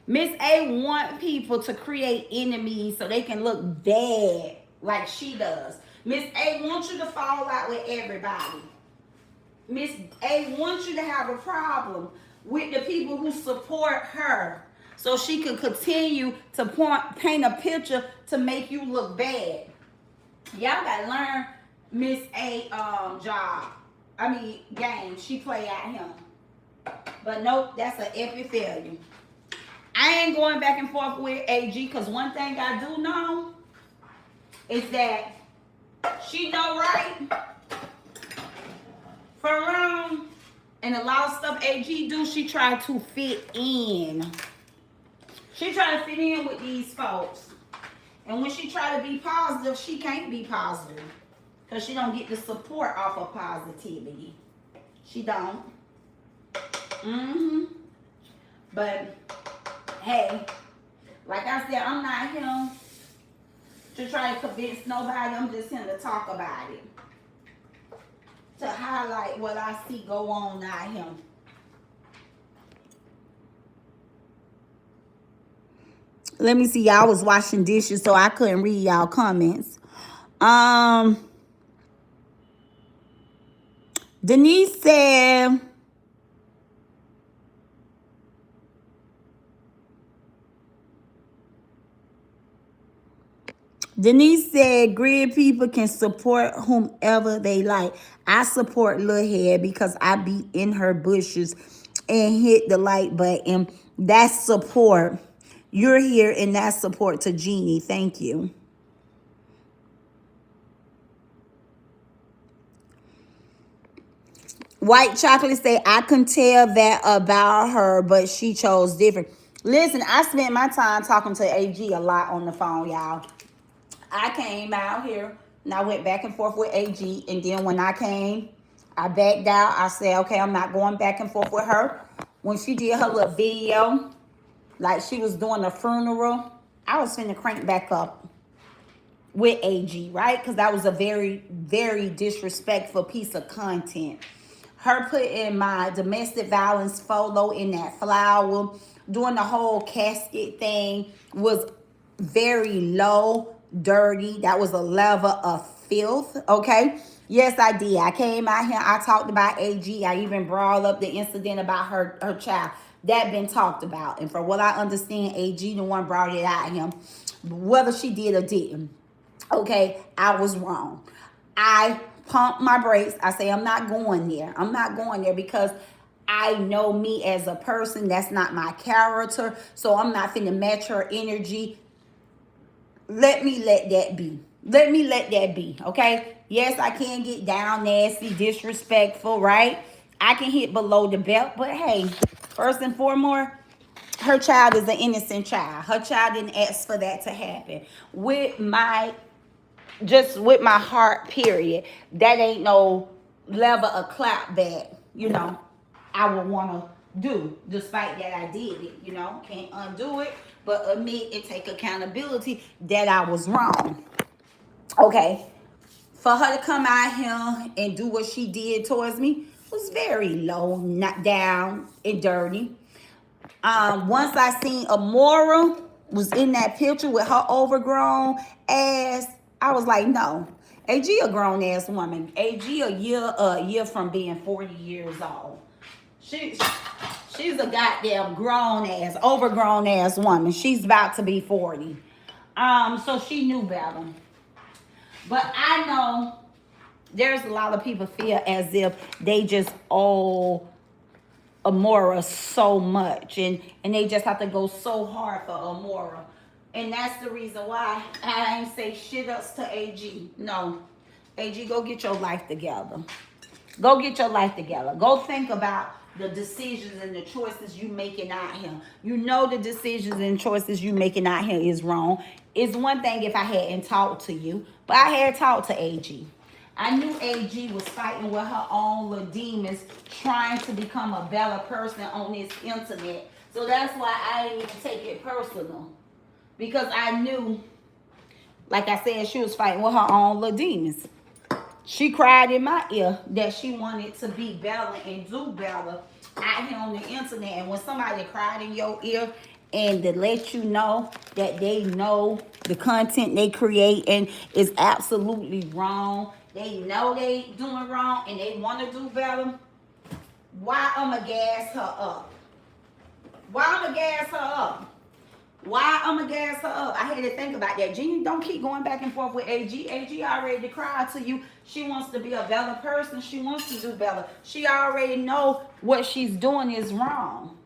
Miss A want people to create enemies so they can look bad like she does. Miss A wants you to fall out with everybody. Miss A wants you to have a problem with the people who support her so she can continue to paint a picture to make you look bad. Y'all gotta learn Miss A game she play out here. But nope, that's an epic failure. I ain't going back and forth with AG because one thing I do know is that she know right from wrong, and a lot of stuff AG do, she try to fit in. She try to fit in with these folks. And when she try to be positive, she can't be positive because she don't get the support off of positivity. She don't. But hey, like I said, I'm not here to try to convince nobody. I'm just here to talk about it. To highlight what I see go on out here. Let me see. Y'all was washing dishes, so I couldn't read y'all comments. Denise said, grid people can support whomever they like. I support Lil Head because I be in her bushes and hit the like button. That's support. You're here and that's support to Jeannie. Thank you. White Chocolate say, I can tell that about her, but she chose different. Listen, I spent my time talking to AG a lot on the phone, y'all. I came out here And I went back and forth with AG. And then when I came, I backed out. I said, okay, I'm not going back and forth with her. When she did her little video, like she was doing a funeral, I was finna crank back up with AG, right? Because that was a very, very disrespectful piece of content. Her putting my domestic violence photo in that flower, doing the whole casket thing was very low, dirty. That was a level of filth, okay? Yes, I did. I came out here, I talked about AG. I even brought up the incident about her child. That been talked about. And for what I understand, AG the one brought it out him. Whether she did or didn't. Okay, I was wrong. I pumped my brakes. I say, I'm not going there. I'm not going there because I know me as a person. That's not my character. So I'm not finna match her energy. Let me let that be. Let me let that be. Okay? Yes, I can get down, nasty, disrespectful, right? I can hit below the belt. But hey, first and foremost, her child is an innocent child. Her child didn't ask for that to happen. With my heart, period. That ain't no level of clap back, I would want to do, despite that I did it, Can't undo it, but admit and take accountability that I was wrong. Okay. For her to come out here and do what she did towards me was very low, not down and dirty. Once I seen Amora was in that picture with her overgrown ass, I was like, no. AG a grown ass woman. AG a year from being 40 years old. She's a goddamn grown ass, overgrown ass woman. She's about to be 40. So she knew better. But I know there's a lot of people feel as if they just owe Amora so much and they just have to go so hard for Amora. And that's the reason why I ain't say shit else to AG. No. AG, go get your life together. Go get your life together. Go think about the decisions and the choices you making out here. You know the decisions and choices you making out here is wrong. It's one thing if I hadn't talked to you, but I had talked to AG. I knew AG was fighting with her own little demons, trying to become a better person on this internet. So that's why I didn't even take it personal. Because I knew, like I said, she was fighting with her own little demons. She cried in my ear that she wanted to be better and do better out here on the internet. And when somebody cried in your ear and to let you know that they know the content they create and is absolutely wrong, they know they doing wrong and they want to do better, why I'ma gas her up? Why I'ma gas her up? Why I'ma gas her up? I had to think about that. Jeannie, don't keep going back and forth with AG. AG already cried to you. She wants to be a better person. She wants to do better. She already know what she's doing is wrong.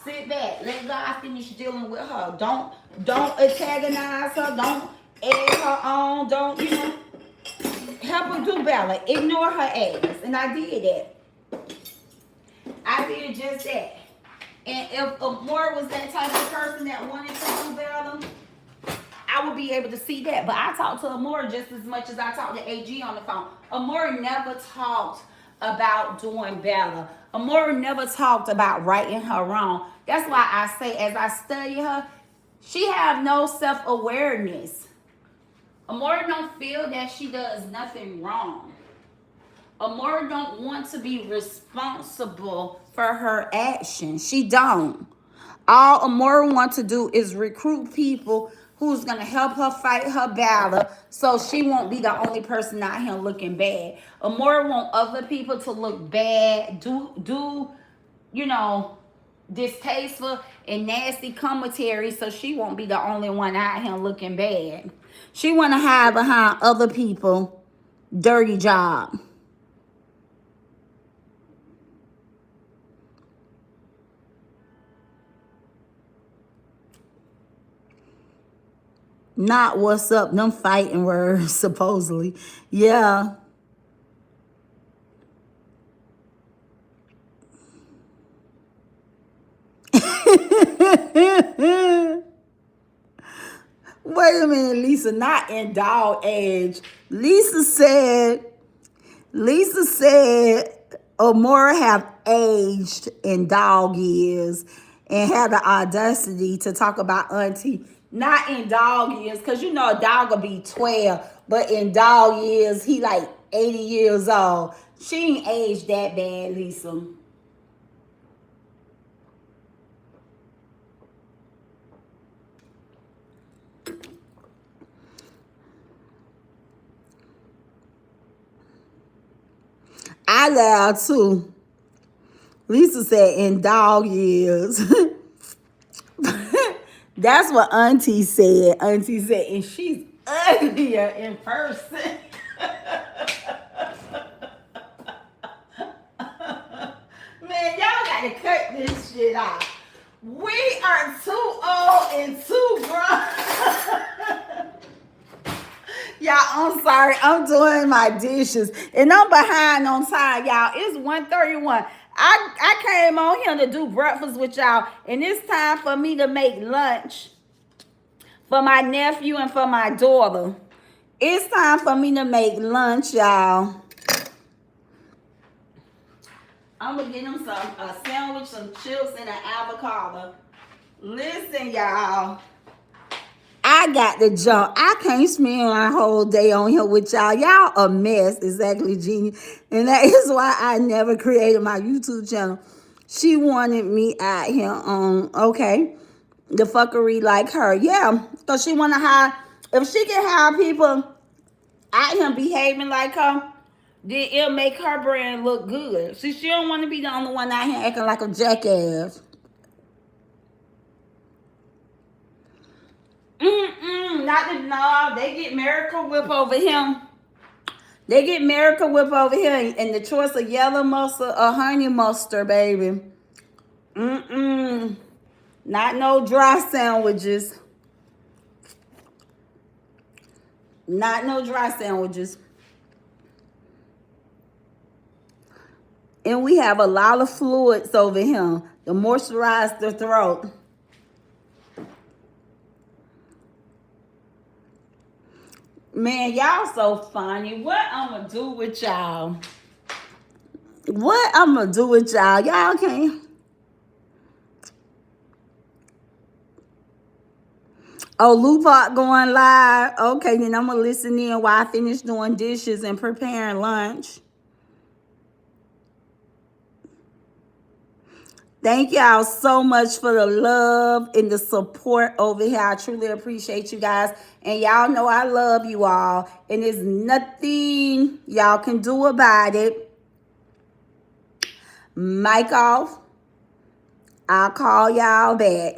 Sit back. Let God finish dealing with her. Don't antagonize her. Don't egg her on. Don't, help her do better. Ignore her ass. And I did that. I did just that. And if Amora was that type of person that wanted to do better, I would be able to see that. But I talked to Amora just as much as I talked to AG on the phone. Amora never talked about doing better. Amora never talked about righting her wrong. That's why I say, as I study her, she have no self-awareness. Amora don't feel that she does nothing wrong. Amora don't want to be responsible for her actions. She don't. All Amora wants to do is recruit people who's going to help her fight her battle so she won't be the only person out here looking bad. Amora want other people to look bad, do distasteful and nasty commentary so she won't be the only one out here looking bad. She want to hide behind other people' dirty job. Not what's up, them fighting words, supposedly. Yeah. Wait a minute, Lisa, not in dog age. Lisa said Amoira have aged in dog years and had the audacity to talk about auntie. Not in dog years, because you know a dog will be 12, but in dog years, he like 80 years old. She ain't aged that bad, Lisa. I laughed too. Lisa said in dog years. That's what Auntie said. Auntie said, and she's uglier in person. Man, y'all gotta cut this shit out. We are too old and too grown. Y'all, I'm sorry. I'm doing my dishes. And I'm behind on time, y'all. It's 1:31. I came on here to do breakfast with y'all. And it's time for me to make lunch for my nephew and for my daughter. It's time for me to make lunch, y'all. I'm going to get them a sandwich, some chips, and an avocado. Listen, y'all. I got to jump. I can't spend my whole day on here with y'all. Y'all a mess. Exactly, Genius. And that is why I never created my YouTube channel. She wanted me out here on, okay, the fuckery like her. Yeah, because she want to hire, if she can hire people out here behaving like her, then it'll make her brand look good. See, she don't want to be the only one out here acting like a jackass. Not the no. They get Miracle Whip over him. They get Miracle Whip over here, and the choice of yellow mustard or honey mustard, baby. Not no dry sandwiches. Not no dry sandwiches. And we have a lot of fluids over here to moisturize the throat. Man, y'all so funny. What I'm going to do with y'all? What I'm going to do with y'all? Y'all can't. Oh, Lupac going live. Okay, then I'm going to listen in while I finish doing dishes and preparing lunch. Thank y'all so much for the love and the support over here. I truly appreciate you guys. And y'all know I love you all. And there's nothing y'all can do about it. Mic off. I'll call y'all back.